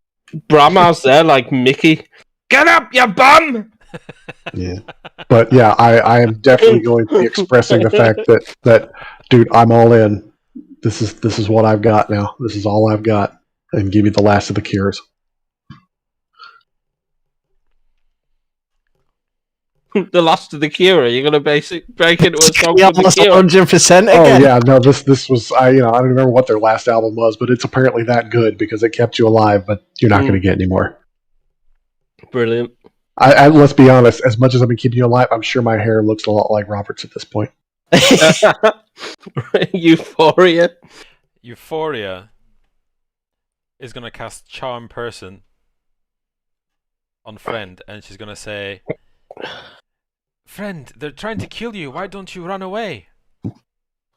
Bramar's there like Mickey. Get up, you bum! Yeah, but yeah, I am definitely going to be expressing the fact that dude, I'm all in. This is what I've got now. This is all I've got, and give you the last of the cures. The last of the cure. You're gonna break into a song Yeah, with the almost cure. 100% again. Oh yeah, no, this was I don't remember what their last album was, but it's apparently that good because it kept you alive. But you're not going to get any more. Brilliant. I let's be honest. As much as I've been keeping you alive, I'm sure my hair looks a lot like Robert's at this point. Euphoria. Euphoria is gonna cast Charm Person on Friend, and she's gonna say, "Friend, they're trying to kill you. Why don't you run away?"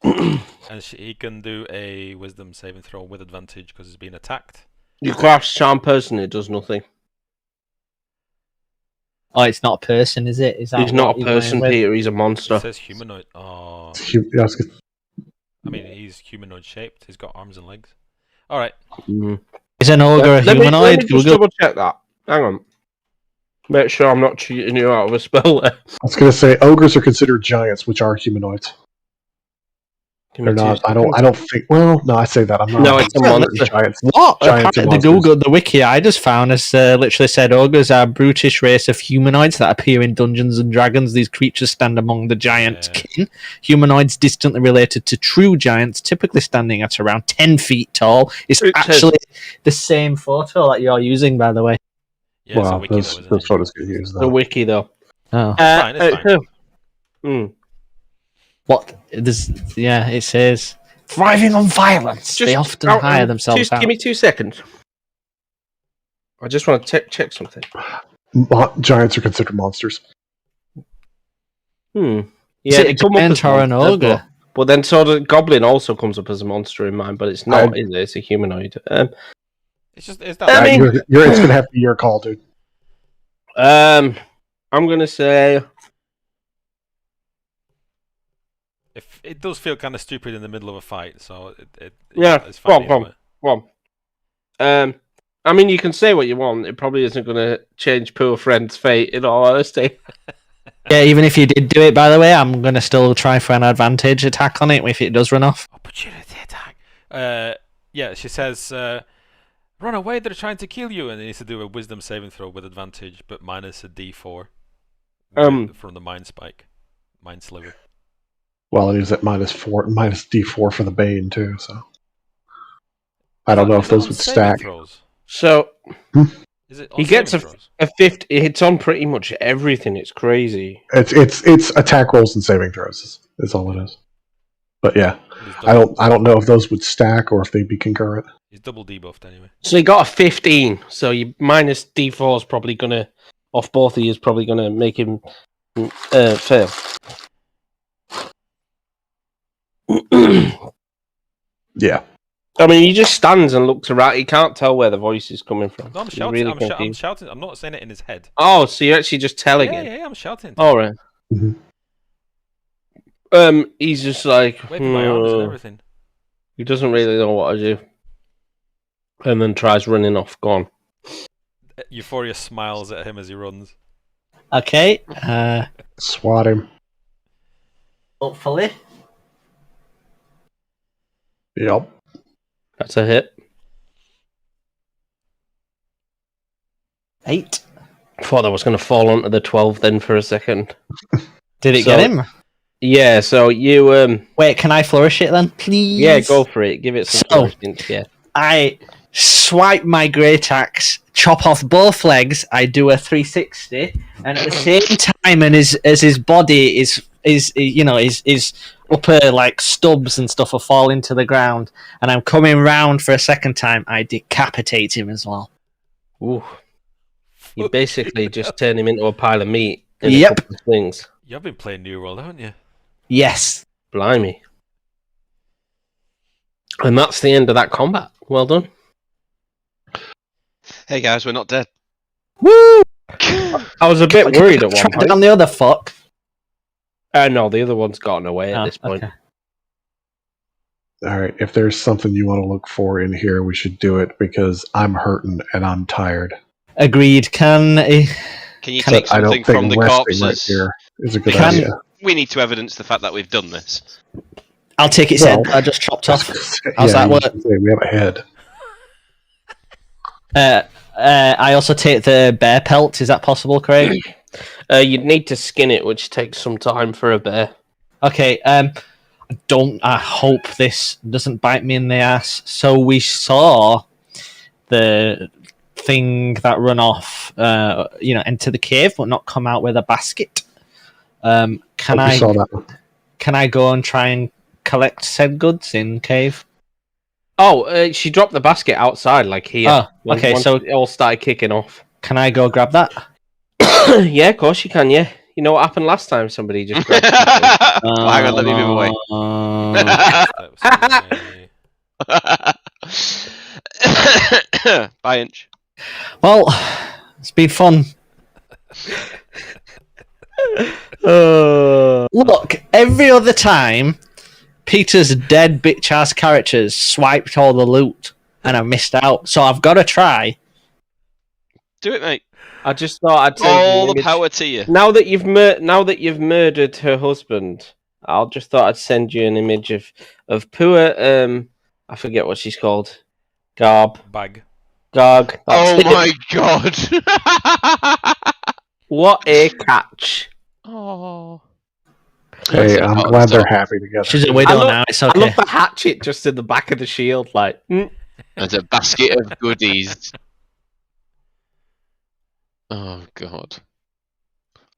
And he can do a Wisdom saving throw with advantage because he's being attacked. You cast Charm Person, it does nothing. Oh, it's not a person, is it? Is that He's not a what person, you're going with? Peter. He's a monster. It says humanoid. Oh, Yeah, I was gonna- I mean he's humanoid shaped. He's got arms and legs. All right. Is an ogre a Let me humanoid? just Google. double check that. Hang on. Make sure I'm not cheating you out of a spell there. I was going to say ogres are considered giants, which are humanoids. They're not. I don't think. Well, no, I say that. I'm not. No, it's a monster. Giants. What? Giants and The monsters. Google, the wiki I just found has literally said ogres are a brutish race of humanoids that appear in Dungeons and Dragons. These creatures stand among the giant kin. Humanoids distantly related to true giants, typically standing at around 10 feet tall. It's actually the same photo that you're using, by the way. Yeah, it's a Wow, wiki those though, isn't it? photos get used The though. wiki, though. Oh. It's fine. What? This, yeah, it says thriving on violence. They often hire themselves out. Give me 2 seconds. I just want to check something. Giants are considered monsters. Yeah, Is it a giant or an ogre? But then sort of goblin also comes up as a monster in mine, but it's not, is it? It's a humanoid. It's that. I mean, It's gonna have to be your call, dude. I'm gonna say If it does feel kind of stupid in the middle of a fight, so Go it's fine. either way. on. I mean, you can say what you want. It probably isn't going to change poor friend's fate, in all honesty. Yeah, even if you did do it, by the way, I'm going to still try for an advantage attack on it if it does run off. Opportunity attack. Yeah, she says, "Run away! They're trying to kill you!" And it needs to do a Wisdom saving throw with advantage, but minus a D4 from the Mind Sliver. Well, it is at -4, minus D4 for the Bane too. So I don't know if those would stack. Throws? So Is it he gets a 50. It's on pretty much everything. It's crazy. It's attack rolls and saving throws. Is all it is. But yeah, I don't know if those would stack or if they'd be concurrent. He's double debuffed anyway. So he got a 15. So you minus D4 is probably gonna off both of you is probably gonna make him fail. Yeah. I mean, he just stands and looks around. He can't tell where the voice is coming from. No, I'm shouting. Really I'm shouting. I'm not saying it in his head. Oh, so you're actually just telling him? Yeah, I'm shouting. All right. Mm-hmm. He's just like waving my arms and everything. He doesn't really know what to do, and then tries running off. Gone. Euphoria smiles at him as he runs. Okay. Swat him. Hopefully. Yep. That's a hit. 8. I thought I was going to fall onto the 12 then for a second. Did it get him? Yeah, so you... Wait, can I flourish it then, please? Yeah, go for it. Give it some flourishing. Yeah. I swipe my great axe, chop off both legs, I do a 360, and at the same time, and as his body is upper like stubs and stuff are falling to the ground, and I'm coming round for a second time, I decapitate him as well. Ooh. You basically just turn him into a pile of meat in Yep. a couple of swings. You've been playing New World, haven't you? Yes. Blimey. And that's the end of that combat. Well done. Hey guys, we're not dead. Woo! I was a bit worried at one Track point. down the other fuck. No, the other one's gotten away at this point. Okay. All right. If there's something you want to look for in here, we should do it because I'm hurting and I'm tired. Agreed. Can you take something from the corpses? Right here is a good idea. We need to evidence the fact that we've done this. I'll take its head. I just chopped off. How's that work? We have a head. I also take the bear pelt. Is that possible, Craig? You'd need to skin it, which takes some time for a bear. Okay. I hope this doesn't bite me in the ass. So we saw the thing that run off, enter the cave, but not come out with a basket. Can I go and try and collect said goods in cave? Oh, she dropped the basket outside, like here. Oh, okay, once so it all started kicking off. Can I go grab that? Yeah, of course you can, yeah. You know what happened last time? Somebody just grabbed hang on, let me move away. Bye, Inch. Well, it's been fun. Look, every other time, Peter's dead bitch-ass characters swiped all the loot, and I missed out. So I've got to try. Do it, mate. I just thought I'd send all you the power to you. Now that you've murdered her husband, just thought I'd send you an image of poor I forget what she's called. Garg. Oh my god! What a catch! Oh. Hey, I'm glad they're happy together. She's a widow now. It's okay. I love the hatchet just in the back of the shield, like. There's a basket of goodies. Oh god.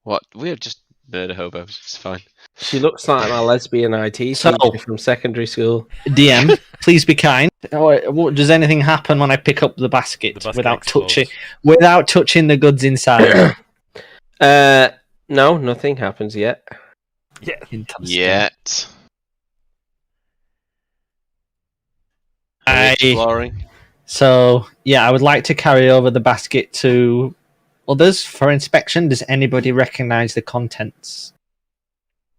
What? We're just murder hobos. It's fine. She looks like my lesbian IT teacher from secondary school. DM, please be kind. Does anything happen when I pick up the basket without touching the goods inside? No, nothing happens yet. Yeah. Yet. Exploring. So yeah, I would like to carry over the basket to others for inspection. Does anybody recognize the contents?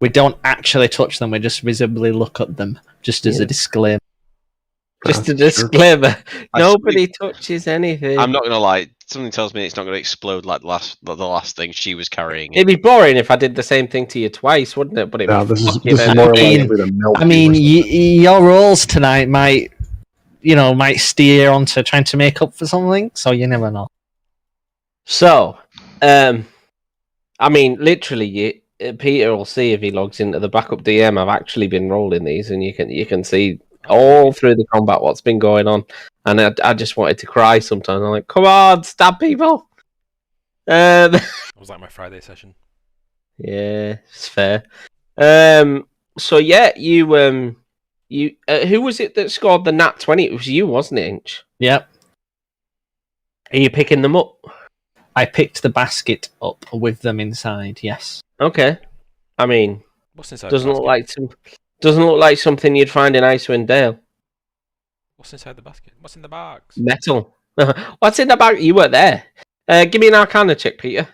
We don't actually touch them, we just visibly look at them, just as a disclaimer. Just a disclaimer. Nobody touches anything. I'm not gonna lie, something tells me it's not gonna explode like the last thing she was carrying. It'd be boring if I did the same thing to you twice, wouldn't it? But this is more likely to melt. I mean, your rolls tonight might steer onto trying to make up for something, so you never know. So, I mean, literally, Peter will see if he logs into the backup DM. I've actually been rolling these, and you can see all through the combat what's been going on, and I just wanted to cry sometimes. I'm like, come on, stab people. It was like my Friday session. Yeah, it's fair. So yeah, you who was it that scored the nat 20? It was you, wasn't it, Inch? Yep. Are you picking them up? I picked the basket up with them inside. Yes. Okay. I mean, What's inside? doesn't the look basket? doesn't look like something you'd find in Icewind Dale. What's inside the basket? What's in the box? Metal. What's in the bag? You were there. Give me an Arcana check, Peter.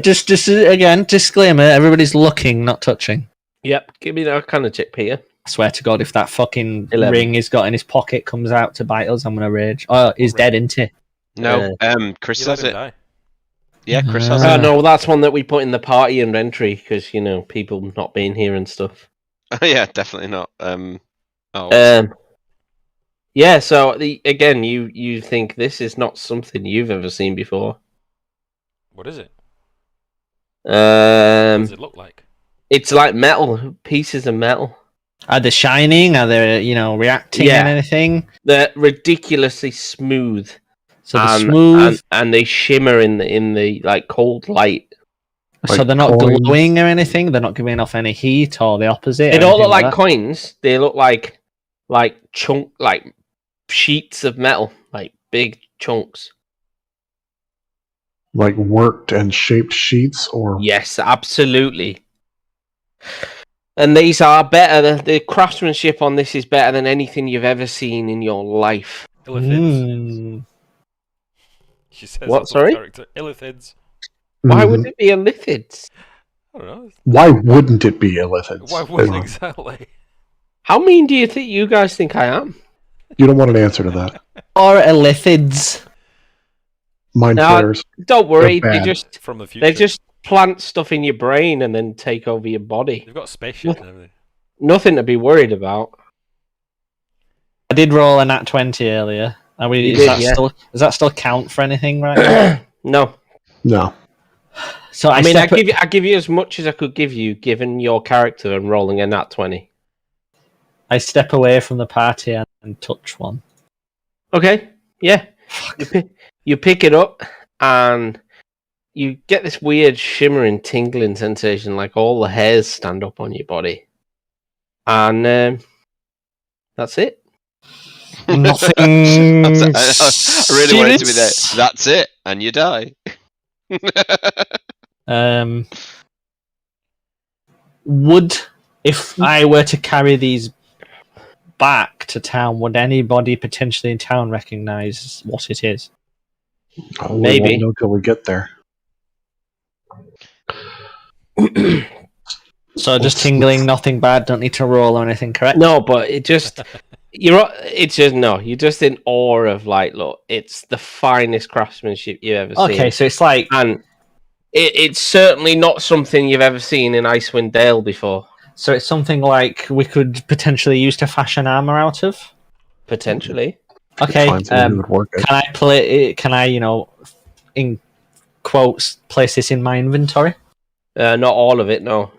Just again, disclaimer: everybody's looking, not touching. Yep. Give me an Arcana check, Peter. I swear to God, if that fucking 11. ring he's got in his pocket comes out to bite us, I'm gonna rage. Oh, he's dead, isn't he? No, Chris You let has him it. die. Yeah, Chris has Oh it. no, that's one that we put in the party inventory because people not being here and stuff. Yeah, definitely not. Yeah. So again, you think this is not something you've ever seen before? What is it? What Um, does it look like? it's like metal pieces of metal. Are they shining? Are they, reacting Yeah. and anything? They're ridiculously smooth. So they're and, smooth. and they shimmer in the like cold light. So Like they're not coins. glowing or anything. They're not giving off any heat or the opposite. They or don't look anything like that? coins. They look like like sheets of metal, like big chunks. Like worked and shaped sheets, or Yes, absolutely. And these are better. The craftsmanship on this is better than anything you've ever seen in your life. Illithids. She says What, that's sorry? character. Illithids. Why Mhm. would it be a lithids? I don't know. Why wouldn't it be illithids? Why wouldn't exactly? How mean do you guys think I am? You don't want an answer to that. Or illithids. Mind No, flayers. Don't worry, They're they bad. just From the future. they just plant stuff in your brain and then take over your body. They've got spaceship and everything. Nothing to be worried about. I did roll a nat 20 earlier. You Does did, that yeah. does that still count for anything right now? No. No. So I mean, I give you as much as I could give you, given your character and rolling a nat 20. I step away from the party and touch one. Okay, yeah. You pick it up and you get this weird shimmering, tingling sensation, like all the hairs stand up on your body, and that's it. Nothing. I really wanted to be there. serious? That's it, and you die. If I were to carry these back to town, would anybody potentially in town recognize what it is? Oh, Maybe. We won't know till we get there. So just tingling, nothing bad, don't need to roll or anything, correct? No, but it just you're just in awe of look, it's the finest craftsmanship you've ever seen. Okay, so it's like, And it's certainly not something you've ever seen in Icewind Dale before. so it's something like we could potentially use to fashion armor out of. Potentially. Okay, Find someone who would work it. can I play? Can I, in quotes, place this in my inventory? Not all of it, no.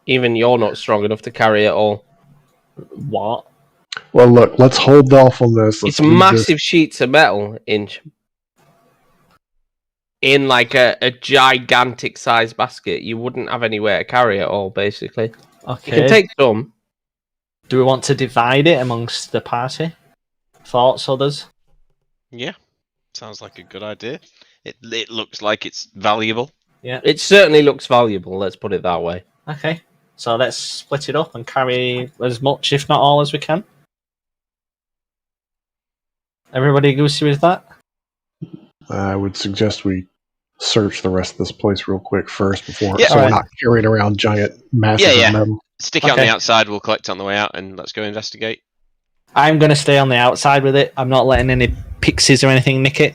Even you're not strong enough to carry it all. What? Well, look, let's hold off on this. Let's It's leave massive sheets of metal in like a gigantic size basket. You wouldn't have anywhere to carry it all, basically. Okay. You can take some. Do we want to divide it amongst the party? Thoughts, others? Yeah, sounds like a good idea. It looks like it's valuable. Yeah. It certainly looks valuable, let's put it that way. Okay. So let's split it up and carry as much, if not all, as we can. Everybody goosey with that? I would suggest we search the rest of this place real quick first before, Yeah. so Alright. we're not carrying around giant masses Yeah. of metal. Stick it on Okay. the outside, we'll collect it on the way out, and let's go investigate. I'm going to stay on the outside with it. I'm not letting any pixies or anything nick it.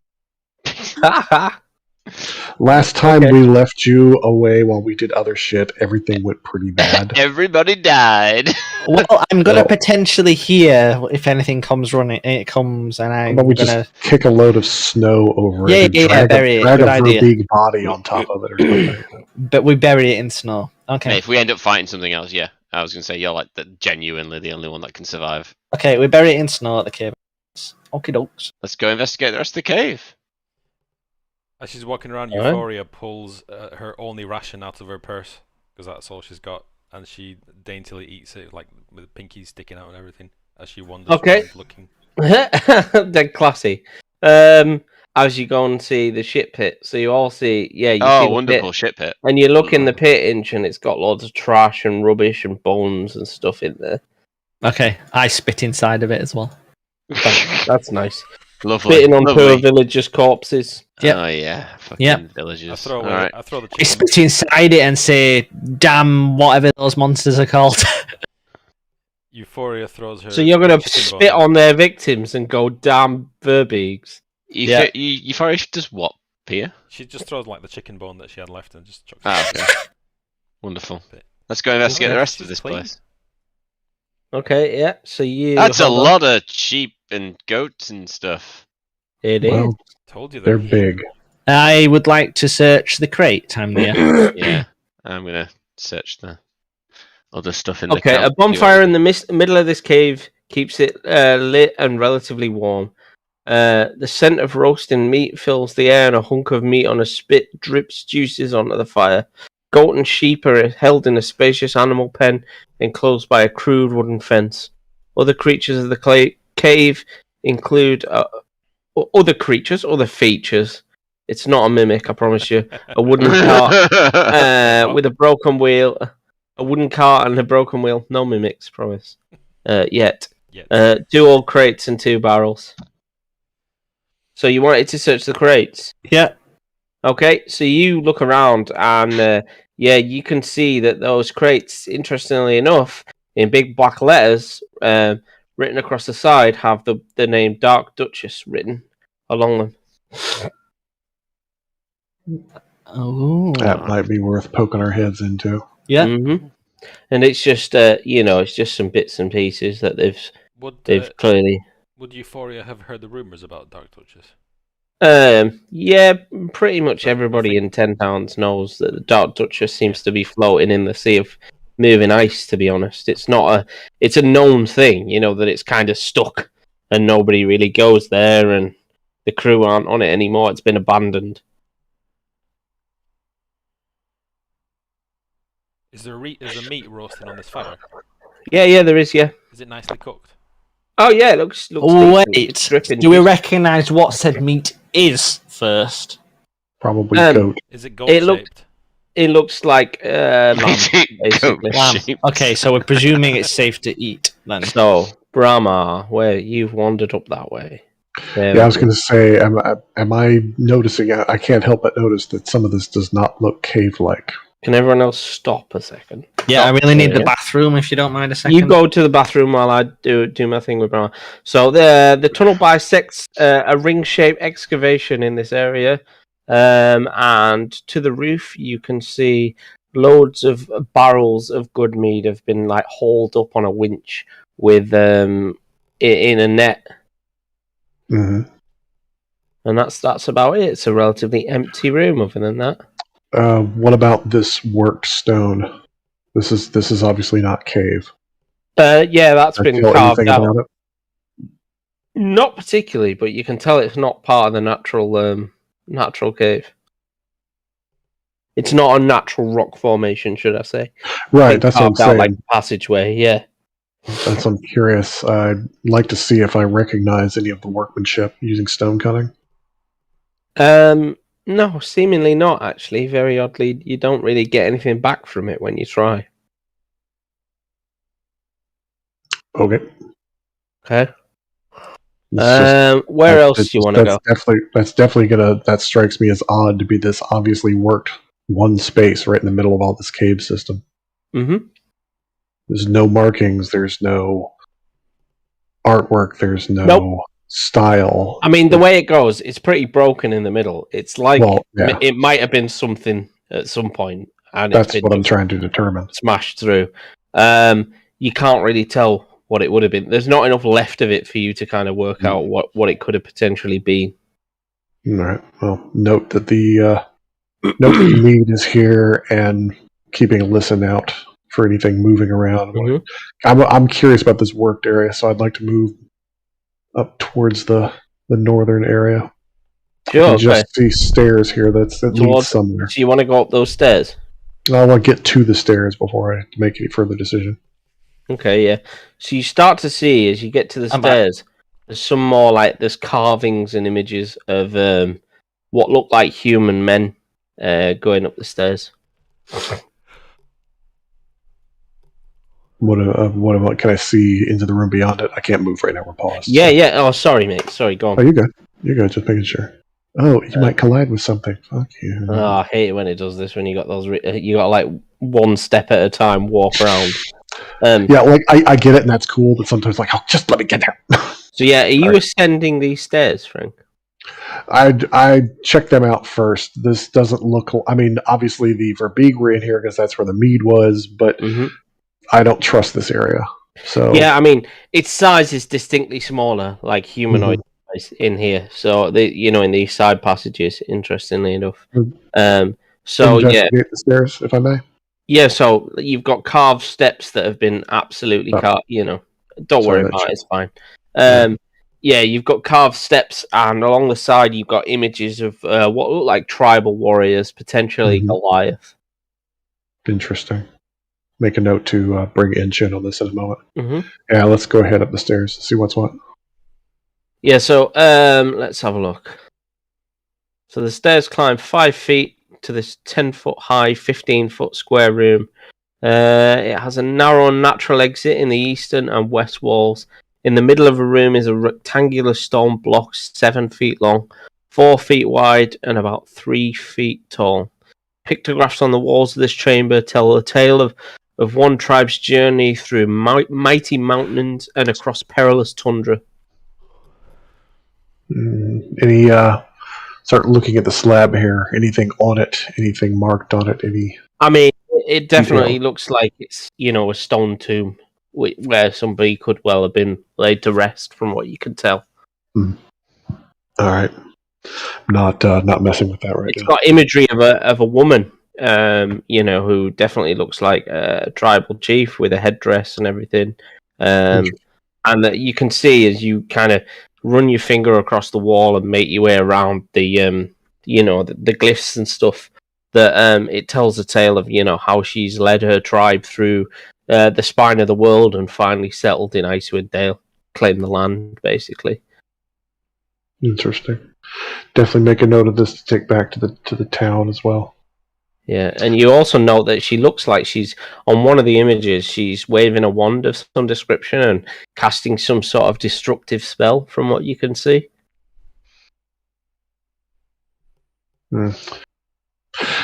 Last time Okay. we left you away while we did other shit, everything went pretty bad. Everybody died. Well, I'm going to Well- potentially hear if anything comes running. It comes, and I'm But we going just to. kick a load of snow over Yeah, it and yeah, drag, bury it. drag Good a idea. big body on top of it or something. But we bury it in snow. Okay. Hey, if we end up fighting something else, yeah, I was going to say you're like genuinely the only one that can survive. Okay, we bury it in snow at the cave. Okie dokes. Let's go investigate the rest of the cave. As she's walking around, Euphoria pulls her only ration out of her purse, because that's all she's got, and she daintily eats it, like with the pinky sticking out and everything, as she wanders around looking. Dead classy. As you go and see the shit pit, so you all see, you see the wonderful pit, shit pit. and you look in the pit inch, and it's got loads of trash and rubbish and bones and stuff in there. Okay, I spit inside of it as well. That's nice. Lovely. Spitting on poor villagers' corpses. Yep. Oh yeah, fucking villagers. I throw the chicken. I spit inside it and say, "Damn, whatever those monsters are called." Euphoria throws her. So you're gonna spit on their victims and go, "Damn verbeegs." Euphoria does what, Pia? She just throws like the chicken bone that she had left and just chucks it. Ah, okay. Wonderful. Let's go investigate the rest of this place. Okay, yeah. So That's a lot of sheep and goats and stuff. It is. Told you they're big. I would like to search the crate. I'm there. Yeah, I'm gonna search the other stuff in the camp. Okay, a bonfire in the middle of this cave keeps it lit and relatively warm. The scent of roasting meat fills the air, and a hunk of meat on a spit drips juices onto the fire. Goat and sheep are held in a spacious animal pen enclosed by a crude wooden fence. Other creatures of the cave include other features. It's not a mimic, I promise you. A wooden cart with a broken wheel. A wooden cart and a broken wheel. No mimics, promise. Yet. 2 old crates and 2 barrels. So you wanted to search the crates? Yeah. Okay, so you look around and you can see that those crates, interestingly enough, in big black letters, written across the side, have the name Dark Duchess written along them. Oh, that might be worth poking our heads into. Yeah, and it's just it's just some bits and pieces that they've clearly. Would Euphoria have heard the rumors about Dark Duchess? Yeah, pretty much everybody in 10 Towns knows that the Dark Duchess seems to be floating in the sea of moving ice, to be honest. It's a known thing, that it's kind of stuck and nobody really goes there and the crew aren't on it anymore. It's been abandoned. Is there meat roasting on this fire? Yeah, there is, yeah. Is it nicely cooked? Oh, yeah, it looks wait, do we recognise what said meat is first? Probably goat. Is it goat-shaped? It looks like lamb, basically. Lamb. Okay, so we're presuming it's safe to eat, then. So, Brahma, where you've wandered up that way. I was going to say, am I noticing? I can't help but notice that some of this does not look cave-like. Can everyone else stop a second? Yeah, I really need the bathroom, if you don't mind a second. You go to the bathroom while I do my thing with Brahma. So the tunnel bisects a ring-shaped excavation in this area, and to the roof you can see loads of barrels of good mead have been hauled up on a winch with in a net. Mm-hmm. And that's about it. It's a relatively empty room. Other than that. What about this worked stone? This is obviously not cave. That's been carved out. About it? Not particularly, but you can tell it's not part of the natural cave. It's not a natural rock formation, should I say? Right, that's what I'm saying. Like passageway, yeah. That's what I'm curious. I'd like to see if I recognize any of the workmanship using stone cutting. No, seemingly not, actually. Very oddly, you don't really get anything back from it when you try. Okay. Where else do you want to go? That strikes me as odd to be this obviously worked one space right in the middle of all this cave system. Mm-hmm. There's no markings, there's no artwork, there's no style. I mean, the way it goes, it's pretty broken in the middle. It's like it might have been something at some point, and that's what I'm trying to determine. Smashed through. You can't really tell what it would have been. There's not enough left of it for you to kind of work out what it could have potentially been. All right. Well, note that the mead is here, and keeping a listen out for anything moving around. Mm-hmm. I'm curious about this worked area, so I'd like to move up towards the northern area. Sure. I can just see stairs here that leads somewhere. So you want to go up those stairs? I want to get to the stairs before I make any further decision. Okay, yeah. So you start to see as you get to the stairs, there's some more there's carvings and images of what look like human men going up the stairs. What can I see into the room beyond it? I can't move right now. We're paused. Yeah, yeah. Oh, sorry, mate. Sorry, go on. Oh, you're good. You're good. Just making sure. Oh, you might collide with something. Fuck you. Oh, I hate it when it does this. When you got those, you got one step at a time walk around. Yeah, I get it, and that's cool. But sometimes, oh, just let me get there. So yeah, are you ascending these stairs, Frank? I checked them out first. This doesn't look. I mean, obviously the Verbeeg were in here because that's where the mead was, but I don't trust this area. So yeah, I mean, its size is distinctly smaller, like humanoid size in here. So in these side passages, interestingly enough. So investigate the stairs, if I may. Yeah, so you've got carved steps that have been absolutely carved. Don't worry about it; it's fine. Yeah, you've got carved steps, and along the side, you've got images of what look like tribal warriors, potentially Goliath. Interesting. Make a note to bring Inchin on this in a moment. Mm-hmm. Yeah, let's go ahead up the stairs, see what's what. Yeah, so let's have a look. So the stairs climb 5 feet to this 10-foot high, 15-foot square room. It has a narrow natural exit in the eastern and west walls. In the middle of the room is a rectangular stone block 7 feet long, 4 feet wide, and about 3 feet tall. Pictographs on the walls of this chamber tell the tale of one tribe's journey through mighty mountains and across perilous tundra. Any start looking at the slab here. Anything on it? Anything marked on it? I mean, it definitely looks like it's a stone tomb where somebody could well have been laid to rest, from what you can tell. All right, not messing with that right now. It's got imagery of a woman, who definitely looks like a tribal chief with a headdress and everything, and that you can see as you kind of run your finger across the wall and make your way around the glyphs and stuff, that it tells a tale of how she's led her tribe through the spine of the world and finally settled in Icewind Dale, claimed the land, basically. Interesting. Definitely make a note of this to take back to the town as well. Yeah, and you also note that she looks like she's, on one of the images, she's waving a wand of some description and casting some sort of destructive spell, from what you can see.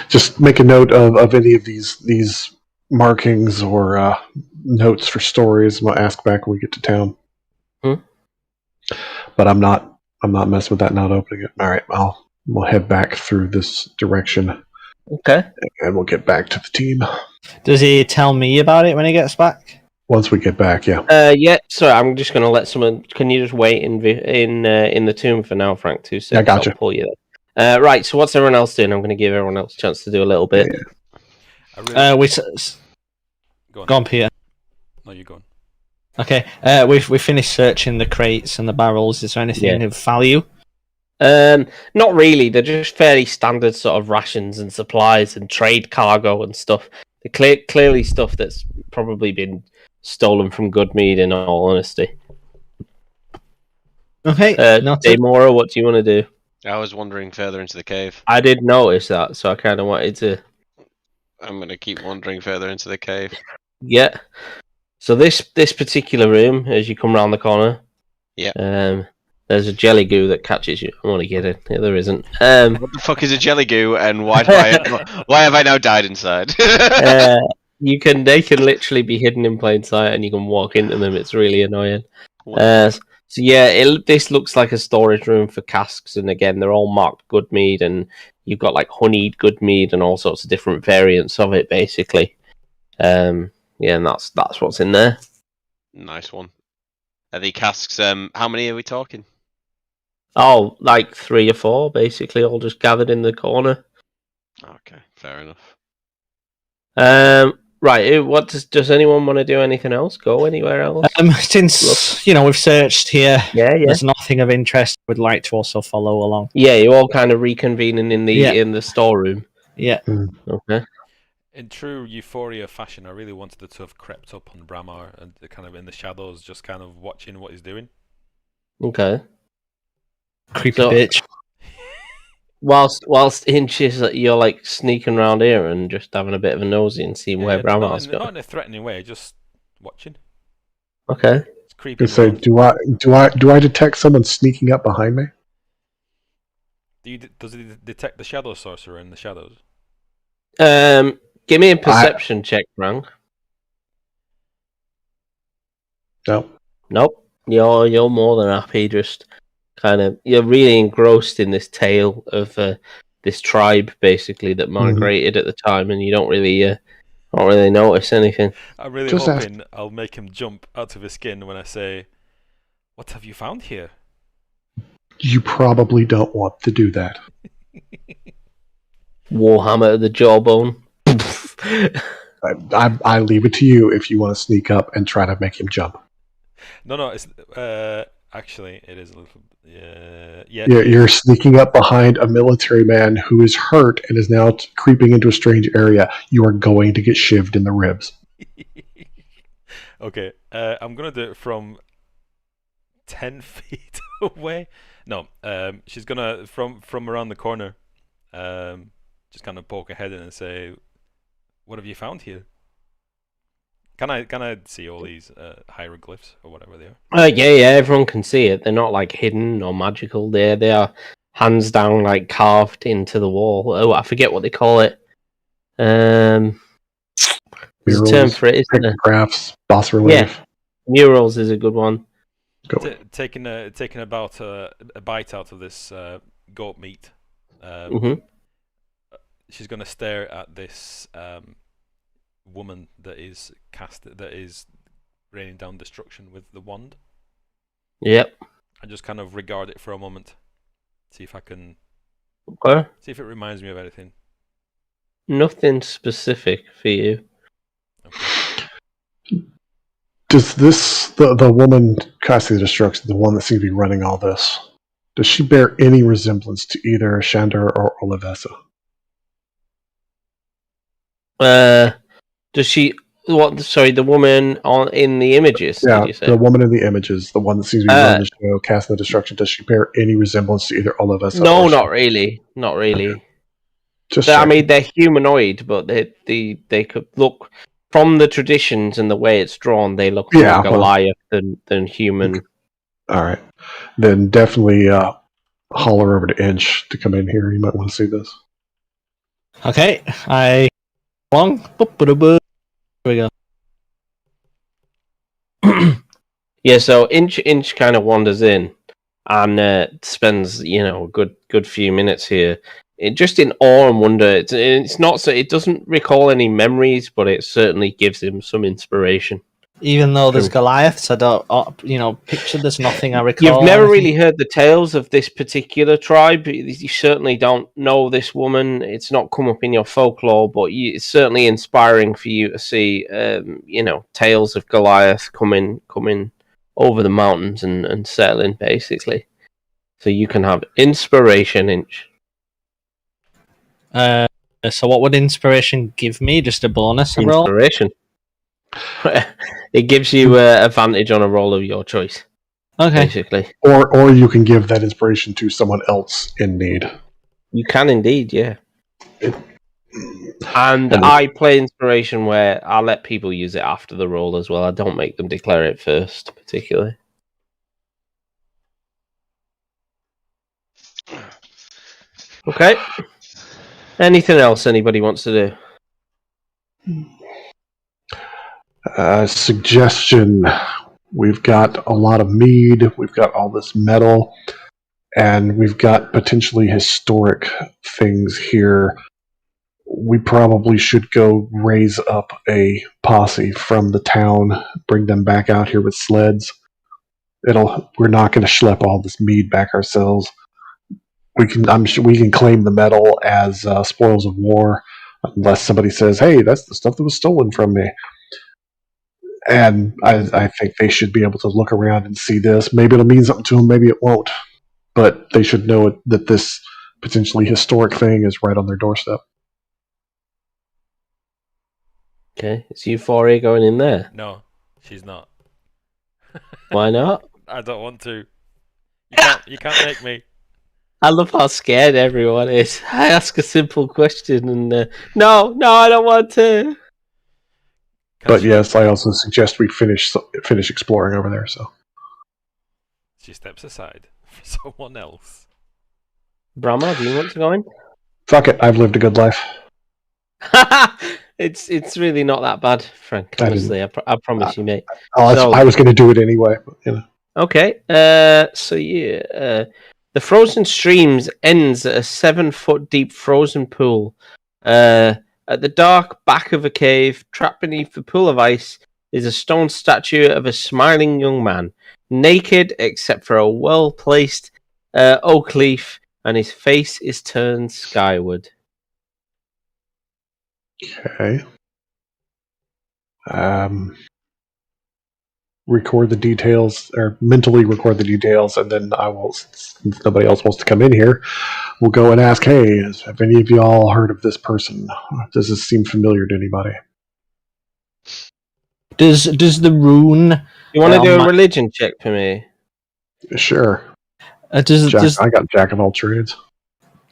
Just make a note of any of these markings or notes for stories. I'm gonna ask back when we get to town. But I'm not messing with that. Not opening it. All right, we'll head back through this direction. Okay. And we'll get back to the team. Does he tell me about it when he gets back? Once we get back, yeah. Yeah. So I'm just going to let someone. Can you just wait in the tomb for now, Frank? 2 seconds. I got you. I'll pull you there. Right. So what's everyone else doing? I'm going to give everyone else a chance to do a little bit. Yeah. Go on, Peter. No, you're going. Okay. We finished searching the crates and the barrels. Is there anything of value? Not really. They're just fairly standard sort of rations and supplies and trade cargo and stuff. They're clearly stuff that's probably been stolen from Goodmead, in all honesty. Okay. Daemora, what do you want to do? I was wandering further into the cave. I did notice that, so I kind of wanted to... I'm going to keep wandering further into the cave. Yeah. So this particular room, as you come around the corner... Yeah. There's a jelly goo that catches you. I'm only kidding. Yeah, there isn't. What the fuck is a jelly goo, and why have I now died inside? They can literally be hidden in plain sight, and you can walk into them. It's really annoying. So yeah, this looks like a storage room for casks, and again, they're all marked Goodmead, and you've got like honeyed Goodmead and all sorts of different variants of it, basically. Yeah, and that's what's in there. Nice one. Are the casks? How many are we talking? Oh, like 3 or 4, basically, all just gathered in the corner. Okay, fair enough. Right. What does anyone want to do? Anything else? Go anywhere else? Since we've searched here, Yeah. there's nothing of interest. Would like to also follow along. Yeah, you're all kind of reconvening in the storeroom. Yeah. Okay. In true Euphoria fashion, I really wanted to have crept up on Bramar and kind of in the shadows, just kind of watching what he's doing. Okay. Creepy bitch. Whilst Inches, you're like sneaking around here and just having a bit of a nosy and seeing where Bramar's going. Not in a threatening way, just watching. Okay. It's creepy. So do I detect someone sneaking up behind me? Does he detect the shadow sorcerer in the shadows? Give me a perception check, Frank. No. Nope. You're more than happy. Just kind of, you're really engrossed in this tale of this tribe, basically, that migrated at the time, and you don't really notice anything. I'm really hoping I'll make him jump out of his skin when I say, "What have you found here?" You probably don't want to do that. Warhammer to the jawbone. I leave it to you if you want to sneak up and try to make him jump. No, it's actually it is a little. Yeah. You're sneaking up behind a military man who is hurt and is now creeping into a strange area. You are going to get shivved in the ribs. Okay, I'm gonna do it from 10 feet away. No, she's gonna from around the corner, just kind of poke her head in and say, "What have you found here?" Can I see all these hieroglyphs or whatever they are? Yeah, everyone can see it. They're not like hidden or magical. They are hands down like carved into the wall. Oh, I forget what they call it. There's Murals, a term for it, isn't there? Pictographs, bas relief. Yeah, murals is a good one. Taking about a bite out of this goat meat. She's gonna stare at this woman that is raining down destruction with the wand. Yep. And just kind of regard it for a moment. See if I can. Okay. See if it reminds me of anything. Nothing specific for you. Okay. Does the woman casting the destruction, the one that seems to be running all this, does she bear any resemblance to either Shandar or Olivessa? Does she? What? Sorry, the woman in the images. Yeah, did you say? the woman in the images, the one that seems to be running the show, casting the destruction. Does she bear any resemblance to either Olivessa? No, not really. Not really. Okay. I mean, they're humanoid, but they could look from the traditions and the way it's drawn. They look more Goliath than human. Okay. All right, then definitely holler over to Inch to come in here. You might want to see this. Okay, Here we go. Yeah, so Inch kind of wanders in and spends a good few minutes here, just in awe and wonder. It's not so it doesn't recall any memories, but it certainly gives him some inspiration. Even though there's Goliaths, I don't, picture there's nothing I recall. You've never really heard the tales of this particular tribe. You certainly don't know this woman. It's not come up in your folklore, but it's certainly inspiring for you to see, tales of Goliath coming over the mountains and settling, basically. So you can have inspiration, Inch. So what would inspiration give me? Just a bonus roll? Inspiration. It gives you advantage on a roll of your choice. Okay. Basically. Or you can give that inspiration to someone else in need. You can indeed, yeah. And I play inspiration where I let people use it after the roll as well. I don't make them declare it first, particularly. Okay. Anything else anybody wants to do? Suggestion. We've got a lot of mead, we've got all this metal, and we've got potentially historic things here. We probably should go raise up a posse from the town, bring them back out here with sleds. We're not going to schlep all this mead back ourselves. I'm sure we can claim the metal as spoils of war. unless somebody says, "Hey, that's the stuff that was stolen from me." And I think they should be able to look around and see this. Maybe it'll mean something to them, maybe it won't. But they should know that this potentially historic thing is right on their doorstep. Okay, is Euphoria going in there? No, she's not. Why not? I don't want to. You can't make me. I love how scared everyone is. I ask a simple question and no, I don't want to. But yes, I also suggest we finish exploring over there. So she steps aside for someone else. Brahma, do you want to go in? Fuck it, I've lived a good life. It's really not that bad, Frank. Honestly, I promise you, mate. I was going to do it anyway. But, you know. Okay. So yeah, the frozen streams ends at a 7-foot deep frozen pool. At the dark back of a cave, trapped beneath the pool of ice, is a stone statue of a smiling young man, naked except for a well-placed oak leaf, and his face is turned skyward. Okay. Record the details, or mentally record the details, and then I will, since nobody else wants to come in here, we'll go and ask, hey, have any of y'all heard of this person? Does this seem familiar to anybody? Does the rune... You want to do a religion check for me? Sure. I got Jack of all trades.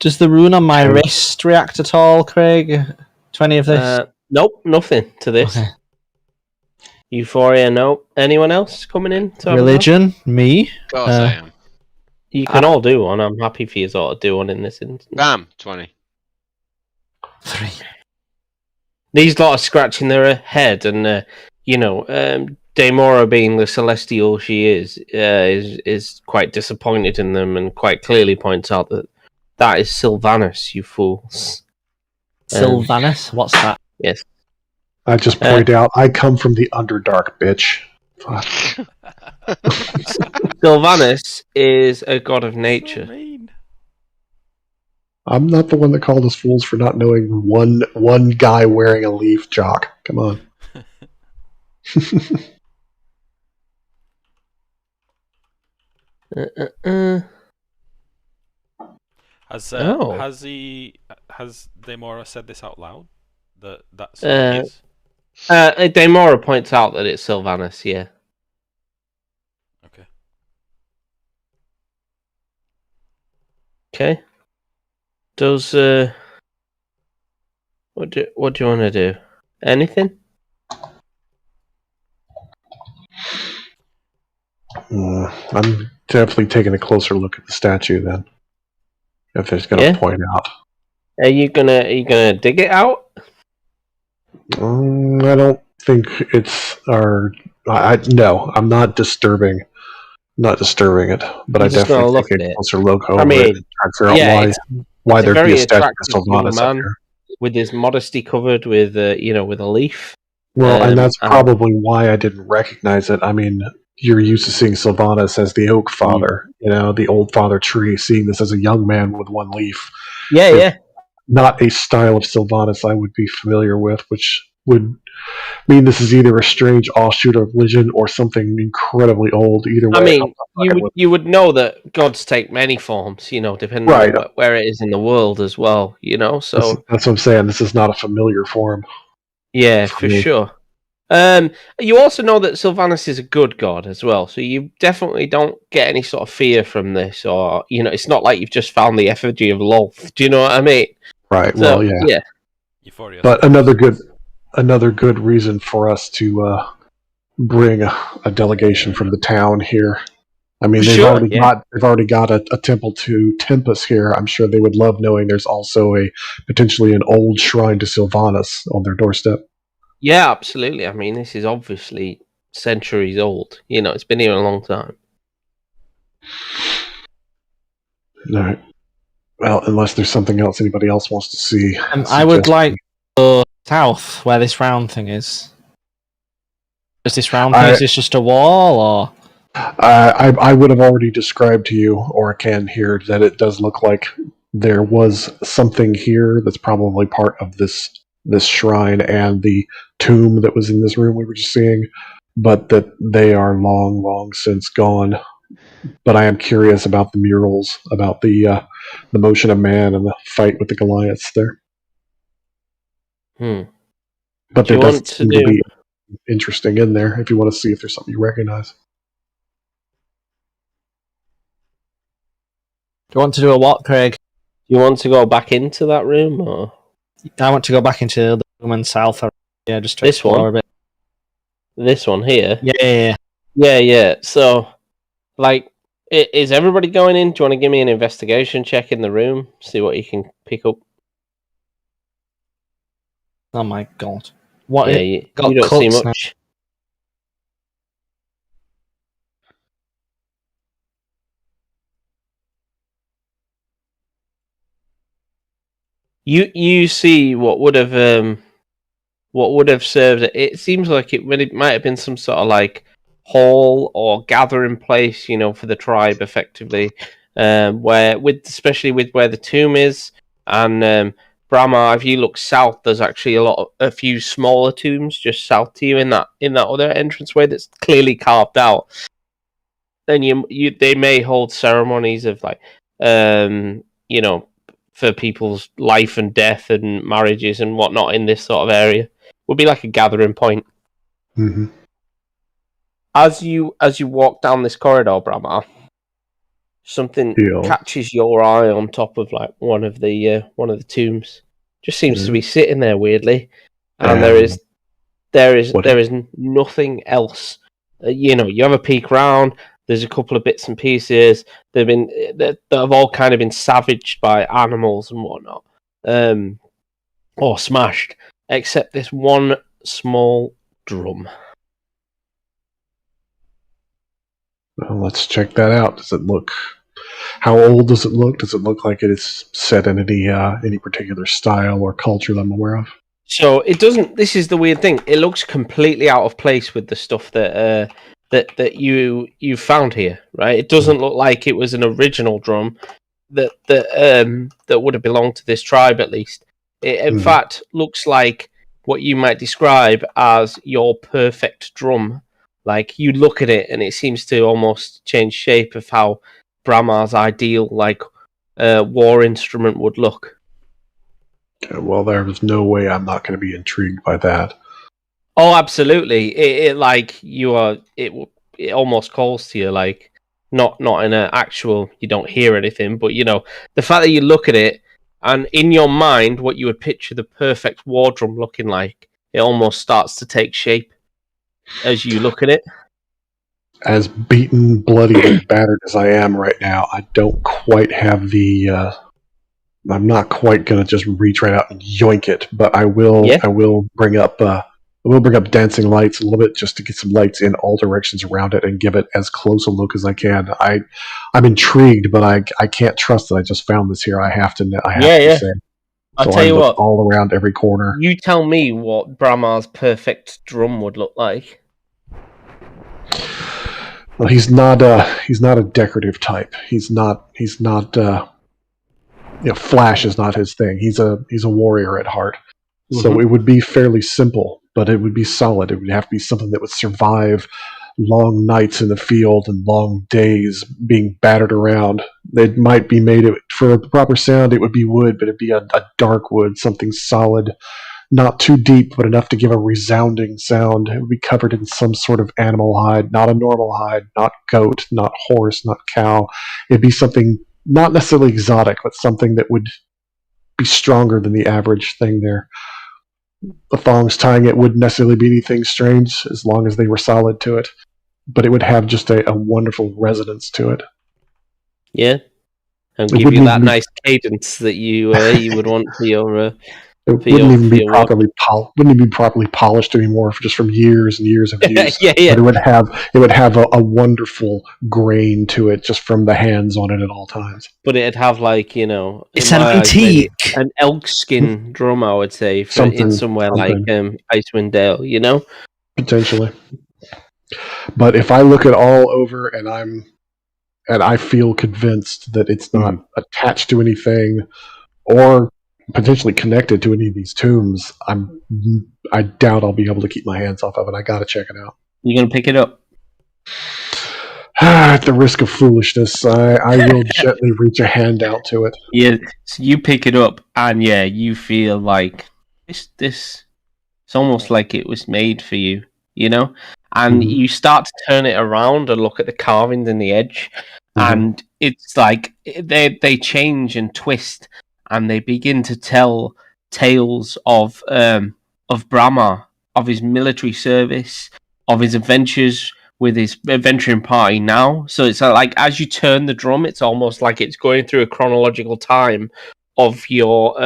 Does the rune on my wrist react at all, Craig? To any of this? Nope, nothing to this. Okay. Euphoria, no. Anyone else coming in? Religion? Me? Of course I am. You can all do one. I'm happy for you all to do one in this instance. Bam! 20. 3. These lot are scratching their head, and Daemora, being the celestial she is quite disappointed in them, and quite clearly points out that is Sylvanus, you fools. Sylvanus? What's that? Yes. I just point out, I come from the Underdark, bitch. Sylvanus is a god of nature. So mean. I'm not the one that called us fools for not knowing one guy wearing a leaf, Jock. Come on. Has Daemora said this out loud? That's what it is? Daemora points out that it's Sylvanus, yeah. Okay. Okay. Does what do you want to do? Anything? I'm definitely taking a closer look at the statue then. If it's going to point out. Are you gonna dig it out? I don't think it's our. No, I'm not disturbing. Not disturbing it, but I definitely take a closer look over it and try to figure out why there'd be a statue of Sylvanus up here. With his modesty covered with with a leaf. Well, and that's probably why I didn't recognize it. I mean, you're used to seeing Sylvanus as the oak father, the old father tree. Seeing this as a young man with one leaf. Yeah. Not a style of Sylvanus I would be familiar with, which would mean this is either a strange offshoot of religion or something incredibly old. Either way, I mean, you would know that gods take many forms, depending on where it is in the world as well, So that's what I'm saying. This is not a familiar form. Yeah, for sure. You also know that Sylvanus is a good god as well, so you definitely don't get any sort of fear from this, or it's not like you've just found the effigy of Lolth. Do you know what I mean? Right. So, well, yeah. Euphoria. But another good reason for us to bring a delegation from the town here. I mean, they've already got a temple to Tempest here. I'm sure they would love knowing there's also potentially an old shrine to Sylvanus on their doorstep. Yeah, absolutely. I mean, this is obviously centuries old. It's been here a long time. All right. Well, unless there's something else anybody else wants to see. I would like to go south, where this round thing is. Is this round thing, is this just a wall, or...? I would have already described to you, or can here, that it does look like there was something here that's probably part of this this shrine and the tomb that was in this room we were just seeing, but that they are long, long since gone. But I am curious about the murals, about the motion of man and the fight with the Goliaths there. But there does seem to be interesting in there if you want to see if there's something you recognize. Do you want to do a what, Craig? You want to go back into that room, or? I want to go back into the room in south. Yeah, just to explore a bit. This one here? Yeah. So, like, is everybody going in? Do you want to give me an investigation check in the room? See what you can pick up? Oh my god. What? Yeah, you don't see much. You see what would have served it. It seems like it might have been some sort of like hall or gathering place, for the tribe, effectively, especially with where the tomb is, and Brahma. If you look south, there's actually a few smaller tombs just south to you in that other entranceway that's clearly carved out. Then they may hold ceremonies of like, for people's life and death and marriages and whatnot in this sort of area. Would be like a gathering point. Mm-hmm. As you walk down this corridor, Brahma, something catches your eye on top of like one of the tombs. Just seems to be sitting there weirdly, and there is nothing else. You have a peek around. There's a couple of bits and pieces. That have all kind of been savaged by animals and whatnot, or smashed, except this one small drum. Well, let's check that out. Does it look? How old does it look? Does it look like it is set in any particular style or culture that I'm aware of? So it doesn't. This is the weird thing. It looks completely out of place with the stuff that you found here, right? It doesn't look like it was an original drum that would have belonged to this tribe, at least. It, in fact, looks like what you might describe as your perfect drum. Like, you look at it and it seems to almost change shape of how Brahma's ideal war instrument would look. Well, there's no way I'm not going to be intrigued by that. Oh, absolutely! It almost calls to you, like not in an actual. You don't hear anything, but the fact that you look at it and in your mind what you would picture the perfect war drum looking like, it almost starts to take shape as you look at it. As beaten, bloodied, and battered as I am right now, I don't quite have the. I'm not quite going to just reach right out and yoink it, but I will. Yeah. I will bring up. Dancing lights a little bit just to get some lights in all directions around it and give it as close a look as I can. I'm intrigued, but I can't trust that I just found this here. I have to say. I'll tell you what. All around every corner. You tell me what Brahma's perfect drum would look like. Well, he's not a decorative type. He's not. Flash is not his thing. He's a warrior at heart. Mm-hmm. So it would be fairly simple, but it would be solid. It would have to be something that would survive long nights in the field and long days being battered around. It might be made for the proper sound. It would be wood, but it'd be a dark wood, something solid, not too deep, but enough to give a resounding sound. It would be covered in some sort of animal hide, not a normal hide, not goat, not horse, not cow. It'd be something not necessarily exotic, but something that would be stronger than the average thing there. The thongs tying it wouldn't necessarily be anything strange as long as they were solid to it, but it would have just a wonderful resonance to it. Yeah, and give you that nice cadence that you would want for your. It wouldn't even be properly polished anymore, just from years and years of use. Yeah. But it would have a wonderful grain to it, just from the hands on it at all times. But it'd have it's an antique, an elk skin drum, I would say, in somewhere like Icewind Dale, potentially. But if I look it all over and I feel convinced that it's not attached to anything or potentially connected to any of these tombs, I doubt I'll be able to keep my hands off of it. I gotta check it out. You gonna pick it up? At the risk of foolishness, I will gently reach a hand out to it. Yeah, so you pick it up, and yeah, you feel like this. It's almost like it was made for you, you know. And you start to turn it around and look at the carvings in the edge, and it's like they change and twist, and they begin to tell tales of Brahma, of his military service, of his adventures with his adventuring party now. So it's like as you turn the drum, it's almost like it's going through a chronological time of your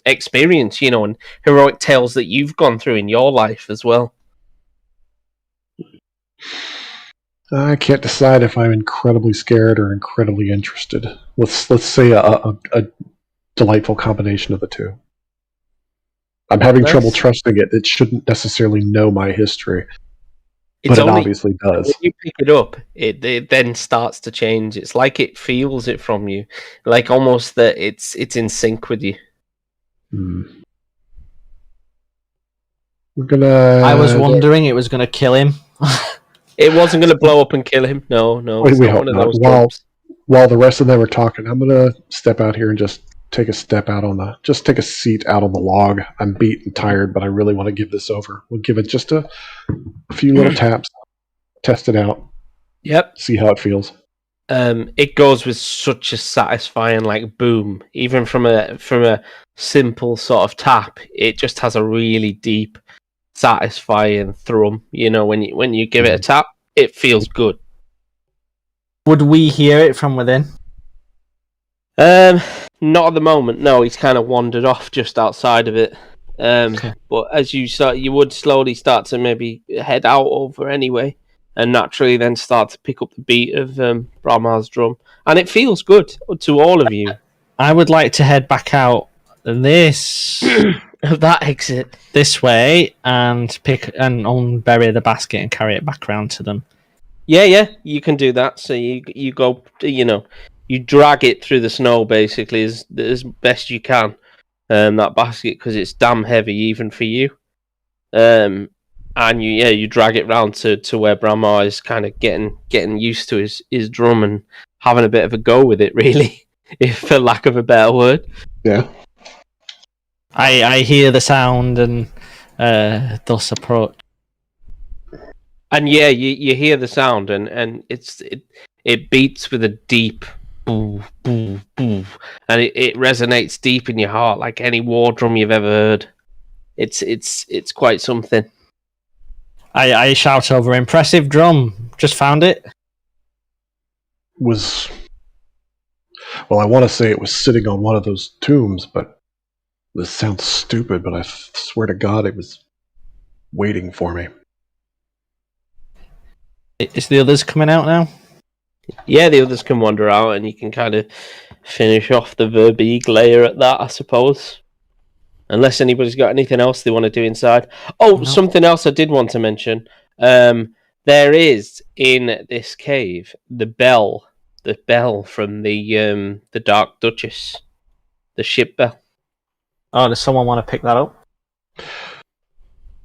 experience, you know, and heroic tales that you've gone through in your life as well. I can't decide if I'm incredibly scared or incredibly interested. Let's say a delightful combination of the two. I'm having trouble trusting it. It shouldn't necessarily know my history, but it obviously does. When you pick it up, it then starts to change. It's like it feels it from you, like almost that it's in sync with you. We're gonna. I was wondering it was gonna kill him. It wasn't going to blow up and kill him. No. We hope not. While the rest of them are talking, I'm gonna step out here and just take a seat out on the log. I'm beat and tired, but I really want to give this over. We'll give it just a few little taps, test it out. Yep. See how it feels. It goes with such a satisfying like boom. Even from a simple sort of tap, it just has a really deep, satisfying thrum. You know, when you give it a tap, it feels good. Would we hear it from within? Not at the moment. No, he's kind of wandered off just outside of it. But as you would slowly start to maybe head out over anyway, and naturally then start to pick up the beat of Brahma's drum, and it feels good to all of you. I would like to head back out this that exit this way and unbury the basket and carry it back around to them. Yeah, you can do that. So you go, you drag it through the snow basically as best you can. That basket because it's damn heavy even for you. And you drag it round to where Brahma is kind of getting used to his drum and having a bit of a go with it, really, if for lack of a better word. Yeah. I hear the sound and thus approach. And yeah, you hear the sound and it beats with a deep boo boo boo, and it resonates deep in your heart like any war drum you've ever heard. It's quite something. I shout over, impressive drum. Just found it. I want to say it was sitting on one of those tombs, but this sounds stupid, but I swear to God it was waiting for me. Is the others coming out now? Yeah, the others can wander out, and you can kind of finish off the Verbeeg layer at that, I suppose. Unless anybody's got anything else they want to do inside. Oh, no. Something else I did want to mention. There is in this cave the bell from the Dark Duchess, the ship bell. Oh, does someone want to pick that up?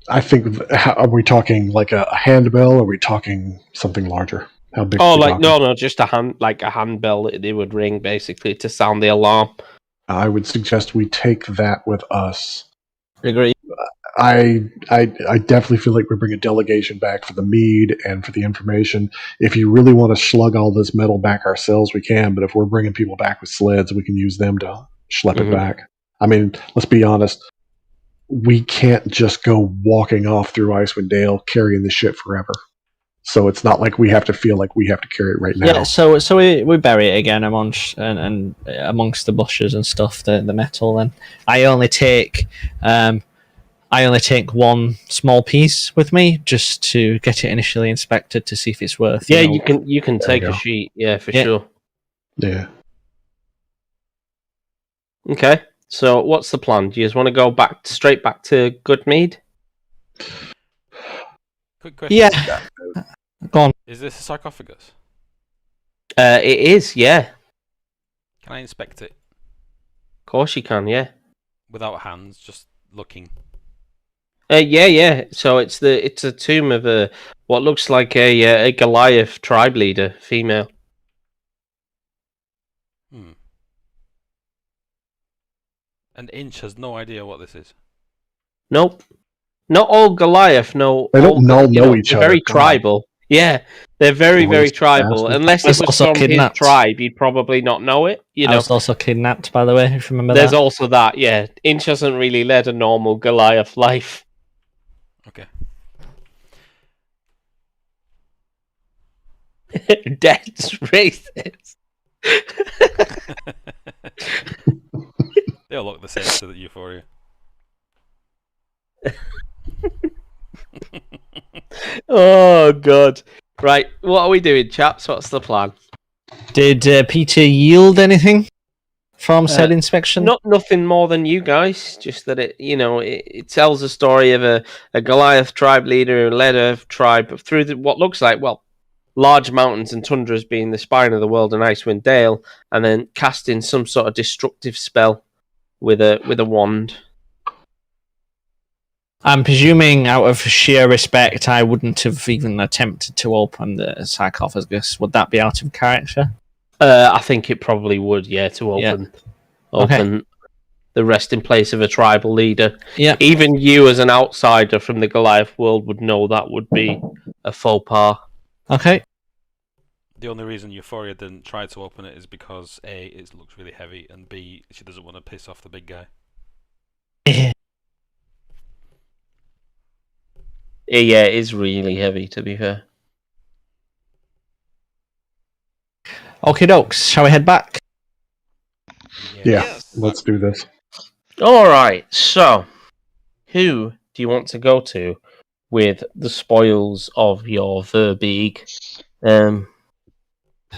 I think. Are we talking like a handbell? Or are we talking something larger? How big? Oh, like no, just a handbell that they would ring basically to sound the alarm. I would suggest we take that with us. Agree. I definitely feel like we bring a delegation back for the mead and for the information. If you really want to slug all this metal back ourselves, we can. But if we're bringing people back with sleds, we can use them to schlep it back. I mean, let's be honest. We can't just go walking off through Icewind Dale carrying the shit forever. So it's not like we have to feel like we have to carry it right now. Yeah, so we bury it again amongst the bushes and stuff, the metal, and I only take one small piece with me just to get it initially inspected to see if it's worth. Yeah, you can take a sheet. Yeah, for sure. Yeah. Okay. So what's the plan? Do you just want to go straight back to Goodmead? Quick question. Yeah. Go on. Is this a sarcophagus? It is, yeah. Can I inspect it? course you can, yeah. Without hands, just looking. Yeah. So it's a tomb of what looks like a Goliath tribe leader, female. And Inch has no idea what this is. Nope. Not all Goliath. No, they don't know each they're other. very tribal. Yeah, they're very, very tribal. bastards. Unless I it was was also from his kidnapped. tribe, you'd probably not know it. I was also kidnapped, by the way, if you remember There's that. also that, yeah. Inch hasn't really led a normal Goliath life. Okay. Dead's racist. They all look the same to the Euphoria. Oh, God. Right, what are we doing, chaps? What's the plan? Did Peter yield anything from said inspection? Nothing more than you guys. Just that it tells a story of a Goliath tribe leader who led a tribe through what looks like, large mountains and tundras being the spine of the world and Icewind Dale, and then casting some sort of destructive spell with a wand. I'm presuming, out of sheer respect, I wouldn't have even attempted to open the sarcophagus. Would that be out of character? I think it probably would, yeah, to open the resting place of a tribal leader. Yeah. Even you, as an outsider from the Goliath world, would know that would be a faux pas. Okay. The only reason Euphoria didn't try to open it is because A, it looks really heavy, and B, she doesn't want to piss off the big guy. Yeah, it is really heavy, to be fair. Okie dokes, shall we head back? Yeah, let's do this. Alright, so, who do you want to go to with the spoils of your Verbeeg?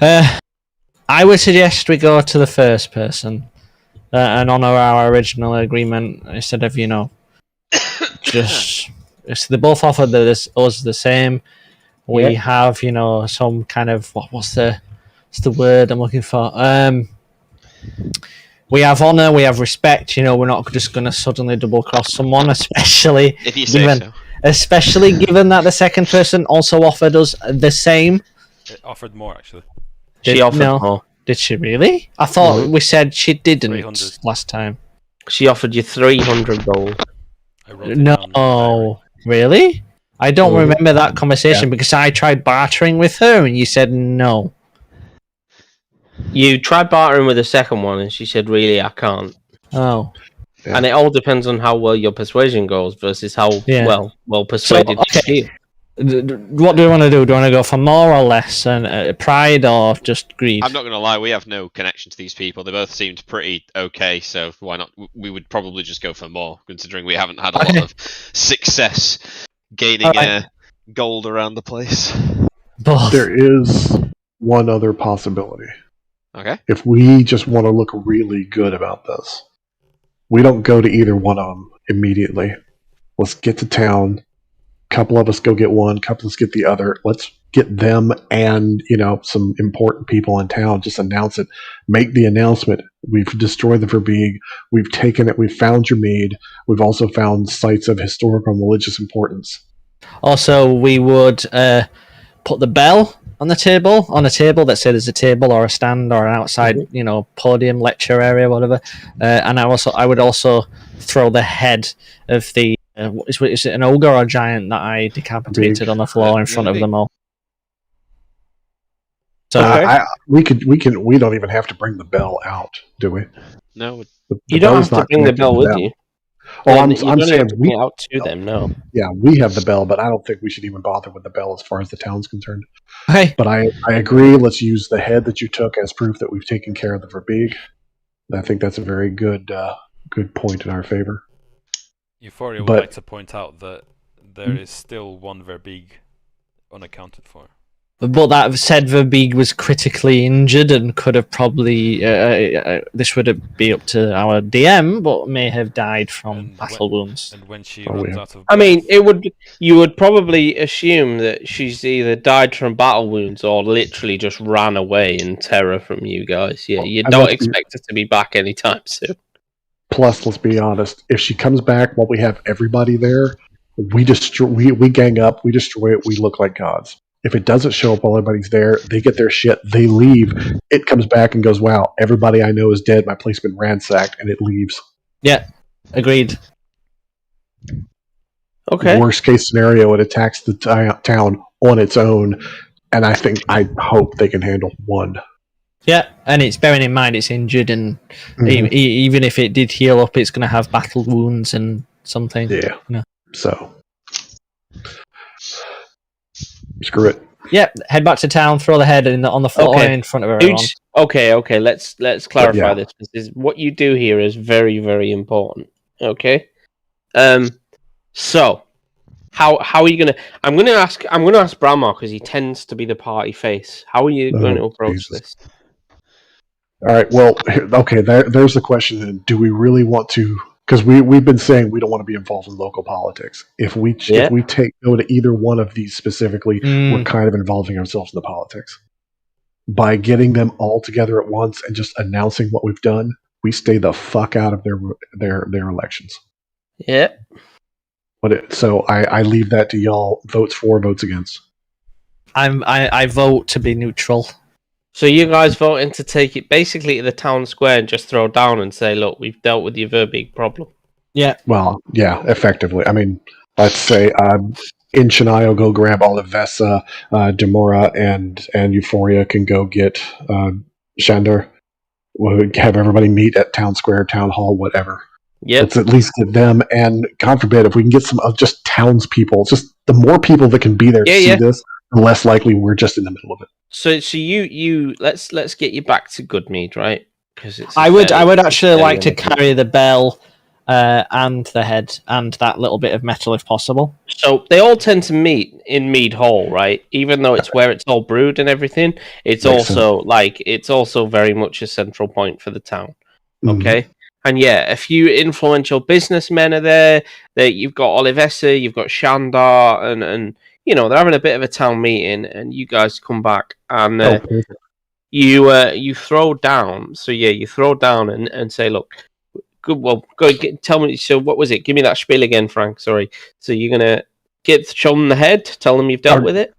I would suggest we go to the first person and honour our original agreement instead of, just... they both offered us the same. We have, some kind of... What's the word I'm looking for? We have honour, we have respect, we're not just going to suddenly double-cross someone, especially... If you say so. Especially given that the second person also offered us the same. It offered more, actually. She offered more. Did she really? I thought we said she didn't 300. last time. She offered you 300 gold. No, really? I don't remember that conversation because I tried bartering with her and you said no. You tried bartering with the second one and she said, really, I can't. Oh. Yeah. And it all depends on how well your persuasion goes versus how well persuaded you feel. What do we want to do? Do we want to go for more or less? And pride or just greed? I'm not going to lie, we have no connection to these people. They both seemed pretty okay, so why not? We would probably just go for more, considering we haven't had a lot of success gaining gold around the place. There is one other possibility. Okay. If we just want to look really good about this, we don't go to either one of them immediately. Let's get to town. Couple of us go get one, couple of us get the other. Let's get them and, some important people in town. Just announce it. Make the announcement. We've destroyed the Verbeeg. We've taken it. We've found your mead. We've also found sites of historical and religious importance. Also, we would put the bell on a table that said there's a table or a stand or an outside, podium, lecture area, whatever. And I would also throw the head of the is it an ogre or a giant that I decapitated on the floor in front of them all? So we don't even have to bring the bell out, do we? No, you don't have to bring the bell with you. Oh, I'm saying we out to them. No. Yeah, we have the bell, but I don't think we should even bother with the bell as far as the town's concerned. Okay. But I agree. Let's use the head that you took as proof that we've taken care of the Verbeeg. I think that's a very good point in our favor. Euphoria would like to point out that there is still one Verbeeg unaccounted for. But that said, Verbeeg was critically injured and could have probably... this would be up to our DM, but may have died from battle wounds. And when she runs out of... I mean, you would probably assume that she's either died from battle wounds or literally just ran away in terror from you guys. Yeah, you don't expect her to be back anytime soon. Plus, let's be honest, if she comes back while we have everybody there, we gang up, we destroy it, we look like gods. If it doesn't show up while everybody's there, they get their shit, they leave. It comes back and goes, wow, everybody I know is dead, my place has been ransacked, and it leaves. Yeah, agreed. Okay. Worst case scenario, it attacks the town on its own, and I hope they can handle one. Yeah, and it's bearing in mind it's injured, and even if it did heal up, it's going to have battle wounds and something. Yeah. No. So, screw it. Yeah, head back to town, throw the head on the floor in front of everyone. Okay. Let's clarify this. Because what you do here is very, very important. Okay. So, how are you gonna? I'm gonna ask Bramar because he tends to be the party face. How are you going to approach this? All right. Well, okay. There's the question. Then, do we really want to? Because we've been saying we don't want to be involved in local politics. If we go to either one of these specifically, we're kind of involving ourselves in the politics. By getting them all together at once and just announcing what we've done, we stay the fuck out of their elections. Yeah. So I leave that to y'all. Votes for, votes against. I vote to be neutral. So you guys voting to take it basically to the town square and just throw down and say, look, we've dealt with your Verbeek problem. Yeah. Well, yeah, effectively. I mean, let's say in Chennai, go grab Olivessa, Demora, and Euphoria can go get Shandor. We'll have everybody meet at town square, town hall, whatever. Yeah. Let's at least get them, and God forbid, if we can get some of just townspeople, just the more people that can be there to see this, the less likely we're just in the middle of it. So you let's get you back to Goodmead, right? Because I would actually like to carry the bell and the head and that little bit of metal if possible. So they all tend to meet in Mead Hall, right? Even though it's where it's all brewed and everything, it's also very much a central point for the town. Okay. And yeah, a few influential businessmen are there. You've got Olivessa, you've got Shandor, and they're having a bit of a town meeting, and you guys come back and you throw down. So yeah, you throw down and say, look, good. Well, tell me. So what was it? Give me that spiel again, Frank. Sorry. So you're gonna show them the head, tell them you've dealt with it.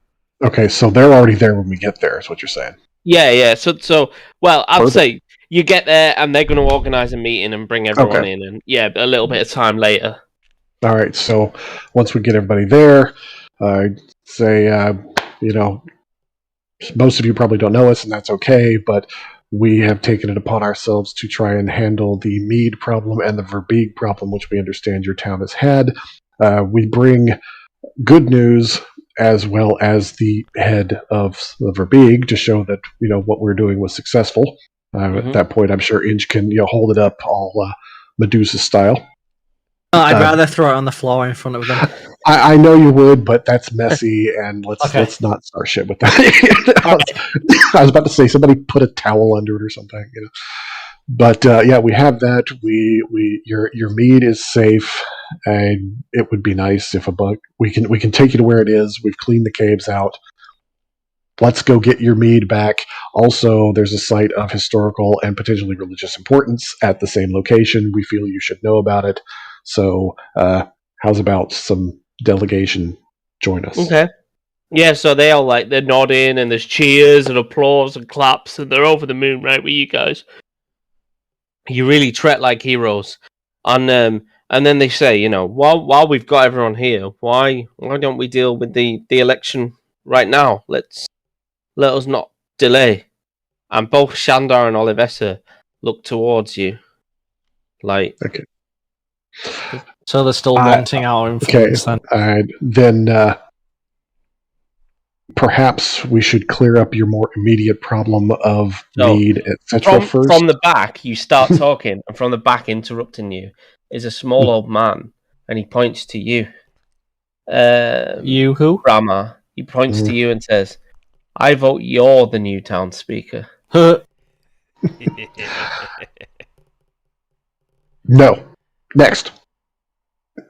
Okay, so they're already there when we get there. Is what you're saying? Yeah. So well, I'd say. You get there, and they're going to organise a meeting and bring everyone in, and a little bit of time later. All right. So once we get everybody there, say most of you probably don't know us, and that's okay. But we have taken it upon ourselves to try and handle the Mead problem and the Verbeek problem, which we understand your town has had. We bring good news as well as the head of the Verbeek to show that what we're doing was successful. At that point, I'm sure Inge can hold it up all Medusa style. I'd rather throw it on the floor in front of them. I know you would, but that's messy, and let's not start shit with that. I was about to say somebody put a towel under it or something, But we have that. Your mead is safe, and it would be nice if we can take you to where it is. We've cleaned the caves out. Let's go get your mead back. Also, there's a site of historical and potentially religious importance at the same location. We feel you should know about it. So, how's about some delegation join us? Okay. Yeah, so they're nodding, and there's cheers and applause and claps, and they're over the moon, right, with you guys. You really tread like heroes. And then they say, while we've got everyone here, why don't we deal with the election right now? Let us not delay. And both Shandor and Olivessa look towards you. Okay. So they're still wanting our influence then perhaps we should clear up your more immediate problem of need, etc. first. From the back, you start talking, and from the back, interrupting you, is a small old man, and he points to you. You who? Rama. He points to you and says, I vote you're the new town speaker. No. Next.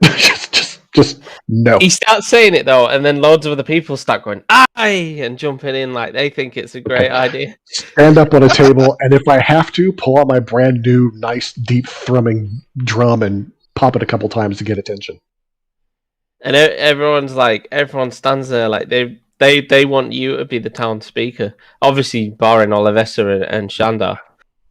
just Just no. He starts saying it though, and then loads of other people start going "aye" and jumping in like they think it's a great idea. Stand up on a table, and if I have to, pull out my brand new, nice, deep thrumming drum and pop it a couple times to get attention. And everyone stands there like they want you to be the town speaker. Obviously, barring Olivessa and Shandar.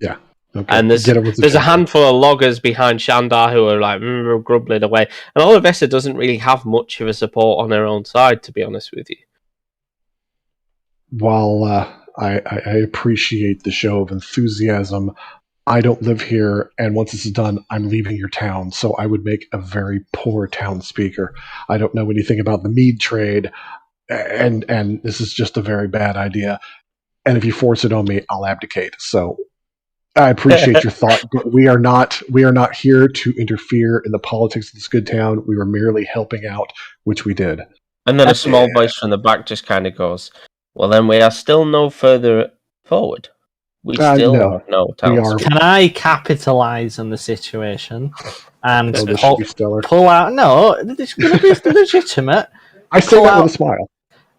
Yeah. Okay. And there's a handful of loggers behind Shandar who are like grumbling away. And Olivessa doesn't really have much of a support on her own side, to be honest with you. While I appreciate the show of enthusiasm, I don't live here, and once this is done, I'm leaving your town, so I would make a very poor town speaker. I don't know anything about the mead trade, and this is just a very bad idea. And if you force it on me, I'll abdicate. So I appreciate your thought, but we are not here to interfere in the politics of this good town. We were merely helping out, which we did. And then a small voice from the back just kind of goes, "Well, then we are still no further forward. We still have no town." Can I capitalize on the situation and this should be stellar. pull out? No, it's going to be legitimate. I say that with a smile.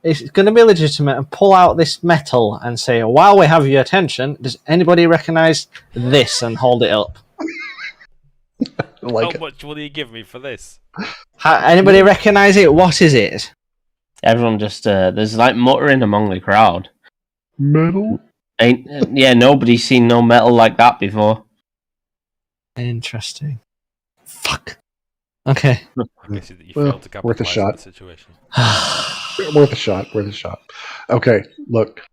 It's going to be legitimate and pull out this metal and say, "While we have your attention, does anybody recognise this?" and hold it up. How much will you give me for this? Anybody recognise it? What is it? Everyone just there's like muttering among the crowd. Metal? Nobody's seen no metal like that before. Interesting. Fuck. Okay. Worth a shot. Worth a shot. Okay, look.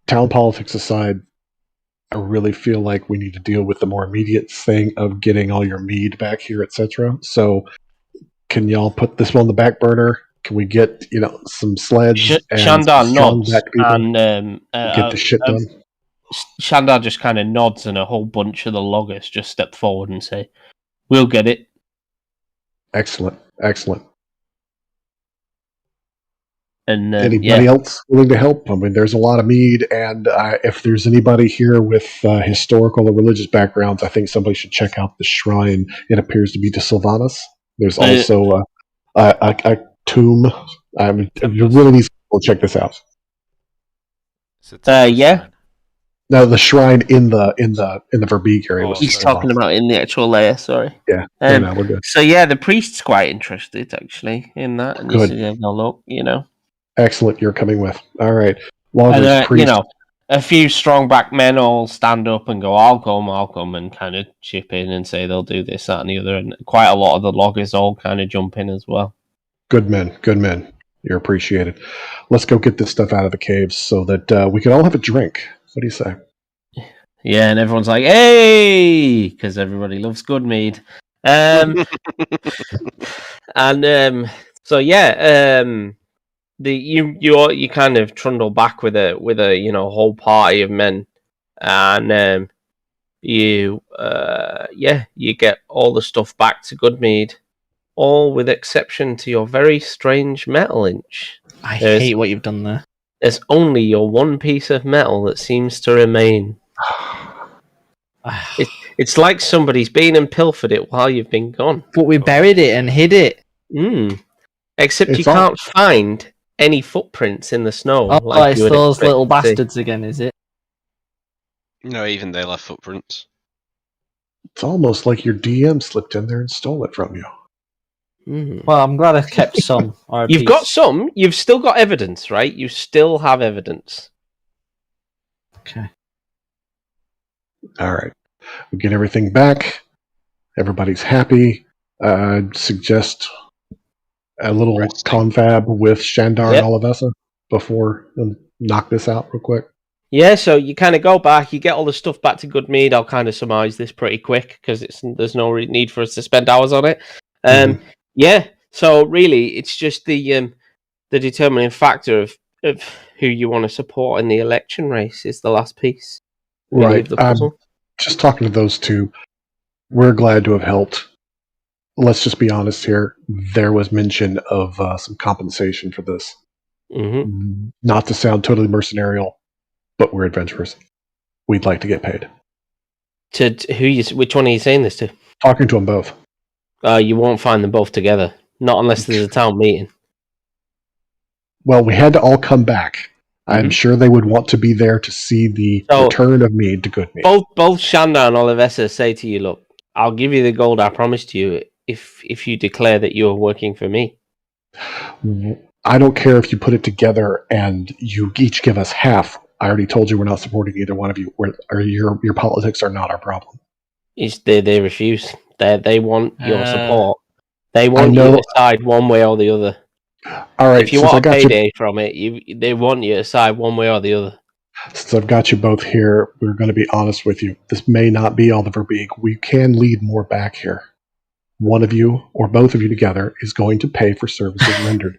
Town politics aside, I really feel like we need to deal with the more immediate thing of getting all your mead back here, etc. So, can y'all put this one on the back burner? Can we get some sleds and Shandar nods and get the shit done? Shandar just kind of nods, and a whole bunch of the loggers just step forward and say, "We'll get it." Excellent. And anybody else willing to help? I mean, there's a lot of mead, and if there's anybody here with historical or religious backgrounds, I think somebody should check out the shrine. It appears to be to Sylvanas. There's also a tomb. You really need to check this out. Yeah. No, the shrine in the Verbeek area. He's talking about in the actual layer. Sorry. Yeah. No, we're good. So yeah, the priest's quite interested actually in that, and good. He's having a look. Excellent. You're coming with. All right. Loggers, priest. A few strong-backed men all stand up and go, I'll come, and kind of chip in and say they'll do this, that, and the other. And quite a lot of the loggers all kind of jump in as well. Good men. You're appreciated. Let's go get this stuff out of the caves so that we can all have a drink. What do you say? Yeah, and everyone's like, hey! Because everybody loves good mead. You kind of trundle back with a whole party of men, and you get all the stuff back to Goodmead, all with exception to your very strange metal inch. I hate what you've done there. There's only your one piece of metal that seems to remain. It's like somebody's been and pilfered it while you've been gone. But we buried it and hid it. Except you can't find any footprints in the snow. It's those little bastards again, is it? No, even they left footprints. It's almost like your DM slipped in there and stole it from you. Well, I'm glad I kept some. You've got some. You've still got evidence, right? You still have evidence. Okay. All right. We get everything back. Everybody's happy. Suggest a little confab with Shandar and Olivessa before knock this out real quick. Yeah, so you kind of go back, you get all the stuff back to Goodmead. I'll kind of surmise this pretty quick because there's no need for us to spend hours on it. Yeah, so really it's just the determining factor of who you want to support in the election race is the last piece. Right. Just talking to those two, we're glad to have helped. Let's just be honest here. There was mention of some compensation for this. Not to sound totally mercenarial, but we're adventurers. We'd like to get paid. Which one are you saying this to? Talking to them both. You won't find them both together. Not unless there's a town meeting. Well, we had to all come back. I'm sure they would want to be there to see the return of Mead to good Mead. Both Shanda and Olivessa say to you, look, I'll give you the gold I promised you if you declare that you're working for me. I don't care if you put it together and you each give us half. I already told you we're not supporting either one of you. Your politics are not our problem. They refuse. They want your support. They want you to side one way or the other. All right. If you want a payday from it, they want you to side one way or the other. Since I've got you both here, we're going to be honest with you. This may not be Oliver Beak. We can lead more back here. One of you or both of you together is going to pay for services rendered.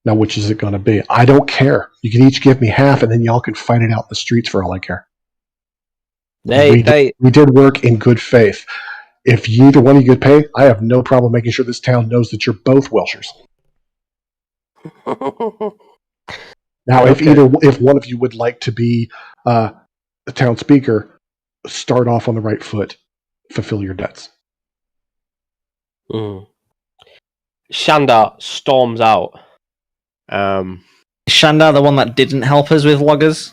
Now, which is it going to be? I don't care. You can each give me half, and then y'all can fight it out in the streets for all I care. We did work in good faith. If either one of you could pay, I have no problem making sure this town knows that you're both Welshers. Now, if one of you would like to be the town speaker, start off on the right foot, fulfill your debts. Shanda storms out. Shanda the one that didn't help us with loggers?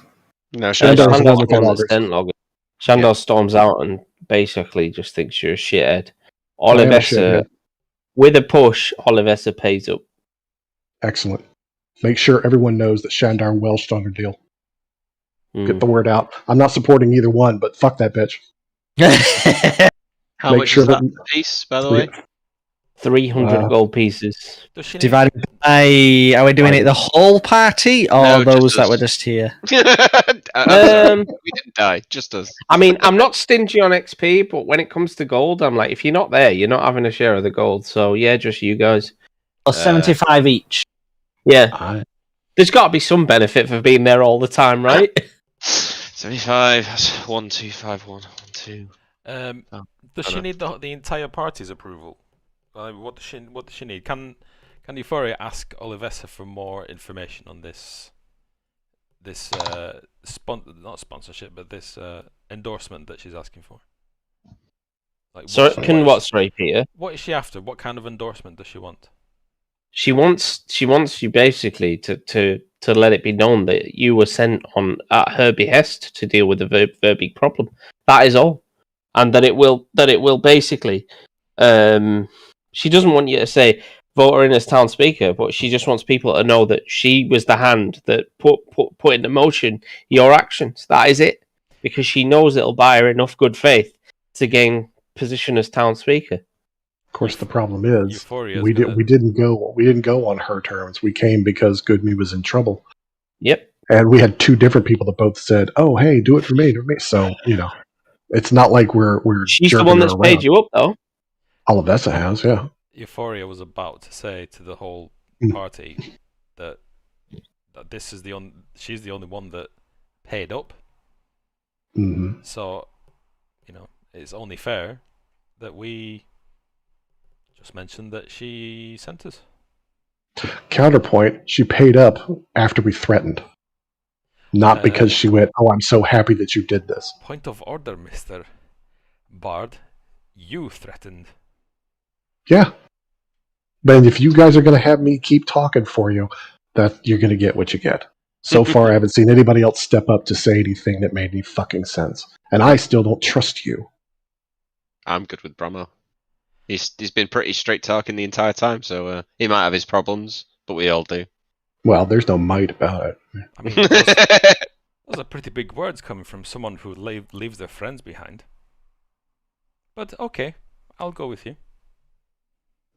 No, Shanda's the one that sent loggers. Shanda storms out and basically just thinks you're a shithead. Olivessa, with a push, Olivessa pays up. Excellent. Make sure everyone knows that Shandar Welsh on her deal. Get the word out. I'm not supporting either one, but fuck that bitch. How much is that piece, by the way? 300 gold pieces. Divided by... Are we doing it the whole party, or those that were just here? We didn't die, just us. I mean, I'm not stingy on XP, but when it comes to gold, I'm like, if you're not there, you're not having a share of the gold. So, yeah, just you guys. Or 75 each. Yeah. There's got to be some benefit for being there all the time, right? 75, that's 1, 2, 5, 1, 2. Does she need the entire party's approval? What does she need? Can Euphoria ask Olivessa for more information on this not sponsorship, but this endorsement that she's asking for? Like, sorry, Peter? What is she after? What kind of endorsement does she want? She wants you basically to let it be known that you were sent on at her behest to deal with the Verbeek problem. That is all, and that it will basically. She doesn't want you to say vote her in as town speaker, but she just wants people to know that she was the hand that put into motion your actions. That is it, because she knows it'll buy her enough good faith to gain position as town speaker. Of course, the problem is we didn't go on her terms. We came because Goodme was in trouble. Yep. And we had two different people that both said, "Oh, hey, do it for me, do it for me." So it's not like we're. She's the one that's paid you up, though. Olivessa has, yeah. Euphoria was about to say to the whole party that this is she's the only one that paid up. Mm-hmm. So, it's only fair that we just mentioned that she sent us. Counterpoint, she paid up after we threatened. Not because she went, "Oh, I'm so happy that you did this." Point of order, Mr. Bard. You threatened. Yeah. But if you guys are going to have me keep talking for you, that you're going to get what you get. So far, I haven't seen anybody else step up to say anything that made any fucking sense. And I still don't trust you. I'm good with Bromo. He's been pretty straight talking the entire time, so he might have his problems, but we all do. Well, there's no might about it. I mean, those are pretty big words coming from someone who leaves their friends behind. But okay, I'll go with you.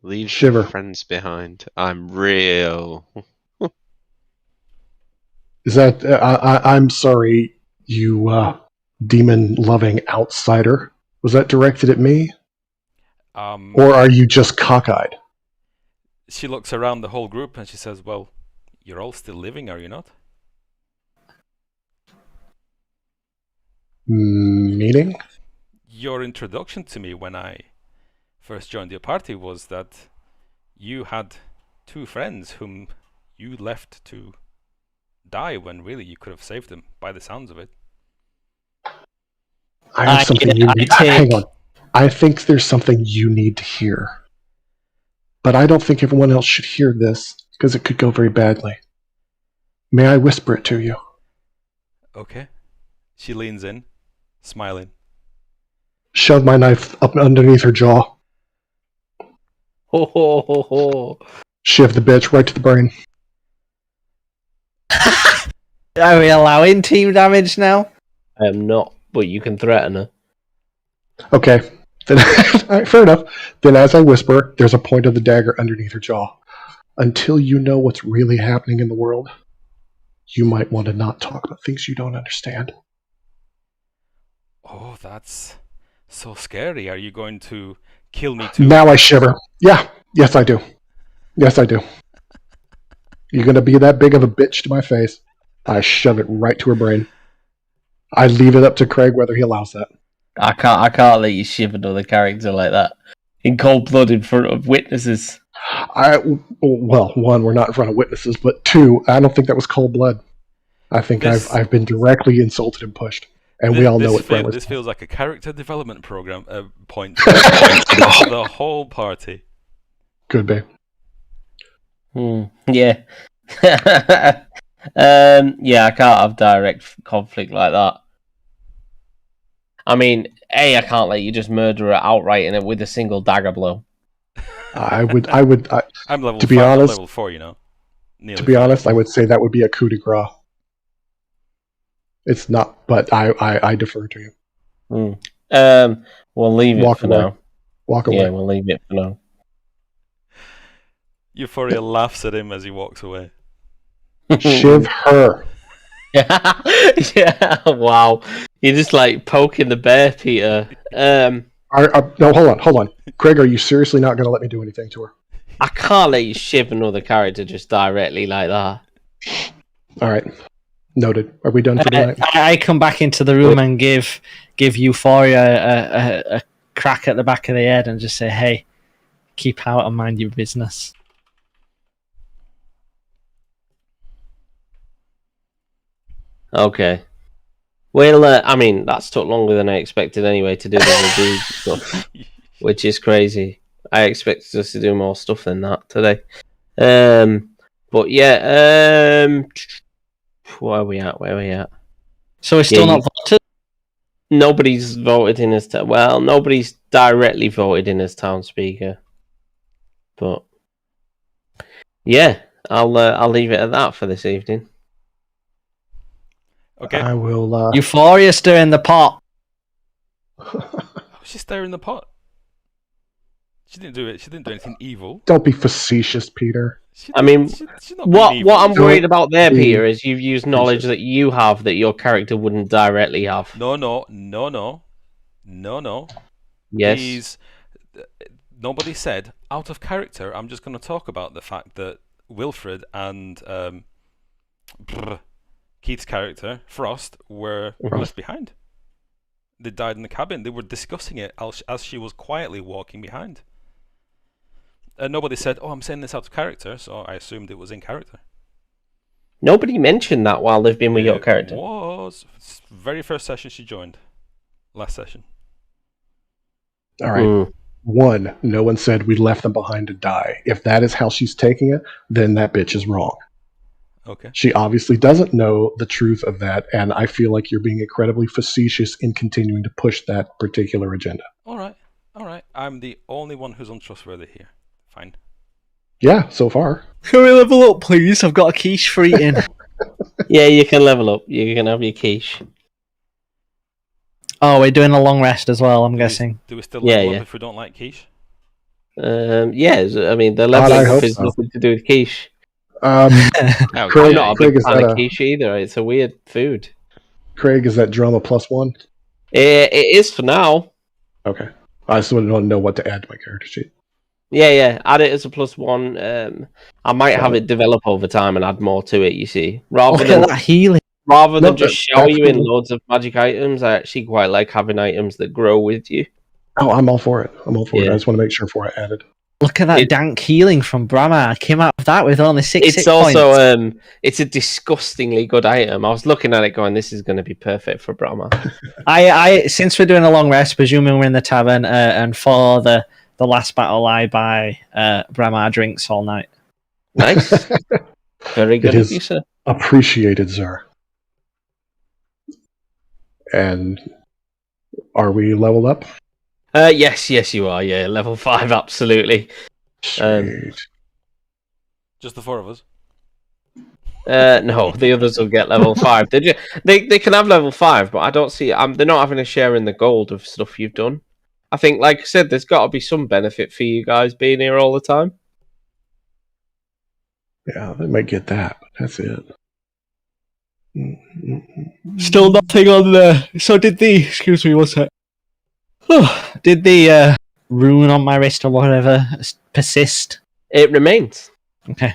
Leave your friends behind. I'm real. Is that... I'm sorry, you demon-loving outsider. Was that directed at me? Or are you just cockeyed? She looks around the whole group and she says, "Well, you're all still living, are you not?" Meaning? Your introduction to me when I first joined your party was that you had two friends whom you left to die when really you could have saved them, by the sounds of it. I have something you need. Hang on. I think there's something you need to hear. but I don't think everyone else should hear this, because it could go very badly. May I whisper it to you? Okay. She leans in, smiling. Shove my knife up underneath her jaw. Ho ho ho ho. Shiv the bitch right to the brain. Are we allowing team damage now? I am not, but you can threaten her. Okay. Then, all right, fair enough. Then as I whisper, there's a point of the dagger underneath her jaw. Until you know what's really happening in the world, you might want to not talk about things you don't understand. Oh, that's so scary. Are you going to kill me too? Now I shiver. Yeah. Yes, I do. Yes, I do. You're going to be that big of a bitch to my face. I shove it right to her brain. I leave it up to Craig whether he allows that. I can't let you shiv another character like that in cold blood in front of witnesses. Well, one, we're not in front of witnesses, but two, I don't think that was cold blood. I think I've been directly insulted and pushed, and we all know what Brent was. This feels like a character development program point for the whole party. Could be. Yeah. Yeah, I can't have direct conflict like that. I mean, I can't let you just murder her outright in it with a single dagger blow. I'm level to be 5, honest, I'm level 4, you know. To be honest, I would say that would be a coup de grace. It's not, but I defer to you. We'll leave it for now. Walk away. Yeah, we'll leave it for now. Euphoria laughs at him as he walks away. Shiv her. Yeah, wow. You're just like poking the bear, Peter. No, hold on. Craig, are you seriously not going to let me do anything to her? I can't let you shiv another character just directly like that. All right. Noted. Are we done for tonight? I come back into the room and give Euphoria a crack at the back of the head and just say, hey, keep out and mind your business. Okay. Well, I mean, that's took longer than I expected anyway to do the review stuff, which is crazy. I expected us to do more stuff than that today. But yeah, where are we at? So it's still not voted? Nobody's voted in as nobody's directly voted in as town speaker. But yeah, I'll leave it at that for this evening. Okay. I will. Euphoria stirring the pot. She's stirring the pot. She didn't do it. She didn't do anything evil. Don't be facetious, Peter. I mean, what I'm worried about there, Peter, is you've used knowledge that you have that your character wouldn't directly have. No. Yes. Nobody said out of character. I'm just going to talk about the fact that Wilfred and Keith's character, Frost, were left behind. They died in the cabin. They were discussing it as she was quietly walking behind. Nobody said, I'm saying this out of character, so I assumed it was in character. Nobody mentioned that while they've been with your character. It was very first session she joined. Last session. All right. One, no one said we left them behind to die. If that is how she's taking it, then that bitch is wrong. Okay. She obviously doesn't know the truth of that, and I feel like you're being incredibly facetious in continuing to push that particular agenda. All right. I'm the only one who's untrustworthy here. Fine. Yeah, so far. Can we level up, please? I've got a quiche for eating. Yeah, you can level up. You can have your quiche. Oh, we're doing a long rest as well, I'm guessing. Do we still level up if we don't like quiche? Yes, I mean, the leveling up is nothing to do with quiche. Craig, I'm not a big fan of quiche either. It's a weird food. Craig, is that drama +1? It is for now. Okay. I just want to know what to add to my character sheet. Yeah. Add it as a +1. I might have it develop over time and add more to it, you see. Rather than that healing. Rather than just show you in loads of magic items, I actually quite like having items that grow with you. Oh, I'm all for it. I just want to make sure before I add it. Look at that dank healing from Brahma. I came out of that with only 6 It's also it's a disgustingly good item. I was looking at it going, this is going to be perfect for Brahma. I since we're doing a long rest, presuming we're in the tavern, and for the the last battle, I buy Brahma drinks all night. Nice. Very good of you, sir. Appreciated, sir. And are we leveled up? Yes, you are. Yeah, level 5, absolutely. Sweet. Just the 4 of us. No, the others will get level 5. They can have level 5, but I don't see. They're not having a share in the gold of stuff you've done. I think, like I said, there's got to be some benefit for you guys being here all the time. Yeah, they might get that, but that's it. Still nothing on there. So did the... Excuse me, what's that? Did the rune on my wrist or whatever persist? It remains. Okay.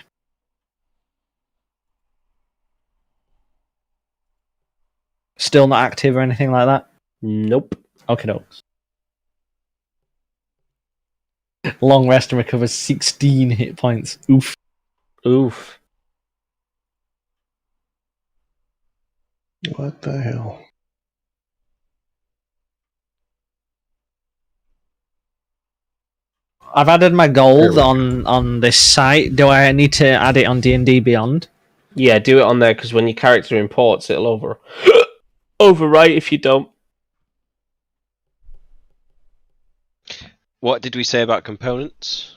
Still not active or anything like that? Nope. Okay, dokes. Long rest and recovers 16 hit points. Oof. Oof. What the hell? I've added my gold on this site. Do I need to add it on D&D Beyond? Yeah, do it on there, because when your character imports, it'll overwrite if you don't. What did we say about components?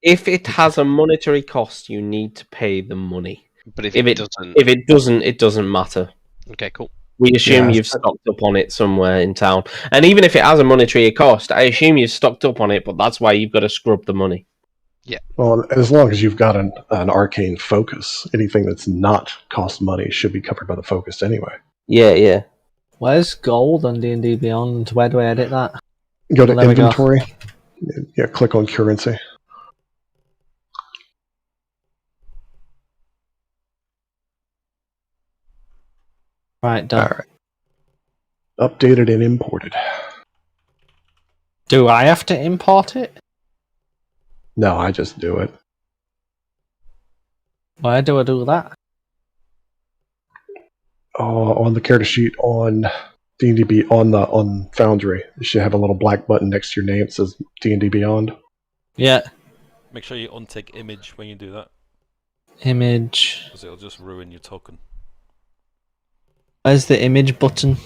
If it has a monetary cost, you need to pay the money. But if it doesn't... If it doesn't, it doesn't matter. Okay, cool. We assume you've stocked up on it somewhere in town. And even if it has a monetary cost, I assume you've stocked up on it, but that's why you've got to scrub the money. Yeah. Well, as long as you've got an arcane focus, anything that's not cost money should be covered by the focus anyway. Yeah. Where's gold on D&D Beyond? Where do I edit that? Go to inventory. Yeah, click on currency. Right, done. All right. Updated and imported. Do I have to import it? No, I just do it. Why do I do that? On the character sheet on D&D on Foundry, you should have a little black button next to your name. It says D&D Beyond. Yeah. Make sure you untick image when you do that. Image. Because it'll just ruin your token. Where's the image button?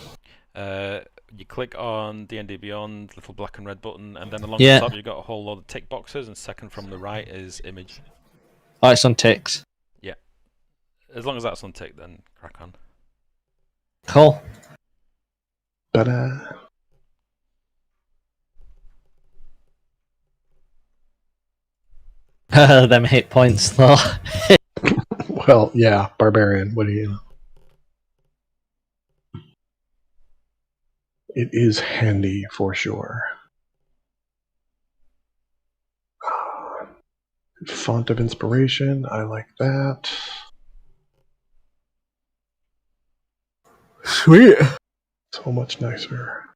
You click on D&D Beyond, little black and red button, and then along the top you've got a whole load of tick boxes, and second from the right is image. Oh, it's on ticks. Yeah. As long as that's unticked, then crack on. Cool. Ta-da. Them hit points, though. Well, yeah, barbarian. What do you know? It is handy for sure. Font of inspiration. I like that. Sweet. So much nicer.